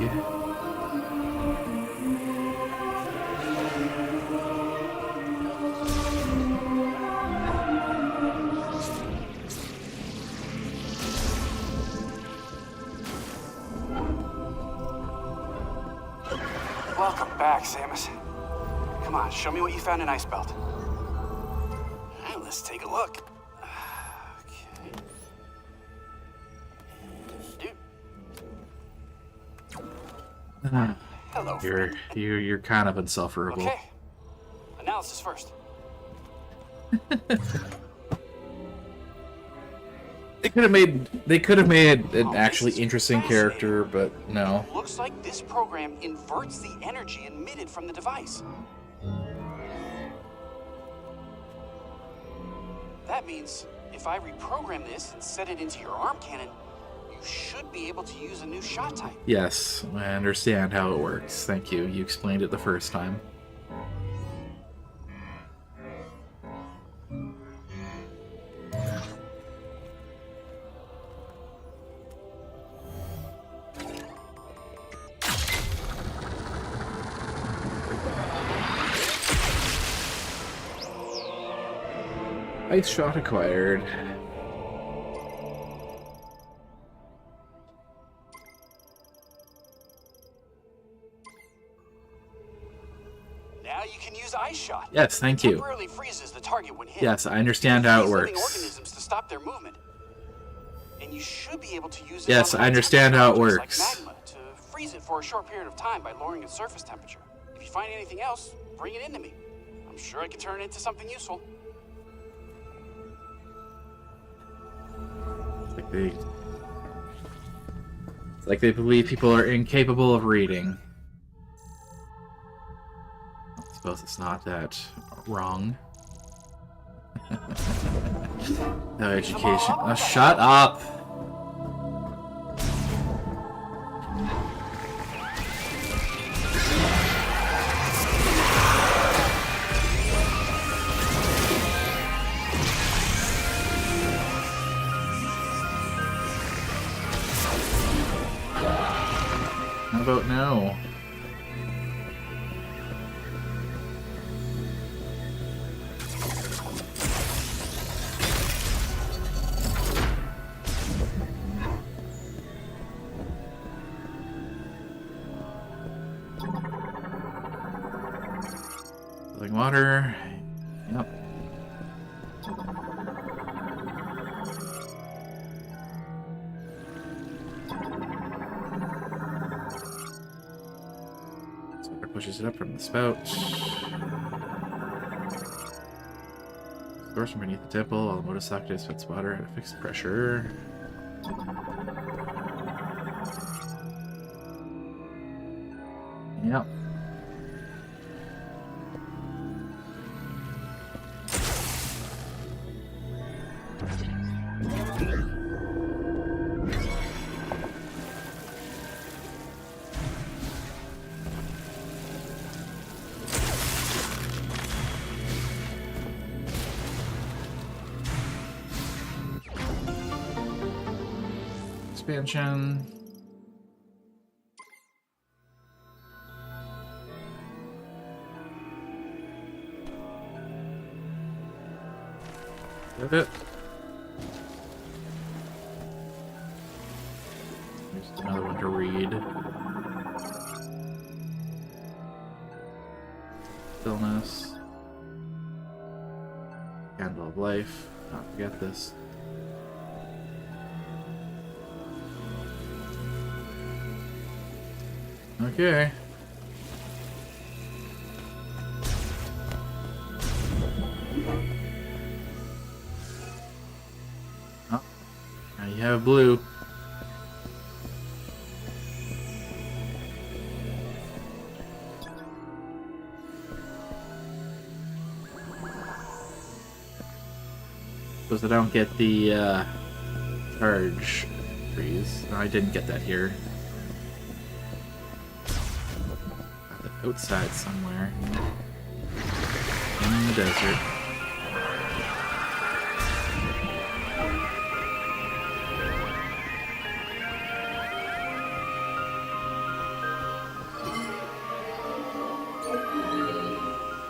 Welcome back, Samus. Come on, show me what you found in Icebelt. Alright, let's take a look. Okay. Dude. Hello, friend. You're kind of insufferable. Okay. Analysis first. They could have made an Oh, actually this is interesting fascinating. character, but no. Looks like this program inverts the energy emitted from the device. That means if I reprogram this and set it into your arm cannon, you you should be able to use a new shot type. Yes, I understand how it works. Thank you. You explained it the first time. Ice shot acquired. Now you can use Ice Shot. Yes, thank It you. temporarily freezes the target when hit. Yes, I understand how it Freeze living works. organisms to stop their movement. And you should be able to use it Yes, on I understand how it objects works. like magma to freeze it for a short period of time by lowering its surface temperature. If you find anything else, bring it in to me. I'm sure I can turn it into something useful. It's like they believe people are incapable of reading. I suppose it's not that wrong. No education. Oh, shut up! How about no? Filling water. Yep. Pushes it up from the spout. Source from beneath the temple. All the motorcycle dispense water at a fixed pressure. Yep. Expansion. Is that it? There's another one to read. Stillness. Candle of Life. Not forget this. Okay. Oh, now you have blue. Suppose I don't get the charge freeze. No, I didn't get that here. Outside somewhere. In the desert.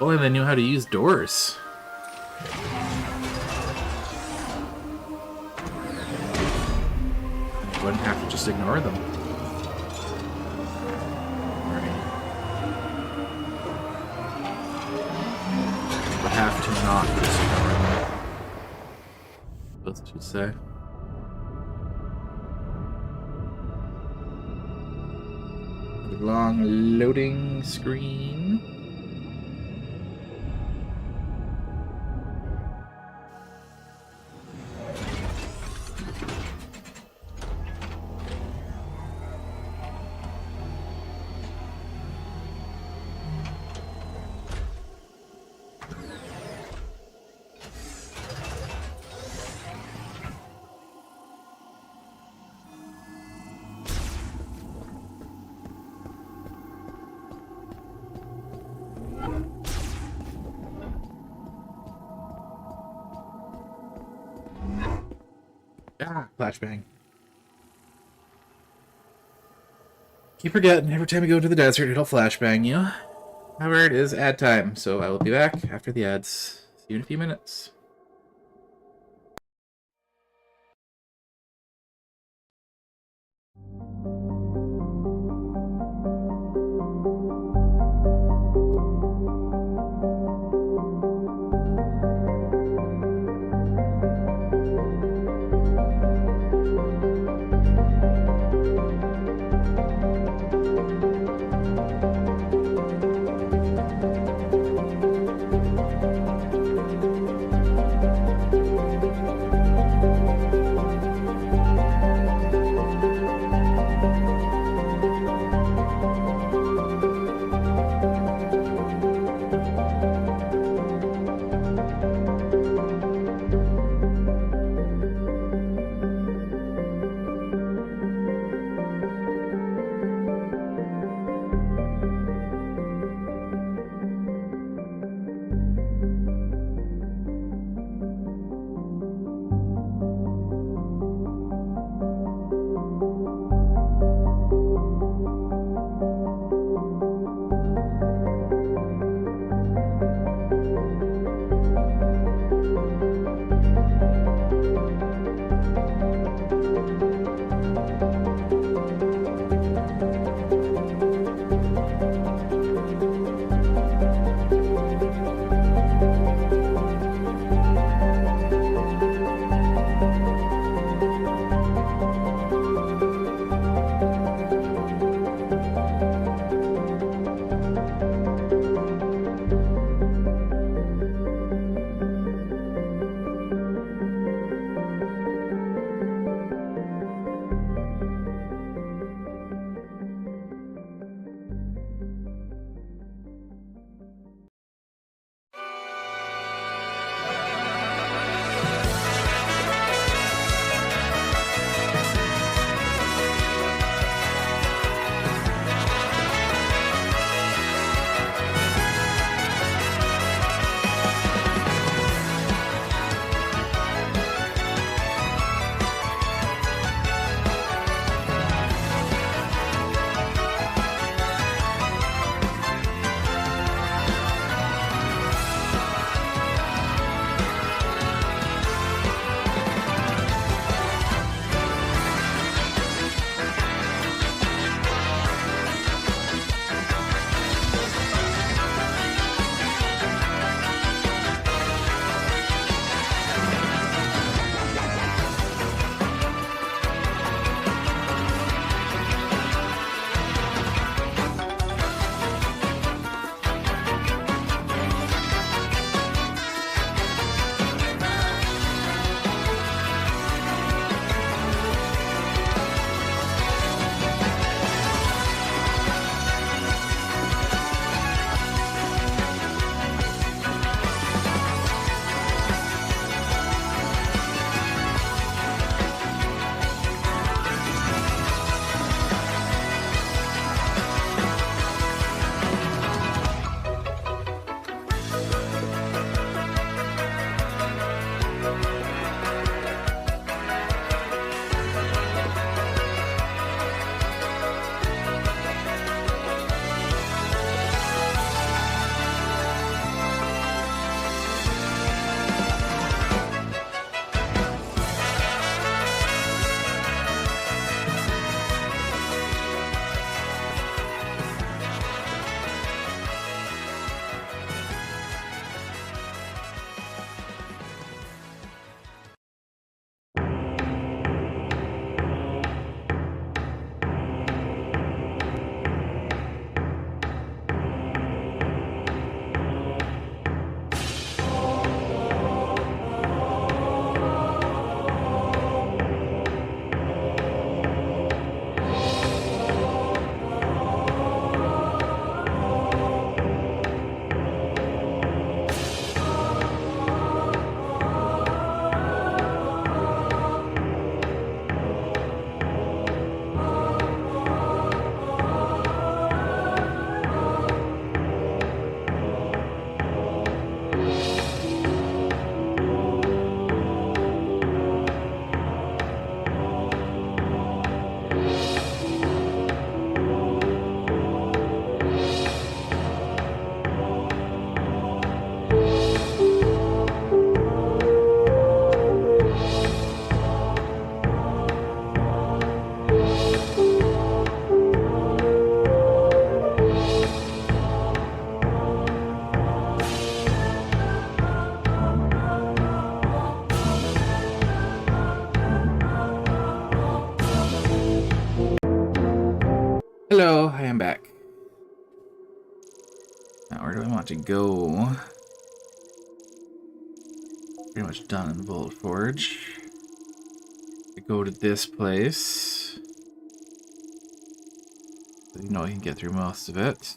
Only they knew how to use doors. You wouldn't have to just ignore them. Have to not just ignore them. Supposed to say. Long loading screen. Ah, flashbang. Keep forgetting every time you go into the desert, it'll flashbang you. However, it is ad time, so I will be back after the ads. See you in a few minutes. Hello, I am back. Now, where do I want to go? Pretty much done in the Bullet Forge. I go to this place. You know I can get through most of it.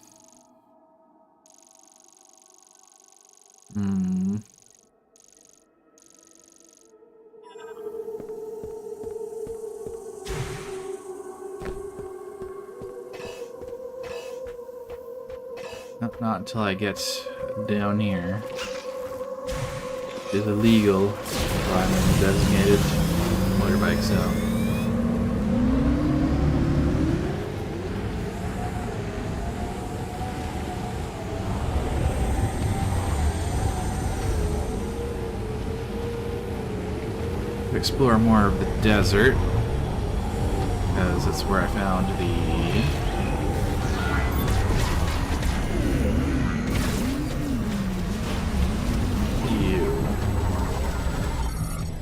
Nope, not until I get down here. It's illegal if I'm in designated motorbike zone. Explore more of the desert, because that's where I found the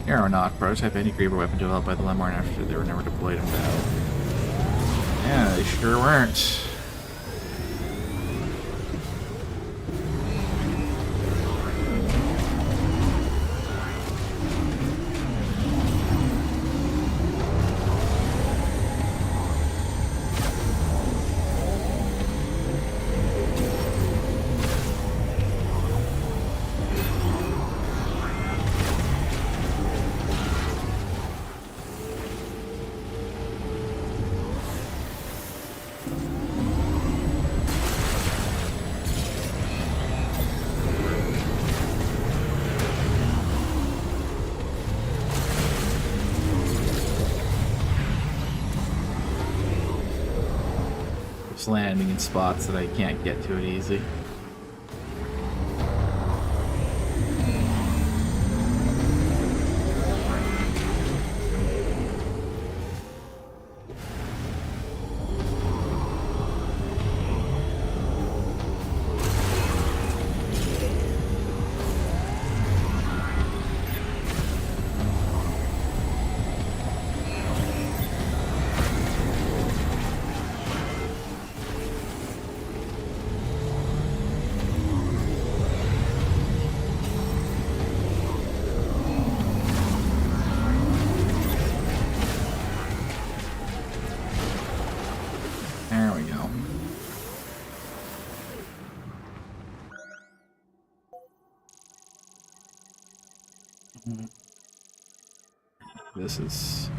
Aeronaut prototype anti-Griever weapon developed by the Lemorn after they were never deployed in battle. Yeah, they sure weren't. Landing in spots that I can't get to it easy. There we go. This is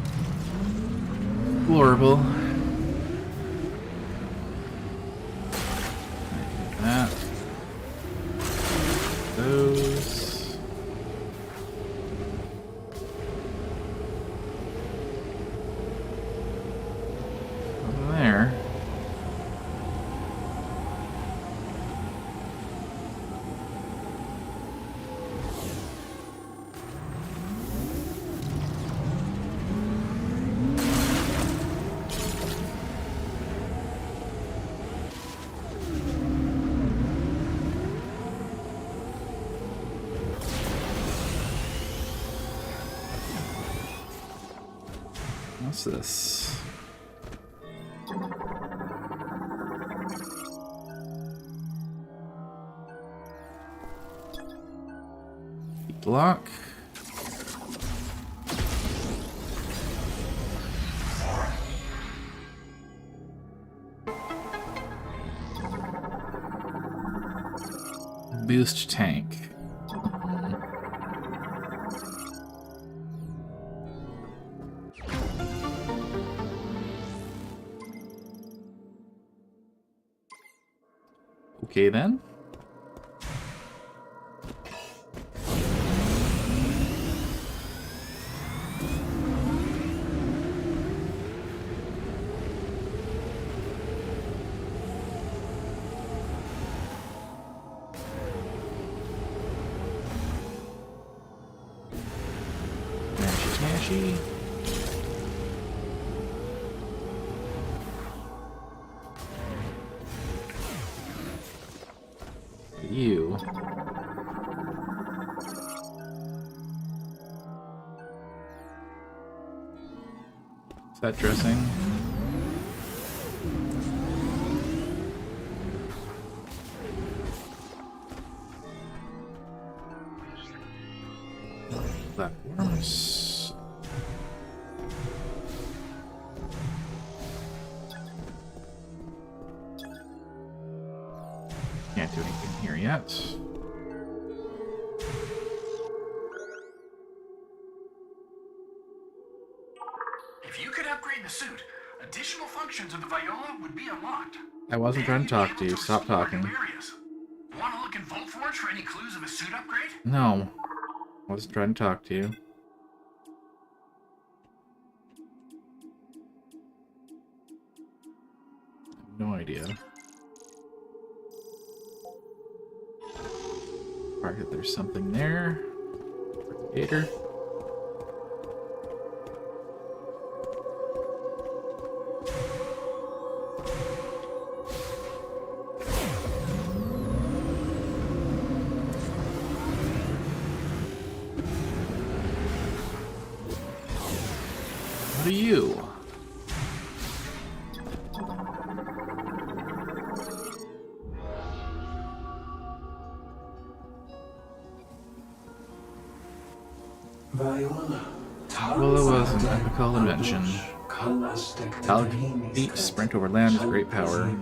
explorable. That. Those. Over there. What's this? Block. Boost tank. Okay then. Smashy. You. Set dressing. Platforms. Can't do anything here yet. If you could upgrade the suit, additional functions of the Viola would be unlocked. I wasn't trying to talk to you. Stop talking. Want to look in Vault Forge for any clues of a suit upgrade? No. I wasn't trying to talk to you. No idea. Alright, there's something there. Gator. What are you? Viola. Well, it was an epical invention. Feet sprint over land with great power.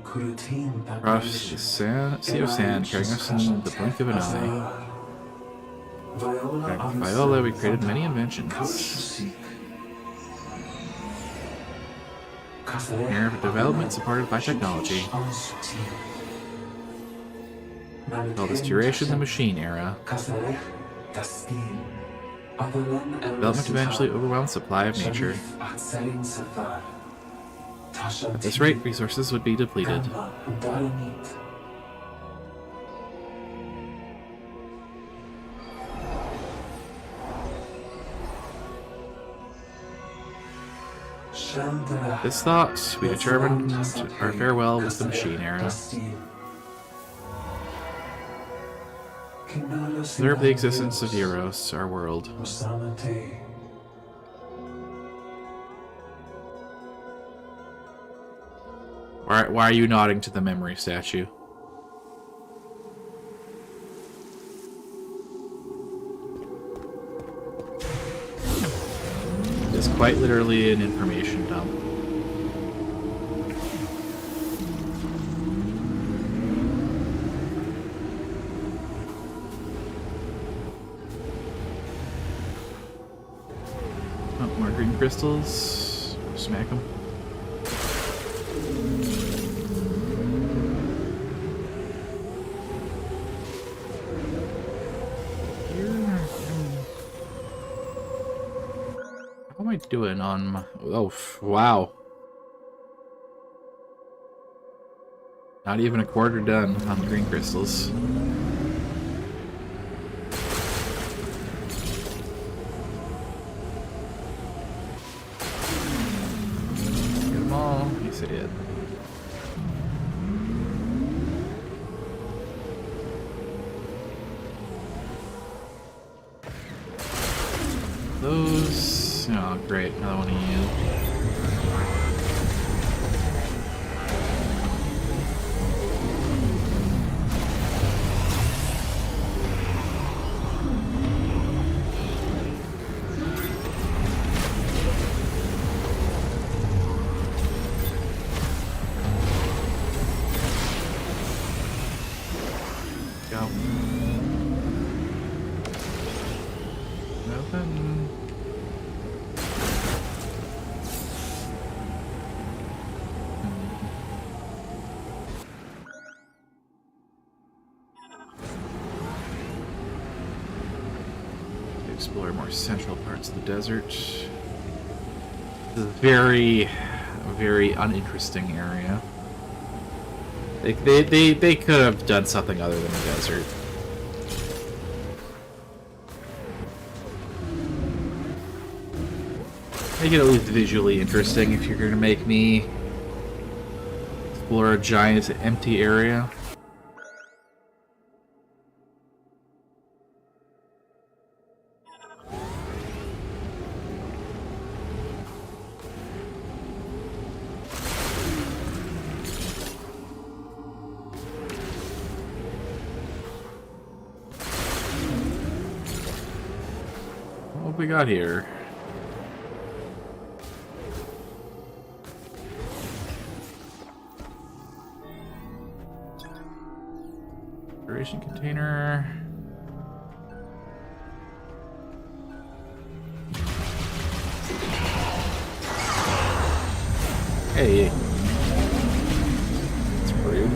Across the sea of sand, carrying us in the blink of an eye. With Viola, we created many inventions. Era of development supported by technology. Call this duration the machine era. Development eventually overwhelmed supply of nature. At this rate, resources would be depleted. This thought, we determined our farewell with the machine era. Observe the existence of Eros, our world. Why are you nodding to the memory statue? It's quite literally an information dump. Oh, more green crystals. Smack them. How am I doing on my... Oh, wow. Not even a quarter done on the green crystals. Get them all. Yes, I did. Those... Oh, great. Another one of you. Go. Nothing. Explore more central parts of the desert. This is a very, very uninteresting area. They could have done something other than a desert. Make it at least visually interesting if you're going to make me explore a giant empty area. What we got here? Duration container. Hey. That's rude.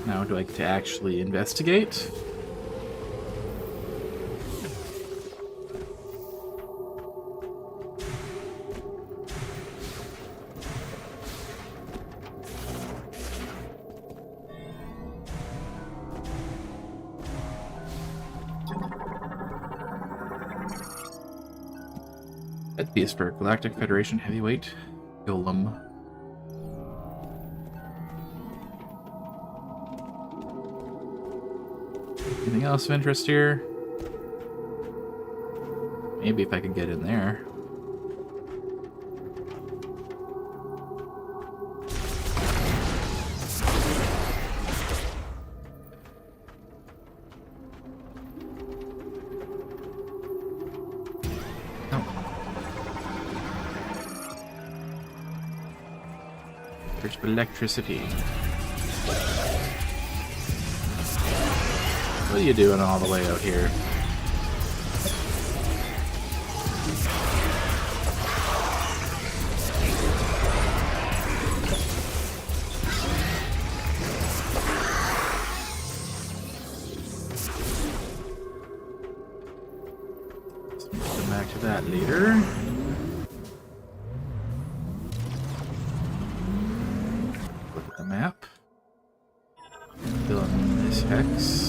Now, do I get to actually investigate? Headpiece for Galactic Federation Heavyweight Golem. Anything else of interest here? Maybe if I could get in there. There's electricity. What are you doing all the way out here? Let's come back to that later. Look at the map. Fill in this hex.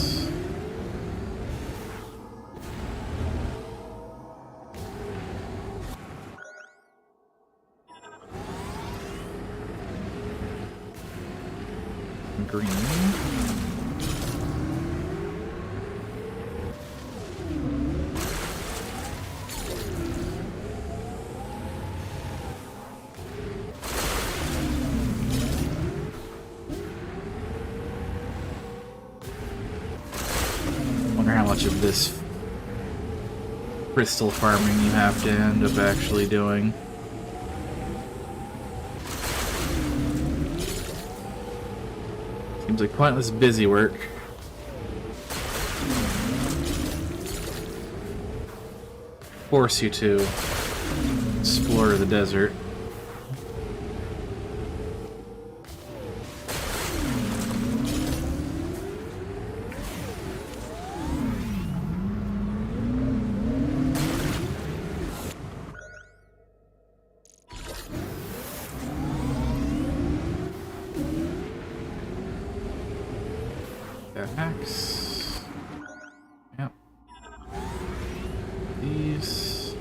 Green. Wonder how much of this crystal farming you have to end up actually doing. Seems like pointless busy work. Force you to explore the desert. Axe. Yep. These.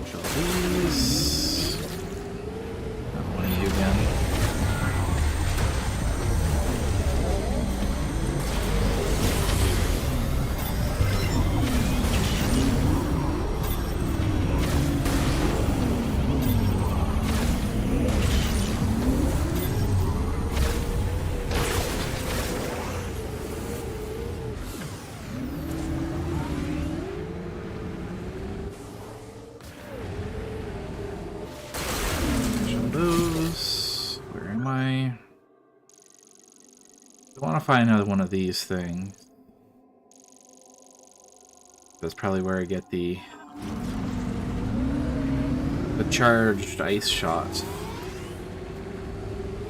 Show these. Not one of you again. I want to find another one of these things. That's probably where I get the charged ice shot.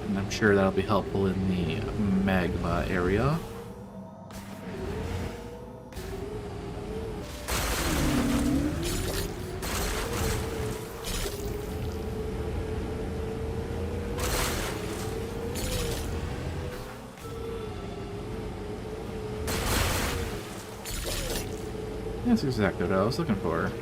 And I'm sure that'll be helpful in the magma area. That's exactly what I was looking for.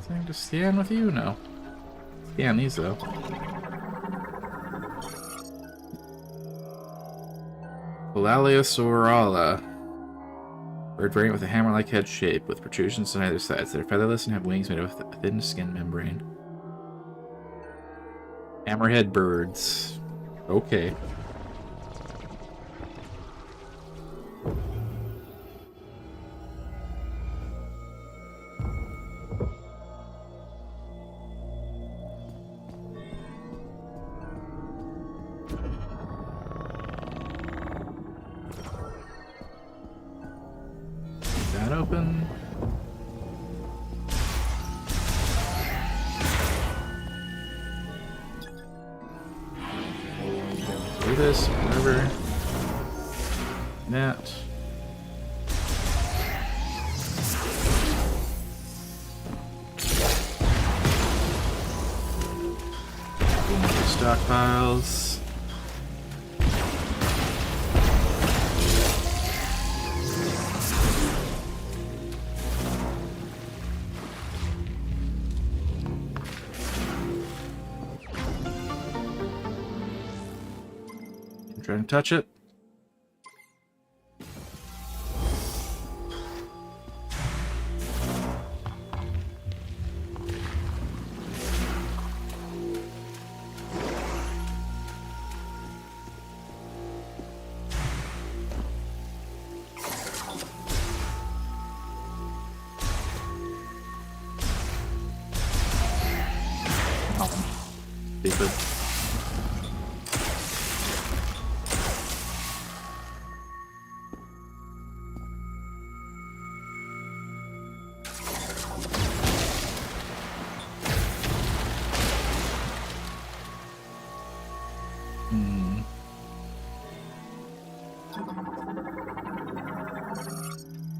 Something to scan with you? No. Scan these though. Palaeosaurala. Bird variant with a hammer-like head shape with protrusions on either sides. They're featherless and have wings made of a thin skin membrane. Hammerhead birds. Okay. That open. Do this, whatever. That. Stockpiles. Trying to touch it. Stupid.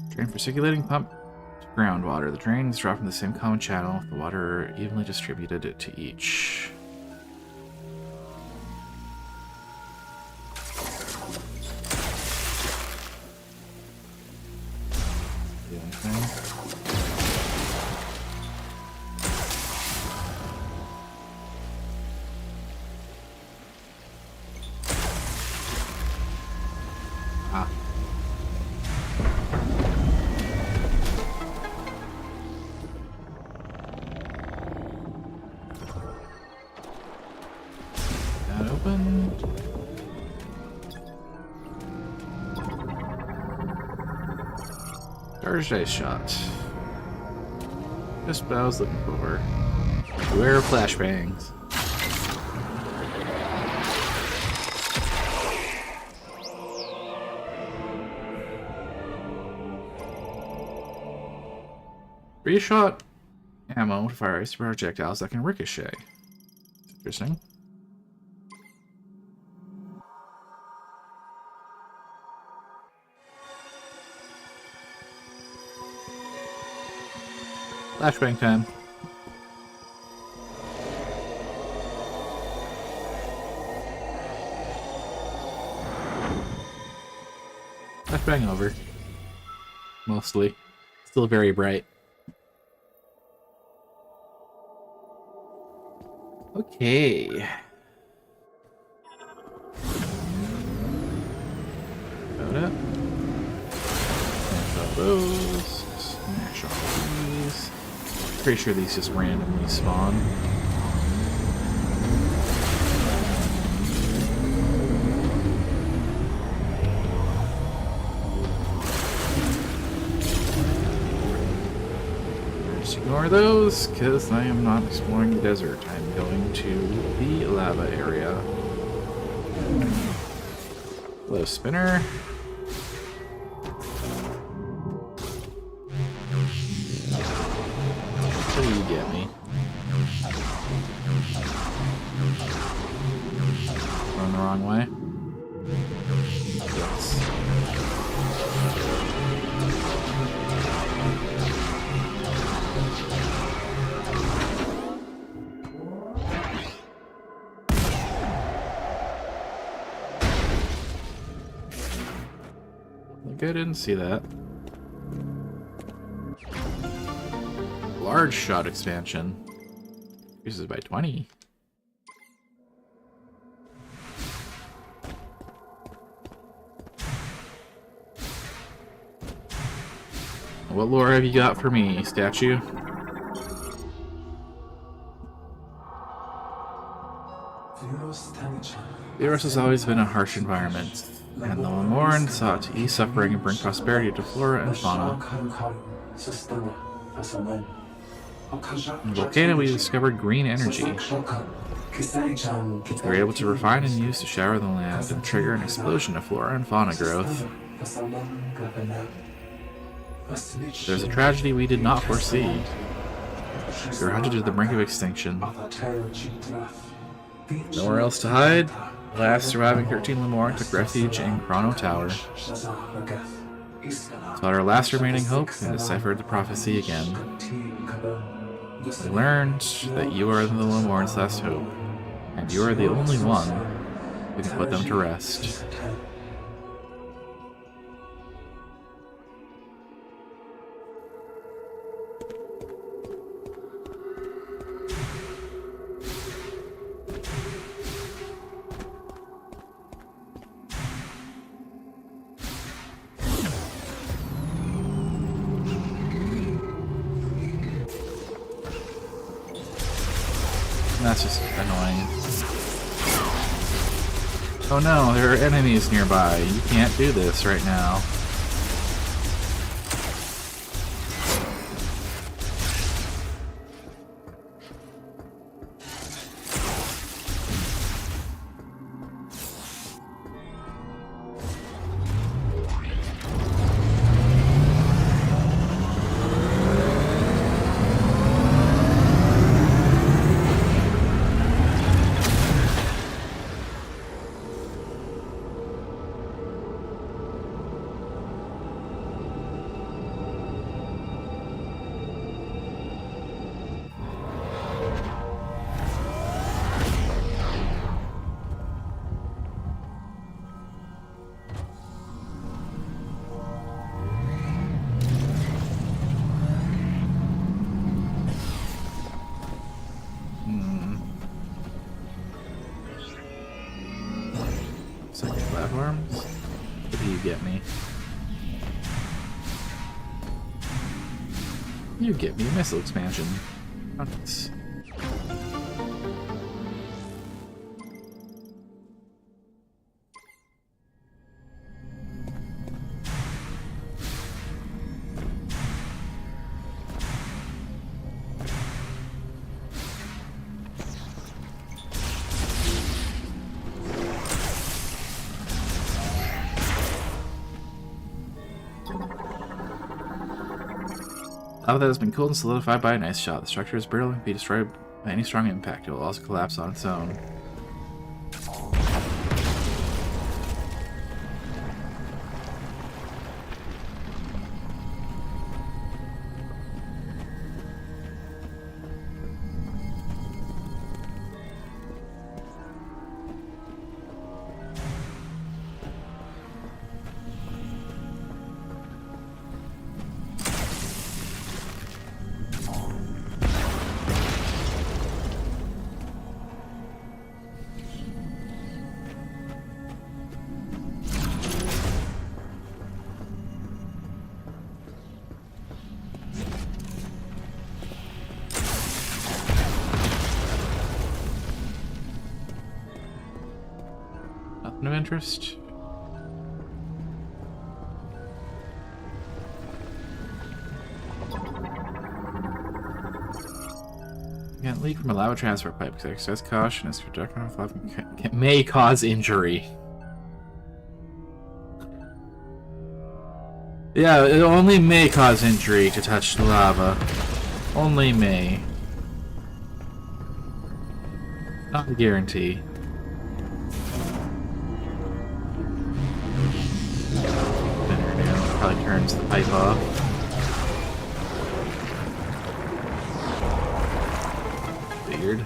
Drain for circulating pump to groundwater. The drain is dropped in the same common channel with the water evenly distributed to each. Do anything? Ah. That open. Charged ice shot. Just what I was looking for. Beware of flashbangs. Three-shot ammo to fire ice projectiles that can ricochet. Interesting. Flashbang time. Flashbang over. Mostly. Still very bright. Okay. About it. Smash all those. Smash all these. Pretty sure these just randomly spawn. Just ignore those, because I am not exploring the desert. I'm going to the lava area. Hello, spinner. What do you get me? Going the wrong way? Yes. Look, I didn't see that. Large shot expansion. Increases by 20. What lore have you got for me, statue? Theros has always been a harsh environment, and the Lemorn sought to ease suffering and bring prosperity to flora and fauna. In the volcano, we discovered green energy. We were able to refine and use to shower the land and trigger an explosion of flora and fauna growth. There's a tragedy we did not foresee. We were hunted to the brink of extinction. Nowhere else to hide, the last surviving 13 Lemorn took refuge in Chrono Tower. Sought our last remaining hope and deciphered the prophecy again. We learned that you are the Lemorn's last hope, and you are the only one who can put them to rest. That's just annoying. Oh no, there are enemies nearby. You can't do this right now. Second platforms? What do you get me? You get me a missile expansion. Oh, nice. Lava that has been cooled and solidified by an ice shot. The structure is brittle and can be destroyed by any strong impact. It will also collapse on its own. Nothing of interest. Can't leak from a lava transfer pipe because excess caution is projectile off lava may cause injury. Yeah, it only may cause injury to touch the lava. Only may. Not a guarantee. Probably turns the pipe off. Weird.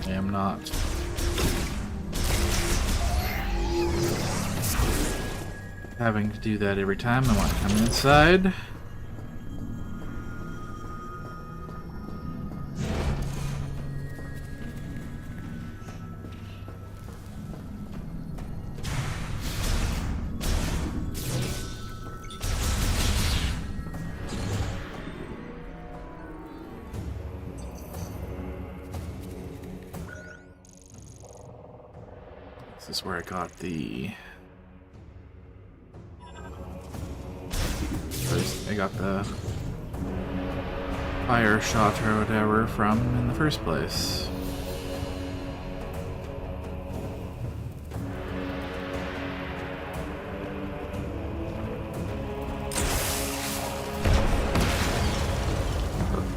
I am not. Having to do that every time I want to come inside. This is where I got the... First, I got the fire shot or whatever from in the first place.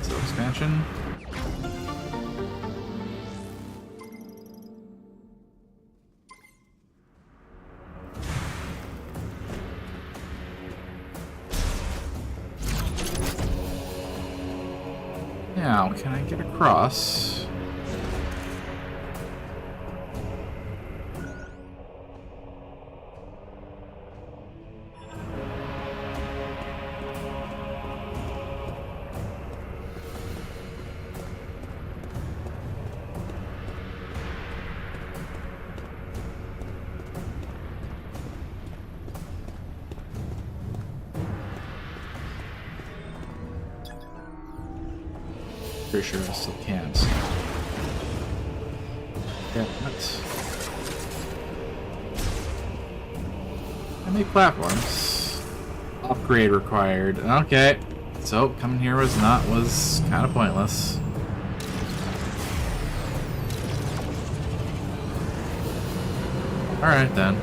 So expansion. Now, can I get across? Pretty sure I still can't. Yeah, that's... How many platforms? Upgrade required. Okay. So, coming here was kind of pointless. Alright then.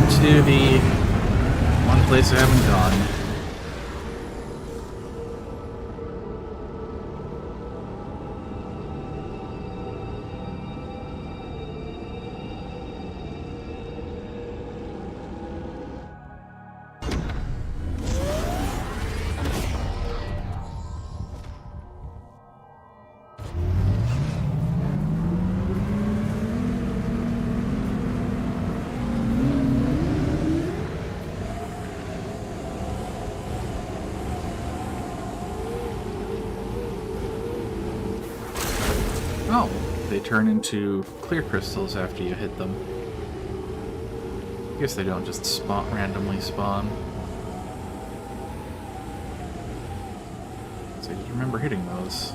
To the one place I haven't gone. Oh, they turn into clear crystals after you hit them. I guess they don't just randomly spawn. So I just remember hitting those.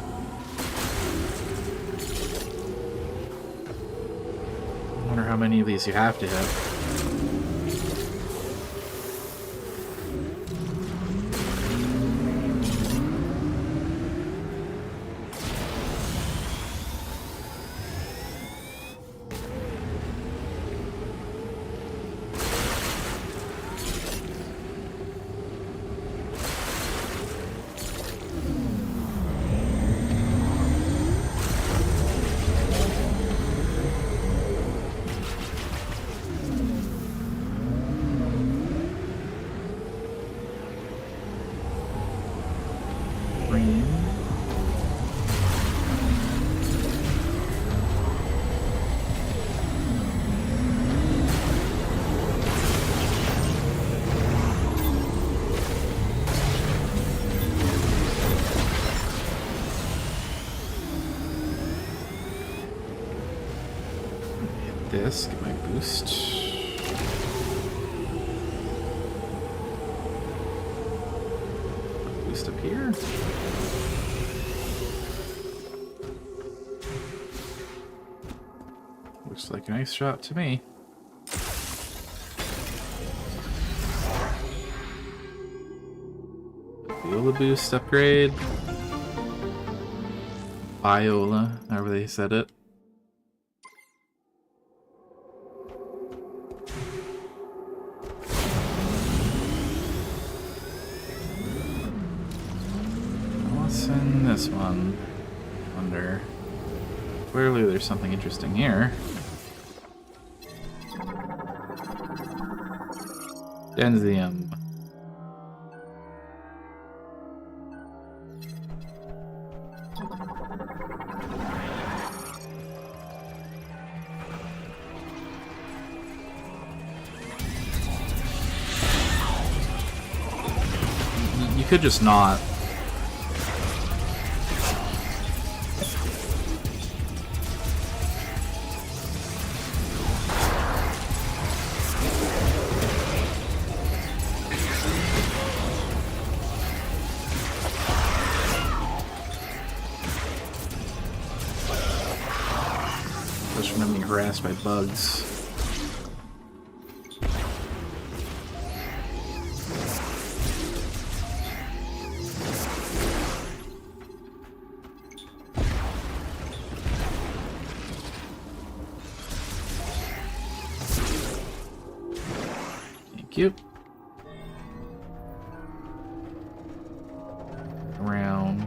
I wonder how many of these you have to hit. this, get my boost. Boost up here. Looks like a nice shot to me. Viola boost upgrade. Viola, however they said it. What's in this one? Wonder. Clearly there's something interesting here. Denzium. You could just not. Just from being harassed by bugs. Thank you. Around.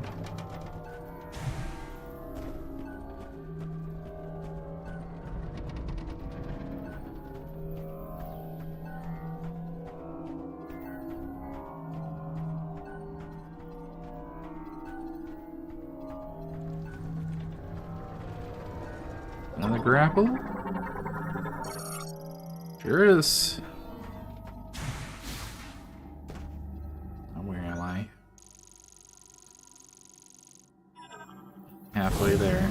Another grapple? Sure is. Oh, where am I? Halfway there.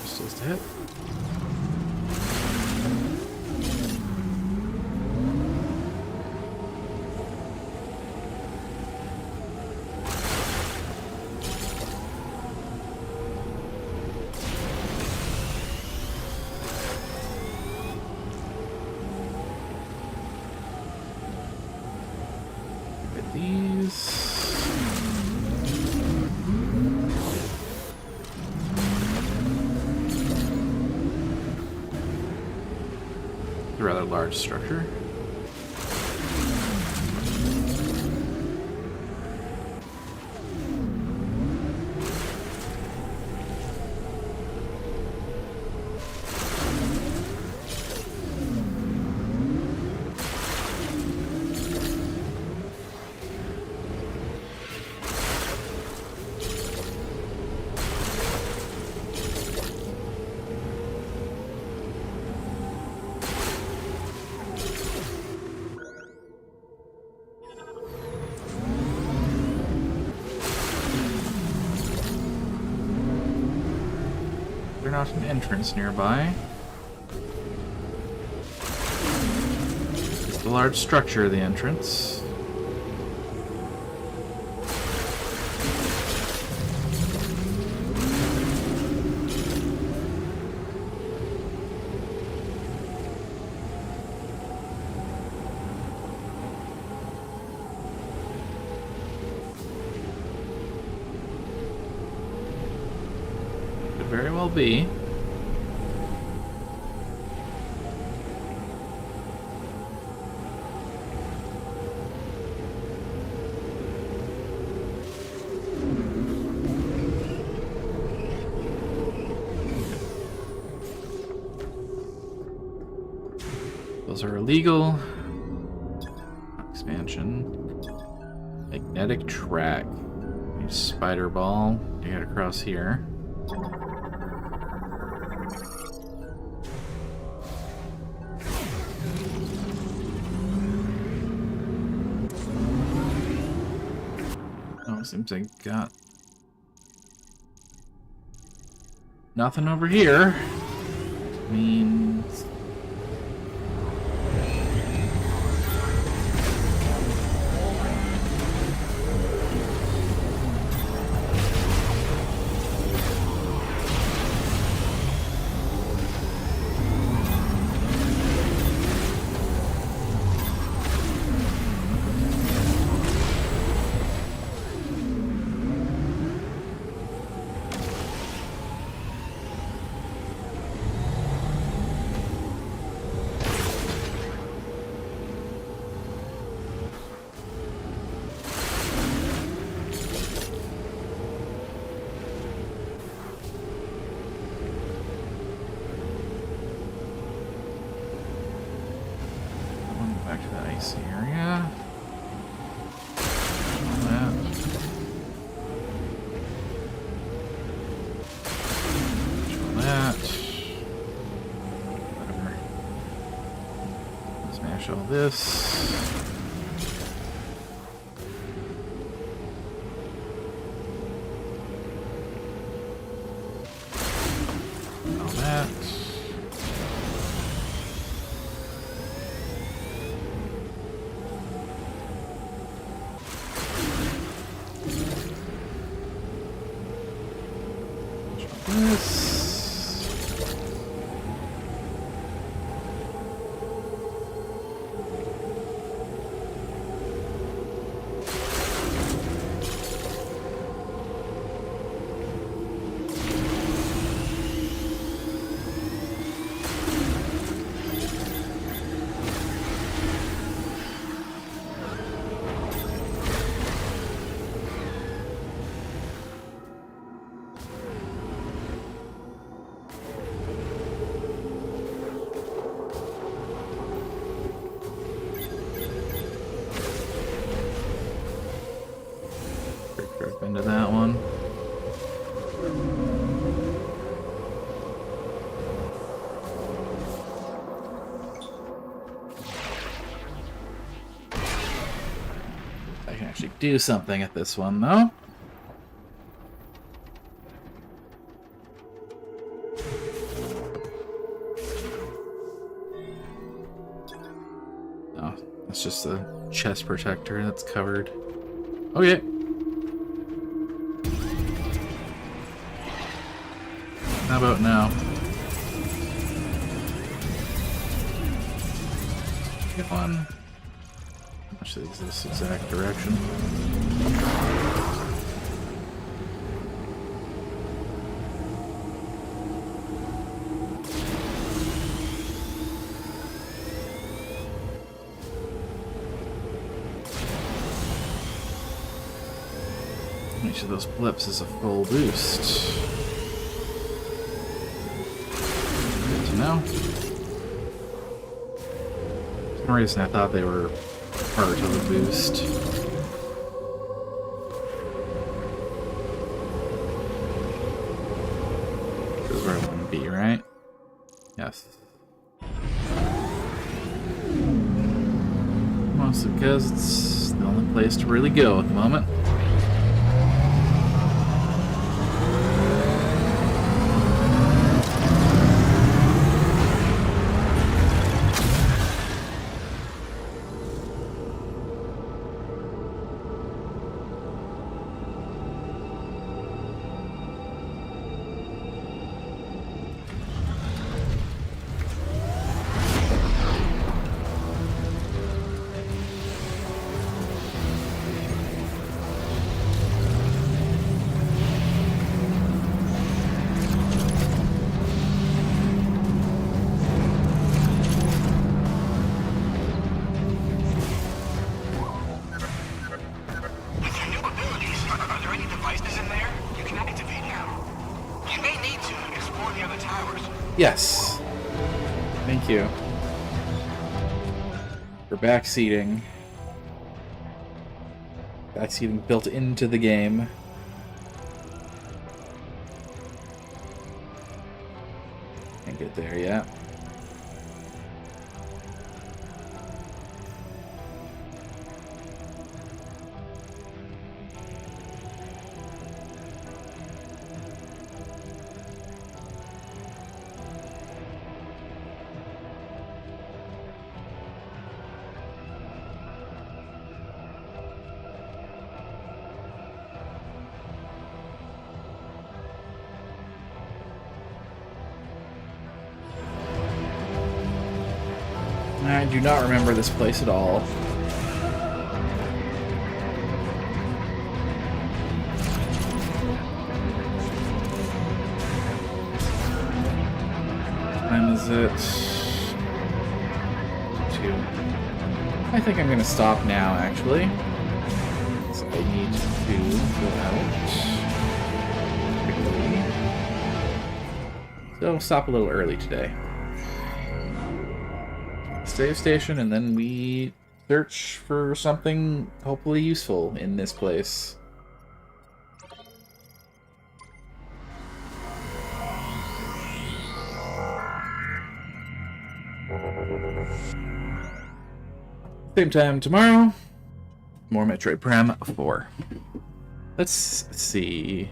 Pistols to hit. Get these. A rather large structure. There's not an entrance nearby. It's the large structure of the entrance. Could very well be. Those are illegal. Expansion. Magnetic track. Use spider ball. You got across here. Oh, seems like got nothing over here. Means back to the icy area. That. That. Whatever. Smash all this. All that. Into that one. I can actually do something at this one, though. Oh, that's just a chest protector that's covered. Okay. How about now? Get on. Actually, this exact direction. Each of those blips is a full boost. No. For some reason I thought they were part of the boost. This is where I want to be, right? Yes. Mostly because it's the only place to really go at the moment. Yes. Thank you. For backseating. Backseating built into the game. Can't get there yet. I do not remember this place at all. What time is it? 2. I think I'm gonna stop now, actually. So I need to go out quickly. So I'll stop a little early today. Save station, and then we search for something hopefully useful in this place. Same time tomorrow, more Metroid Prime 4. Let's see.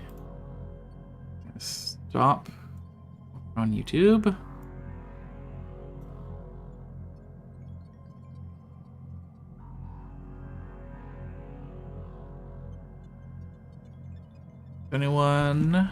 Stop on YouTube. Anyone